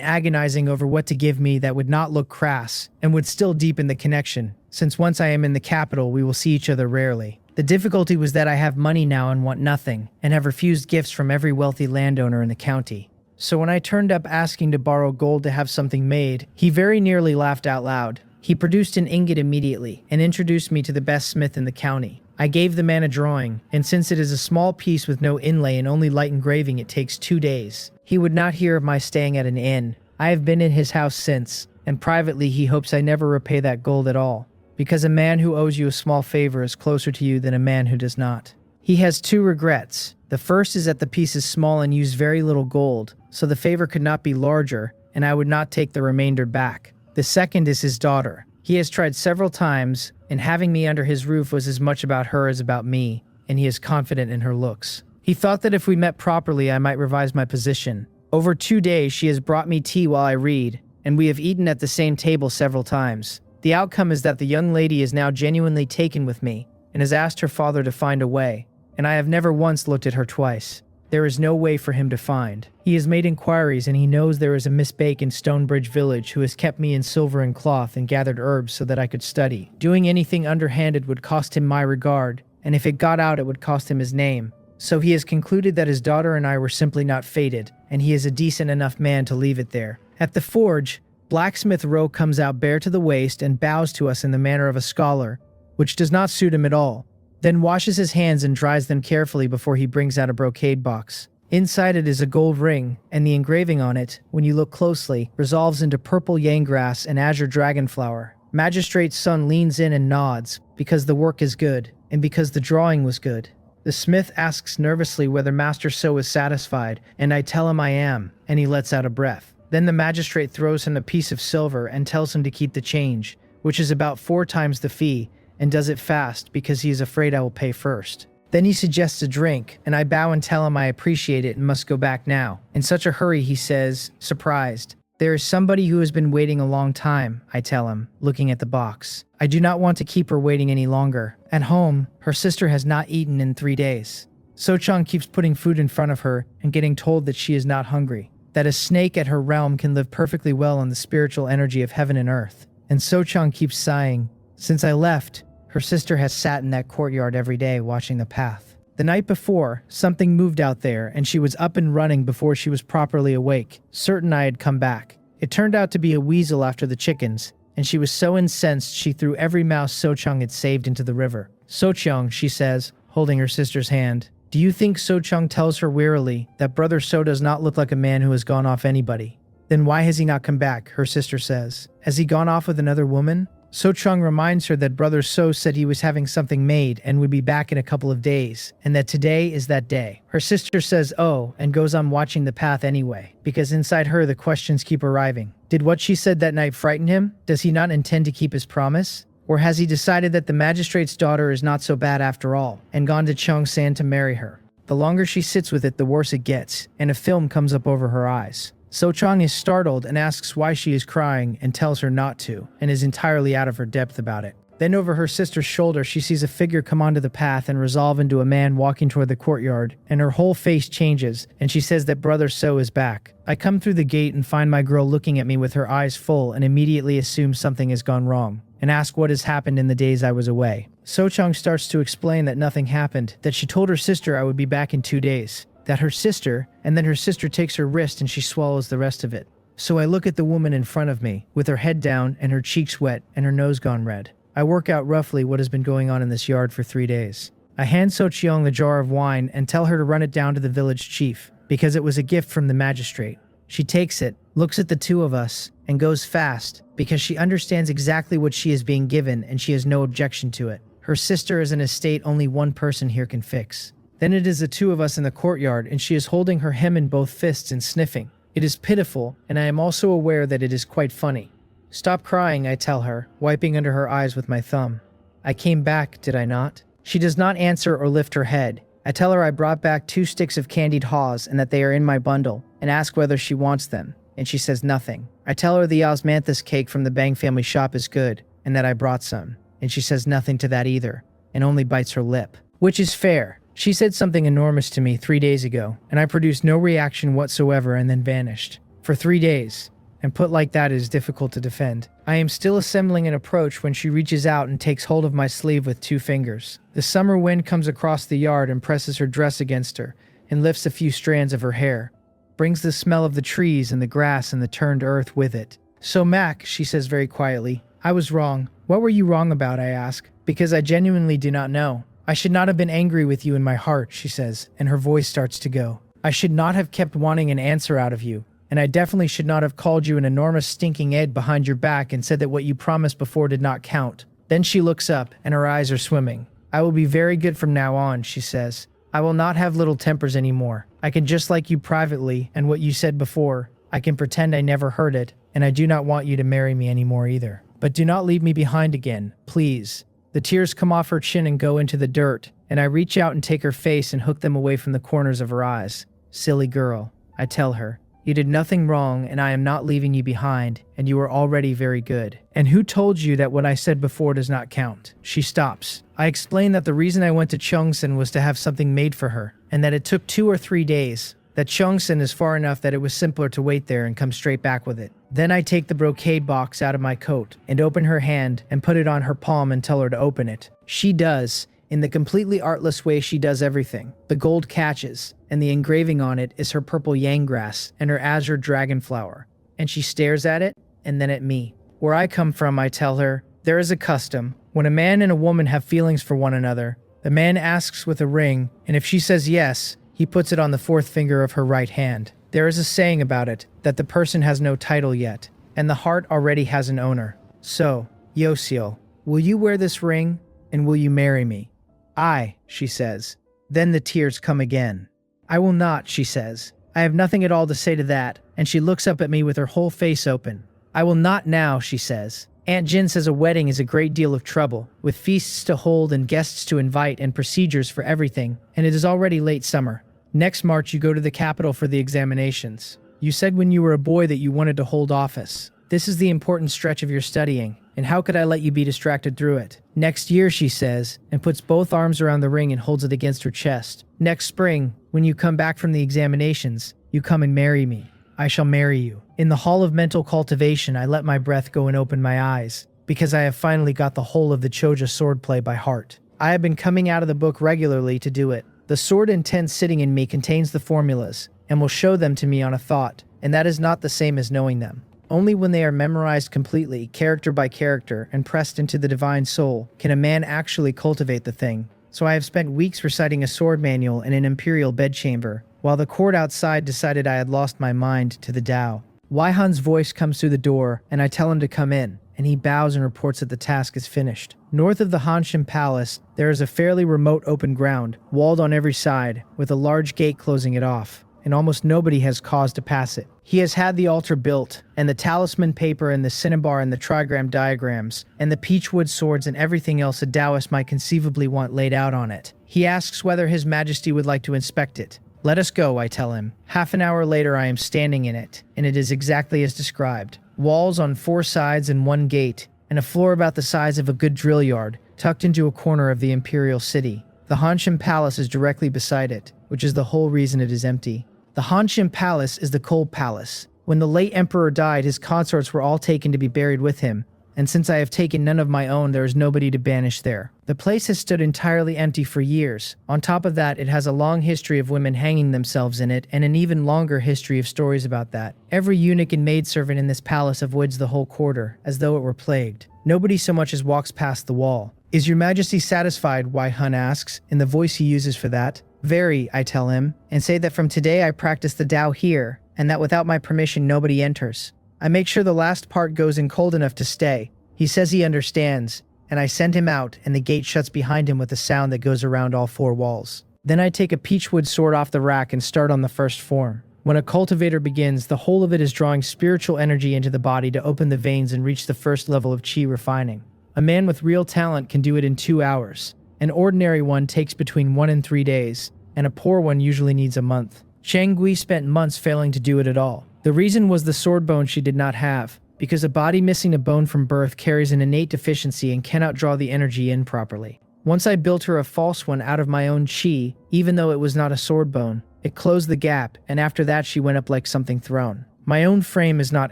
agonizing over what to give me that would not look crass, and would still deepen the connection, since once I am in the capital we will see each other rarely. The difficulty was that I have money now and want nothing, and have refused gifts from every wealthy landowner in the county. So when I turned up asking to borrow gold to have something made, he very nearly laughed out loud. He produced an ingot immediately, and introduced me to the best smith in the county. I gave the man a drawing, and since it is a small piece with no inlay and only light engraving, it takes 2 days. He would not hear of my staying at an inn. I have been in his house since, and privately he hopes I never repay that gold at all, because a man who owes you a small favor is closer to you than a man who does not. He has 2 regrets. The first is that the piece is small and used very little gold, so the favor could not be larger, and I would not take the remainder back. The second is his daughter. He has tried several times, and having me under his roof was as much about her as about me, and he is confident in her looks. He thought that if we met properly I might revise my position. Over 2 days she has brought me tea while I read, and we have eaten at the same table several times. The outcome is that the young lady is now genuinely taken with me, and has asked her father to find a way, and I have never once looked at her twice. There is no way for him to find. He has made inquiries, and he knows there is a Miss Bake in Stonebridge Village who has kept me in silver and cloth and gathered herbs so that I could study. Doing anything underhanded would cost him my regard, and if it got out it would cost him his name. So he has concluded that his daughter and I were simply not fated, and he is a decent enough man to leave it there. At the forge, Blacksmith Ro comes out bare to the waist and bows to us in the manner of a scholar, which does not suit him at all, then washes his hands and dries them carefully before he brings out a brocade box. Inside it is a gold ring, and the engraving on it, when you look closely, resolves into purple yang grass and azure dragonflower. Magistrate's son leans in and nods, because the work is good, and because the drawing was good. The smith asks nervously whether Master So is satisfied, and I tell him I am, and he lets out a breath. Then the magistrate throws him a piece of silver and tells him to keep the change, which is about 4 times the fee, and does it fast because he is afraid I will pay first. Then he suggests a drink, and I bow and tell him I appreciate it and must go back now. In such a hurry, he says, surprised. There is somebody who has been waiting a long time, I tell him, looking at the box. I do not want to keep her waiting any longer. At home, her sister has not eaten in 3 days. So-chung keeps putting food in front of her and getting told that she is not hungry, that a snake at her realm can live perfectly well on the spiritual energy of heaven and earth. And So-chung keeps sighing. Since I left, her sister has sat in that courtyard every day watching the path. The night before, something moved out there and she was up and running before she was properly awake, certain I had come back. It turned out to be a weasel after the chickens, and she was so incensed she threw every mouse So-chung had saved into the river. So-chung, she says, holding her sister's hand. Do you think So-chung tells her wearily that Brother So does not look like a man who has gone off anybody? Then why has he not come back, her sister says. Has he gone off with another woman? So-chung reminds her that Brother So said he was having something made and would be back in a couple of days, and that today is that day. Her sister says oh, and goes on watching the path anyway, because inside her the questions keep arriving. Did what she said that night frighten him? Does he not intend to keep his promise? Or has he decided that the magistrate's daughter is not so bad after all, and gone to Cheongsan to marry her? The longer she sits with it, the worse it gets, and a film comes up over her eyes. So-chung is startled and asks why she is crying and tells her not to, and is entirely out of her depth about it. Then over her sister's shoulder, she sees a figure come onto the path and resolve into a man walking toward the courtyard, and her whole face changes, and she says that Brother So is back. I come through the gate and find my girl looking at me with her eyes full and immediately assume something has gone wrong, and ask what has happened in the days I was away. So-chung starts to explain that nothing happened, that she told her sister I would be back in 2 days, that her sister, and then her sister takes her wrist and she swallows the rest of it. So I look at the woman in front of me, with her head down and her cheeks wet and her nose gone red. I work out roughly what has been going on in this yard for 3 days. I hand So-cheong the jar of wine and tell her to run it down to the village chief, because it was a gift from the magistrate. She takes it, looks at the two of us, and goes fast, because she understands exactly what she is being given and she has no objection to it. Her sister is an estate only one person here can fix. Then it is the two of us in the courtyard, and she is holding her hem in both fists and sniffing. It is pitiful, and I am also aware that it is quite funny. Stop crying, I tell her, wiping under her eyes with my thumb. I came back, did I not? She does not answer or lift her head. I tell her I brought back 2 sticks of candied haws and that they are in my bundle, and ask whether she wants them, and she says nothing. I tell her the osmanthus cake from the Bang family shop is good, and that I brought some, and she says nothing to that either, and only bites her lip. Which is fair. She said something enormous to me 3 days ago, and I produced no reaction whatsoever and then vanished. For 3 days. And put like that, it is difficult to defend. I am still assembling an approach when she reaches out and takes hold of my sleeve with 2 fingers. The summer wind comes across the yard and presses her dress against her, and lifts a few strands of her hair. Brings the smell of the trees and the grass and the turned earth with it. So Mac, she says very quietly, I was wrong. What were you wrong about, I ask, because I genuinely do not know. I should not have been angry with you in my heart, she says, and her voice starts to go. I should not have kept wanting an answer out of you. And I definitely should not have called you an enormous stinking egg behind your back and said that what you promised before did not count. Then she looks up, and her eyes are swimming. I will be very good from now on, she says. I will not have little tempers anymore. I can just like you privately, and what you said before. I can pretend I never heard it, and I do not want you to marry me anymore either. But do not leave me behind again, please. The tears come off her chin and go into the dirt, and I reach out and take her face and hook them away from the corners of her eyes. Silly girl, I tell her. You did nothing wrong, and I am not leaving you behind, and you are already very good. And who told you that what I said before does not count? She stops. I explain that the reason I went to Cheongsan was to have something made for her, and that it took 2 or 3 days. That Cheongsan is far enough that it was simpler to wait there and come straight back with it. Then I take the brocade box out of my coat, and open her hand, and put it on her palm and tell her to open it. She does. In the completely artless way she does everything. The gold catches, and the engraving on it is her purple yang grass and her azure dragon flower. And she stares at it, and then at me. Where I come from, I tell her, there is a custom. When a man and a woman have feelings for one another, the man asks with a ring, and if she says yes, he puts it on the 4th finger of her right hand. There is a saying about it, that the person has no title yet, and the heart already has an owner. So, Yosio, will you wear this ring, and will you marry me? I, she says. Then the tears come again. I will not, she says. I have nothing at all to say to that, and she looks up at me with her whole face open. I will not now, she says. Aunt Jin says a wedding is a great deal of trouble, with feasts to hold and guests to invite and procedures for everything, and it is already late summer. Next March you go to the capital for the examinations. You said when you were a boy that you wanted to hold office. This is the important stretch of your studying, and how could I let you be distracted through it? Next year, she says, and puts both arms around the ring and holds it against her chest. Next spring, when you come back from the examinations, you come and marry me. I shall marry you. In the hall of mental cultivation, I let my breath go and open my eyes, because I have finally got the whole of the Choja swordplay by heart. I have been coming out of the book regularly to do it. The sword intent sitting in me contains the formulas, and will show them to me on a thought, and that is not the same as knowing them. Only when they are memorized completely, character by character, and pressed into the divine soul, can a man actually cultivate the thing. So I have spent weeks reciting a sword manual in an imperial bedchamber, while the court outside decided I had lost my mind to the Tao. Waihan's voice comes through the door, and I tell him to come in, and he bows and reports that the task is finished. North of the Hanshim Palace, there is a fairly remote open ground, walled on every side, with a large gate closing it off, and almost nobody has cause to pass it. He has had the altar built, and the talisman paper and the cinnabar and the trigram diagrams, and the peachwood swords and everything else a Taoist might conceivably want laid out on it. He asks whether His Majesty would like to inspect it. Let us go, I tell him. Half an hour later I am standing in it, and it is exactly as described. Walls on 4 sides and 1 gate, and a floor about the size of a good drill yard, tucked into a corner of the imperial city. The Hanshim Palace is directly beside it, which is the whole reason it is empty. The Hanshim Palace is the cold palace. When the late emperor died, his consorts were all taken to be buried with him, and since I have taken none of my own, there is nobody to banish there. The place has stood entirely empty for years. On top of that, it has a long history of women hanging themselves in it, and an even longer history of stories about that. Every eunuch and maidservant in this palace avoids the whole quarter, as though it were plagued. Nobody so much as walks past the wall. Is your majesty satisfied? Wai Hun asks, in the voice he uses for that. Very, I tell him, and say that from today I practice the Tao here, and that without my permission nobody enters. I make sure the last part goes in cold enough to stay. He says he understands, and I send him out, and the gate shuts behind him with a sound that goes around all four walls. Then I take a peachwood sword off the rack and start on the first form. When a cultivator begins, the whole of it is drawing spiritual energy into the body to open the veins and reach the first level of chi refining. A man with real talent can do it in 2 hours. An ordinary one takes between 1 and 3 days, and a poor one usually needs a month. Chang Gui spent months failing to do it at all. The reason was the sword bone she did not have, because a body missing a bone from birth carries an innate deficiency and cannot draw the energy in properly. Once I built her a false one out of my own chi, even though it was not a sword bone, it closed the gap, and after that she went up like something thrown. My own frame is not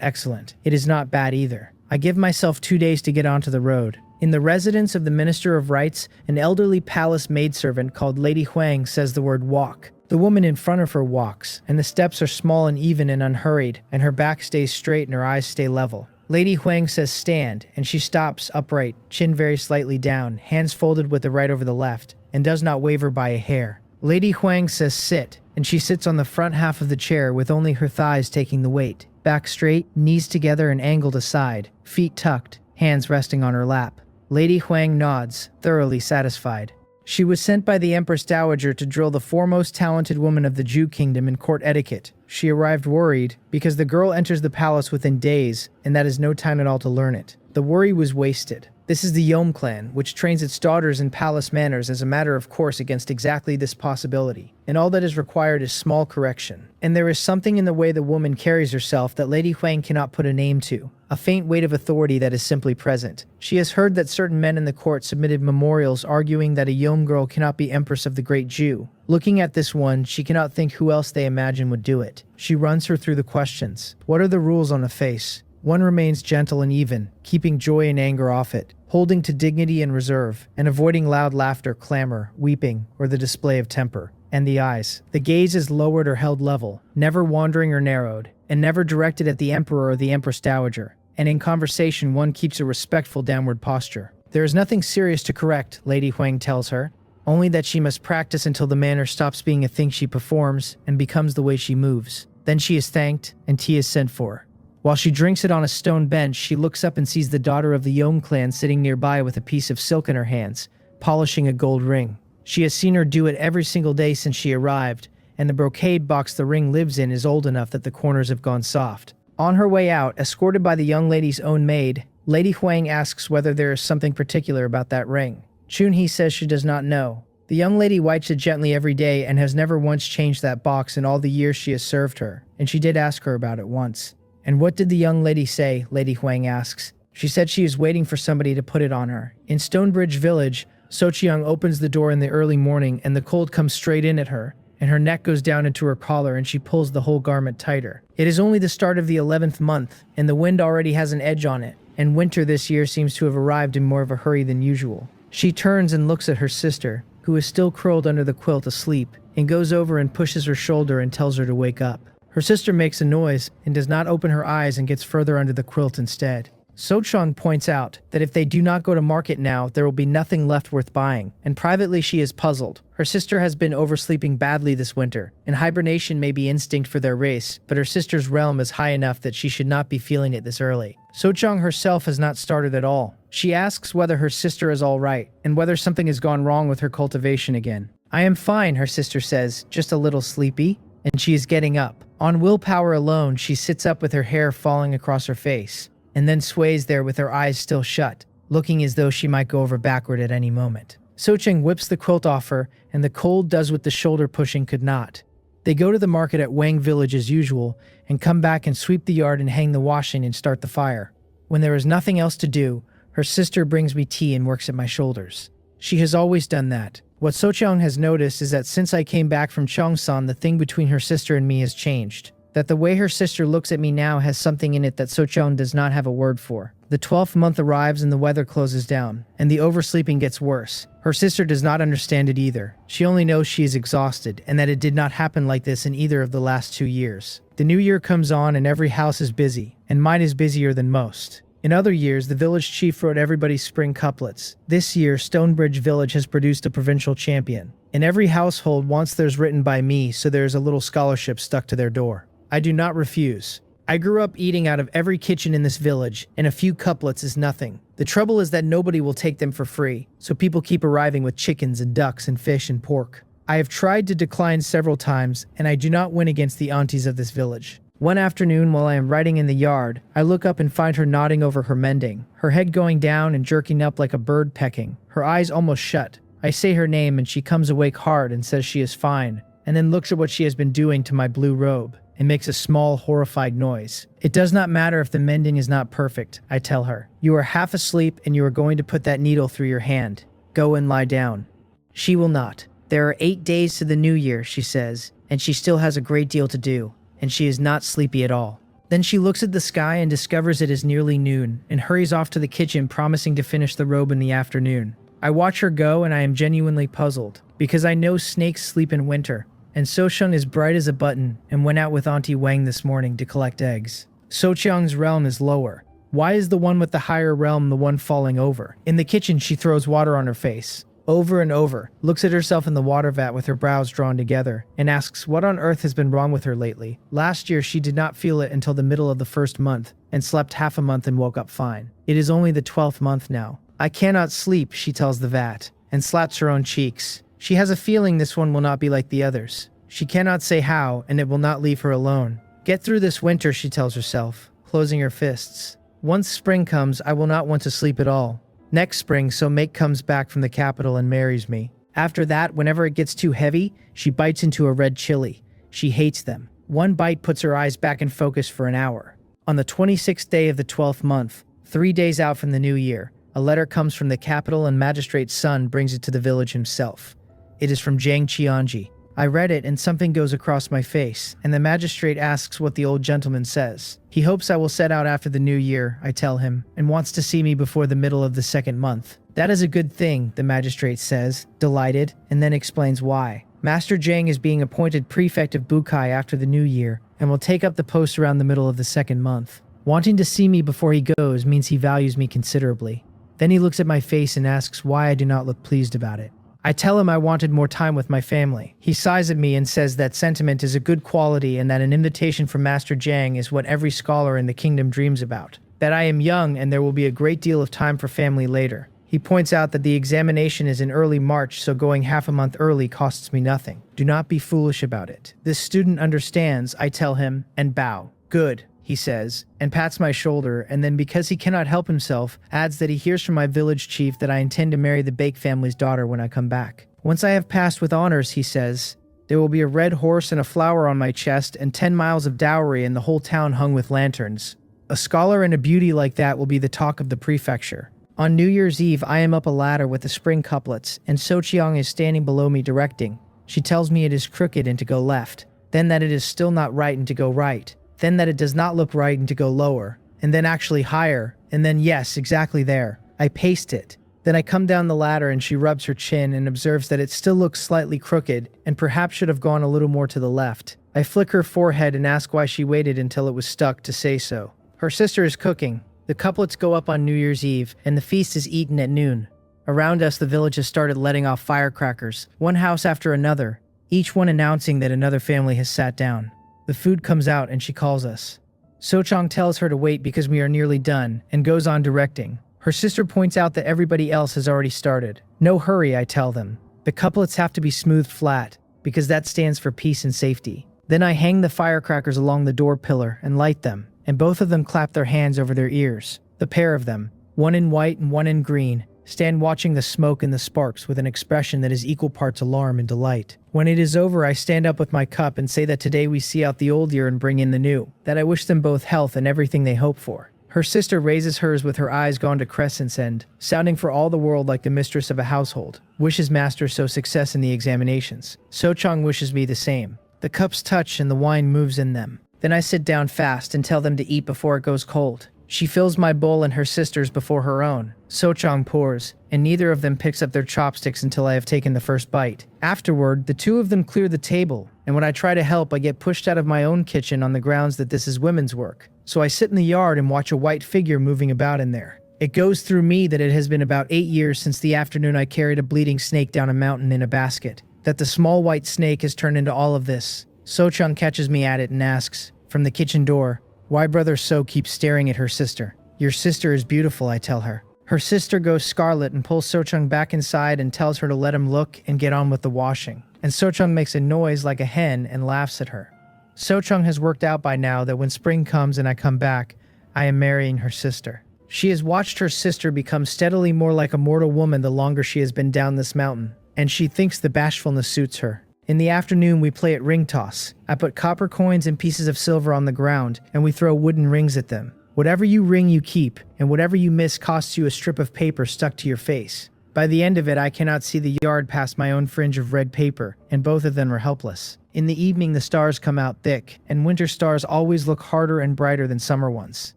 excellent. It is not bad either. I give myself 2 days to get onto the road. In the residence of the Minister of Rights, an elderly palace maidservant called Lady Huang says the word walk. The woman in front of her walks, and the steps are small and even and unhurried, and her back stays straight and her eyes stay level. Lady Huang says stand, and she stops upright, chin very slightly down, hands folded with the right over the left, and does not waver by a hair. Lady Huang says sit, and she sits on the front half of the chair with only her thighs taking the weight. Back straight, knees together and angled aside, feet tucked, hands resting on her lap. Lady Huang nods, thoroughly satisfied. She was sent by the Empress Dowager to drill the foremost talented woman of the Jew kingdom in court etiquette. She arrived worried, because the girl enters the palace within days, and that is no time at all to learn it. The worry was wasted. This is the Yom clan, which trains its daughters in palace manners as a matter of course against exactly this possibility, and all that is required is small correction. And there is something in the way the woman carries herself that Lady Huang cannot put a name to, a faint weight of authority that is simply present. She has heard that certain men in the court submitted memorials arguing that a Yom girl cannot be Empress of the Great Jew. Looking at this one, she cannot think who else they imagine would do it. She runs her through the questions. What are the rules on a face? One remains gentle and even, keeping joy and anger off it, holding to dignity and reserve, and avoiding loud laughter, clamor, weeping, or the display of temper. And the eyes. The gaze is lowered or held level, never wandering or narrowed, and never directed at the emperor or the empress dowager. And in conversation one keeps a respectful downward posture. There is nothing serious to correct, Lady Huang tells her, only that she must practice until the manner stops being a thing she performs and becomes the way she moves. Then she is thanked, and tea is sent for. While she drinks it on a stone bench, she looks up and sees the daughter of the Yom clan sitting nearby with a piece of silk in her hands, polishing a gold ring. She has seen her do it every single day since she arrived, and the brocade box the ring lives in is old enough that the corners have gone soft. On her way out, escorted by the young lady's own maid, Lady Huang asks whether there is something particular about that ring. Chun-hee says she does not know. The young lady wipes it gently every day and has never once changed that box in all the years she has served her, and she did ask her about it once. And what did the young lady say? Lady Huang asks. She said she is waiting for somebody to put it on her. In Stonebridge Village, Sochiang opens the door in the early morning and the cold comes straight in at her, and her neck goes down into her collar and she pulls the whole garment tighter. It is only the start of the 11th month, and the wind already has an edge on it, and winter this year seems to have arrived in more of a hurry than usual. She turns and looks at her sister, who is still curled under the quilt asleep, and goes over and pushes her shoulder and tells her to wake up. Her sister makes a noise and does not open her eyes and gets further under the quilt instead. Sochang points out that if they do not go to market now, there will be nothing left worth buying, and privately she is puzzled. Her sister has been oversleeping badly this winter, and hibernation may be instinct for their race, but her sister's realm is high enough that she should not be feeling it this early. Sochang herself has not started at all. She asks whether her sister is all right, and whether something has gone wrong with her cultivation again. I am fine, her sister says, just a little sleepy, and she is getting up. On willpower alone, she sits up with her hair falling across her face, and then sways there with her eyes still shut, looking as though she might go over backward at any moment. Sochang whips the quilt off her, and the cold does what the shoulder pushing could not. They go to the market at Wang Village as usual, and come back and sweep the yard and hang the washing and start the fire. When there is nothing else to do, Her sister brings me tea and works at my shoulders. She has always done that. What Sochang has noticed is that since I came back from Cheongsan, the thing between her sister and me has changed. That the way her sister looks at me now has something in it that Sochang does not have a word for. The 12th month arrives and the weather closes down, and the oversleeping gets worse. Her sister does not understand it either. She only knows she is exhausted, and that it did not happen like this in either of the last 2 years. The new year comes on and every house is busy, and mine is busier than most. In other years, the village chief wrote everybody's spring couplets. This year, Stonebridge Village has produced a provincial champion. In every household, once there's written by me, so there's a little scholarship stuck to their door. I do not refuse. I grew up eating out of every kitchen in this village, and a few couplets is nothing. The trouble is that nobody will take them for free, so people keep arriving with chickens and ducks and fish and pork. I have tried to decline several times, and I do not win against the aunties of this village. One afternoon, while I am writing in the yard, I look up and find her nodding over her mending, her head going down and jerking up like a bird pecking, her eyes almost shut. I say her name and she comes awake hard and says she is fine, and then looks at what she has been doing to my blue robe, and makes a small, horrified noise. It does not matter if the mending is not perfect, I tell her. You are half asleep and you are going to put that needle through your hand. Go and lie down. She will not. There are 8 days to the new year, she says, and she still has a great deal to do. And she is not sleepy at all. Then she looks at the sky and discovers it is nearly noon, and hurries off to the kitchen promising to finish the robe in the afternoon. I watch her go and I am genuinely puzzled, because I know snakes sleep in winter, and Sochang is bright as a button and went out with Auntie Wang this morning to collect eggs. Sochang's realm is lower. Why is the one with the higher realm the one falling over? In the kitchen she throws water on her face. Over and over, looks at herself in the water vat with her brows drawn together, and asks what on earth has been wrong with her lately. Last year she did not feel it until the middle of the first month, and slept half a month and woke up fine. It is only the 12th month now. I cannot sleep, she tells the vat, and slaps her own cheeks. She has a feeling this one will not be like the others. She cannot say how, and it will not leave her alone. Get through this winter, she tells herself, closing her fists. Once spring comes, I will not want to sleep at all. Next spring, so Make comes back from the capital and marries me. After that, whenever it gets too heavy, she bites into a red chili. She hates them. One bite puts her eyes back in focus for an hour. On the 26th day of the 12th month, 3 days out from the new year, a letter comes from the capital and magistrate's son brings it to the village himself. It is from Jiang Qianji. I read it and something goes across my face, and the magistrate asks what the old gentleman says. He hopes I will set out after the new year, I tell him, and wants to see me before the middle of the second month. That is a good thing, the magistrate says, delighted, and then explains why. Master Jiang is being appointed prefect of Bukai after the new year, and will take up the post around the middle of the second month. Wanting to see me before he goes means he values me considerably. Then he looks at my face and asks why I do not look pleased about it. I tell him I wanted more time with my family. He sighs at me and says that sentiment is a good quality and that an invitation from Master Jiang is what every scholar in the kingdom dreams about. That I am young and there will be a great deal of time for family later. He points out that the examination is in early March, so going half a month early costs me nothing. Do not be foolish about it. This student understands, I tell him, and bow. Good, he says, and pats my shoulder, and then because he cannot help himself, adds that he hears from my village chief that I intend to marry the Bake family's daughter when I come back. Once I have passed with honors, he says, there will be a red horse and a flower on my chest and 10 miles of dowry and the whole town hung with lanterns. A scholar and a beauty like that will be the talk of the prefecture. On New Year's Eve, I am up a ladder with the spring couplets, and Sochiang is standing below me directing. She tells me it is crooked and to go left, then that it is still not right and to go right, then that it does not look right and to go lower, and then actually higher, and then yes, exactly there. I paste it. Then I come down the ladder and she rubs her chin and observes that it still looks slightly crooked and perhaps should have gone a little more to the left. I flick her forehead and ask why she waited until it was stuck to say so. Her sister is cooking. The couplets go up on New Year's Eve, and the feast is eaten at noon. Around us, the village has started letting off firecrackers, one house after another, each one announcing that another family has sat down. The food comes out and she calls us. Sochang tells her to wait because we are nearly done, and goes on directing. Her sister points out that everybody else has already started. No hurry, I tell them. The couplets have to be smoothed flat, because that stands for peace and safety. Then I hang the firecrackers along the door pillar and light them, and both of them clap their hands over their ears. The pair of them, one in white and one in green, stand watching the smoke and the sparks with an expression that is equal parts alarm and delight. When it is over, I stand up with my cup and say that today we see out the old year and bring in the new, that I wish them both health and everything they hope for. Her sister raises hers with her eyes gone to crescent's end, sounding for all the world like the mistress of a household. Wishes master so success in the examinations. So-chang wishes me the same. The cups touch and the wine moves in them. Then I sit down fast and tell them to eat before it goes cold. She fills my bowl and her sister's before her own. So-chang pours, and neither of them picks up their chopsticks until I have taken the first bite. Afterward, the two of them clear the table, and when I try to help, I get pushed out of my own kitchen on the grounds that this is women's work. So I sit in the yard and watch a white figure moving about in there. It goes through me that it has been about 8 years since the afternoon I carried a bleeding snake down a mountain in a basket. That the small white snake has turned into all of this. So-chang catches me at it and asks, from the kitchen door, why brother So keeps staring at her sister. Your sister is beautiful, I tell her. Her sister goes scarlet and pulls So-chang back inside and tells her to let him look and get on with the washing. And So-chang makes a noise like a hen and laughs at her. So-chang has worked out by now that when spring comes and I come back, I am marrying her sister. She has watched her sister become steadily more like a mortal woman the longer she has been down this mountain, and she thinks the bashfulness suits her. In the afternoon, we play at ring toss. I put copper coins and pieces of silver on the ground, and we throw wooden rings at them. Whatever you ring, you keep, and whatever you miss costs you a strip of paper stuck to your face. By the end of it, I cannot see the yard past my own fringe of red paper, and both of them are helpless. In the evening, the stars come out thick, and winter stars always look harder and brighter than summer ones.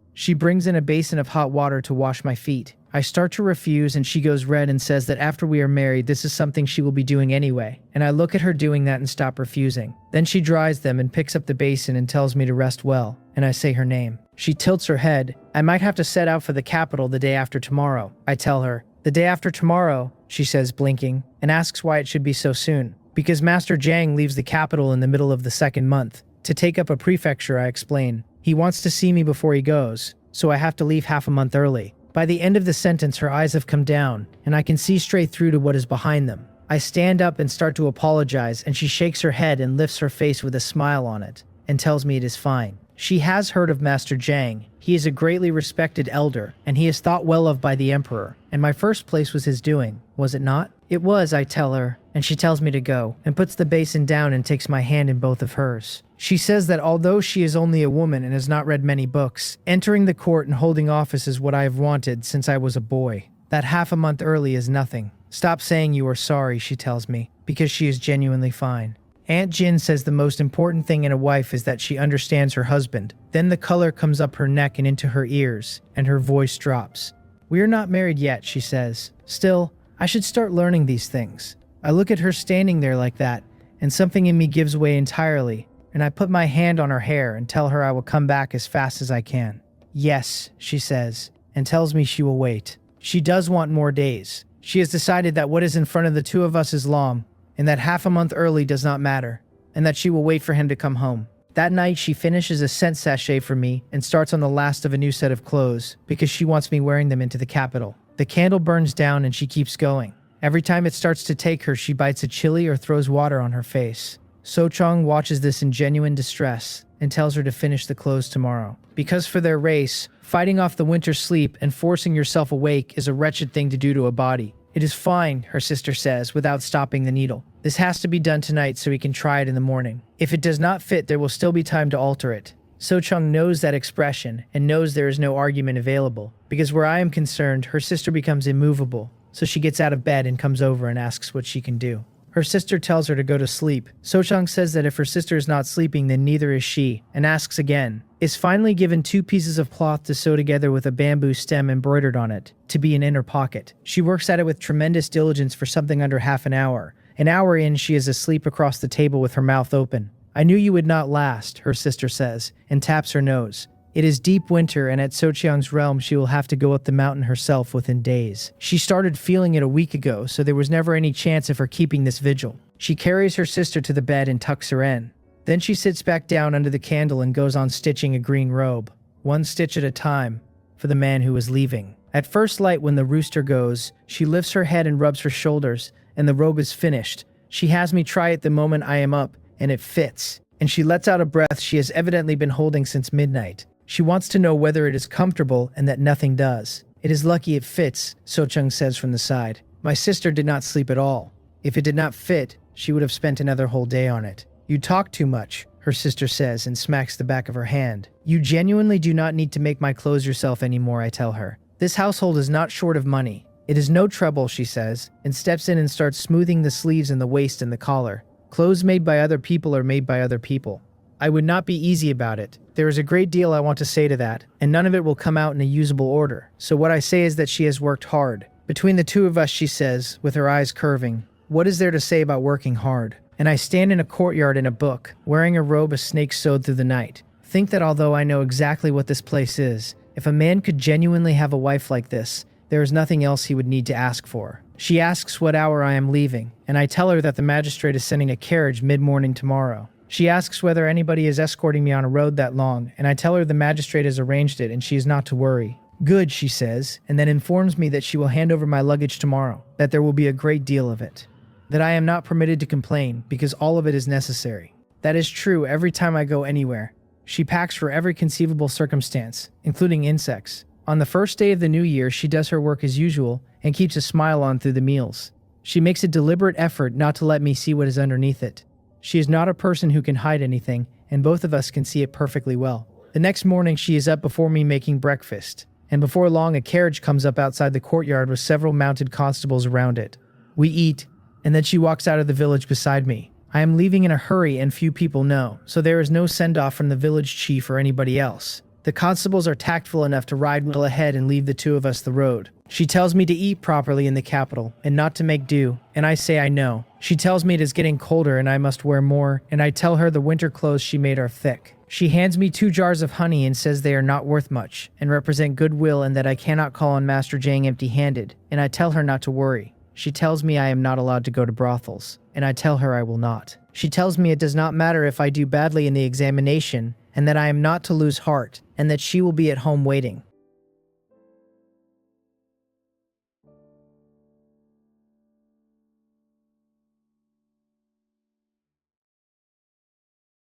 She brings in a basin of hot water to wash my feet. I start to refuse and she goes red and says that after we are married, this is something she will be doing anyway. And I look at her doing that and stop refusing. Then she dries them and picks up the basin and tells me to rest well, and I say her name. She tilts her head. I might have to set out for the capital the day after tomorrow, I tell her. The day after tomorrow, she says, blinking, and asks why it should be so soon. Because Master Zhang leaves the capital in the middle of the second month. To take up a prefecture, I explain. He wants to see me before he goes, so I have to leave half a month early. By the end of the sentence, her eyes have come down, and I can see straight through to what is behind them. I stand up and start to apologize, and she shakes her head and lifts her face with a smile on it, and tells me it is fine. She has heard of Master Zhang. He is a greatly respected elder, and he is thought well of by the emperor, and my first place was his doing, was it not? It was, I tell her, and she tells me to go, and puts the basin down and takes my hand in both of hers. She says that although she is only a woman and has not read many books, entering the court and holding office is what I have wanted since I was a boy. That half a month early is nothing. Stop saying you are sorry, she tells me, because she is genuinely fine. Aunt Jin says the most important thing in a wife is that she understands her husband. Then the color comes up her neck and into her ears, and her voice drops. We are not married yet, she says. Still, I should start learning these things. I look at her standing there like that, and something in me gives way entirely, and I put my hand on her hair and tell her I will come back as fast as I can. Yes, she says, and tells me she will wait. She does want more days. She has decided that what is in front of the two of us is long, and that half a month early does not matter, and that she will wait for him to come home. That night, she finishes a scent sachet for me and starts on the last of a new set of clothes, because she wants me wearing them into the capital. The candle burns down and she keeps going. Every time it starts to take her, she bites a chili or throws water on her face. So-chang watches this in genuine distress and tells her to finish the clothes tomorrow. Because for their race, fighting off the winter sleep and forcing yourself awake is a wretched thing to do to a body. It is fine, her sister says, without stopping the needle. This has to be done tonight so we can try it in the morning. If it does not fit, there will still be time to alter it. So-chang knows that expression and knows there is no argument available, because where I am concerned, her sister becomes immovable. So she gets out of bed and comes over and asks what she can do. Her sister tells her to go to sleep. So-chang says that if her sister is not sleeping, then neither is she, and asks again. Is finally given 2 pieces of cloth to sew together with a bamboo stem embroidered on it, to be an inner pocket. She works at it with tremendous diligence for something under half an hour. An hour in, she is asleep across the table with her mouth open. I knew you would not last, her sister says, and taps her nose. It is deep winter, and at So-chang's realm she will have to go up the mountain herself within days. She started feeling it a week ago, so there was never any chance of her keeping this vigil. She carries her sister to the bed and tucks her in. Then she sits back down under the candle and goes on stitching a green robe, 1 stitch at a time, for the man who is leaving. At first light, when the rooster goes, she lifts her head and rubs her shoulders, and the robe is finished. She has me try it the moment I am up, and it fits. And she lets out a breath she has evidently been holding since midnight. She wants to know whether it is comfortable and that nothing does. It is lucky it fits, So-chang says from the side. My sister did not sleep at all. If it did not fit, she would have spent another whole day on it. You talk too much, her sister says and smacks the back of her hand. You genuinely do not need to make my clothes yourself anymore, I tell her. This household is not short of money. It is no trouble, she says, and steps in and starts smoothing the sleeves and the waist and the collar. Clothes made by other people are made by other people. I would not be easy about it. There is a great deal I want to say to that, and none of it will come out in a usable order. So what I say is that she has worked hard. Between the two of us, she says, with her eyes curving, what is there to say about working hard? And I stand in a courtyard in a book, wearing a robe a snake sewed through the night. Think that although I know exactly what this place is, if a man could genuinely have a wife like this, there is nothing else he would need to ask for. She asks what hour I am leaving, and I tell her that the magistrate is sending a carriage mid-morning tomorrow. She asks whether anybody is escorting me on a road that long, and I tell her the magistrate has arranged it and she is not to worry. Good, she says, and then informs me that she will hand over my luggage tomorrow, that there will be a great deal of it. That I am not permitted to complain, because all of it is necessary. That is true every time I go anywhere. She packs for every conceivable circumstance, including insects. On the first day of the new year, she does her work as usual and keeps a smile on through the meals. She makes a deliberate effort not to let me see what is underneath it. She is not a person who can hide anything, and both of us can see it perfectly well. The next morning, she is up before me making breakfast, and before long a carriage comes up outside the courtyard with several mounted constables around it. We eat, and then she walks out of the village beside me. I am leaving in a hurry and few people know, so there is no send-off from the village chief or anybody else. The constables are tactful enough to ride well ahead and leave the two of us the road. She tells me to eat properly in the capital and not to make do, and I say I know. She tells me it is getting colder and I must wear more, and I tell her the winter clothes she made are thick. She hands me 2 jars of honey and says they are not worth much and represent goodwill and that I cannot call on Master Jang empty-handed, and I tell her not to worry. She tells me I am not allowed to go to brothels, and I tell her I will not. She tells me it does not matter if I do badly in the examination, and that I am not to lose heart, and that she will be at home waiting.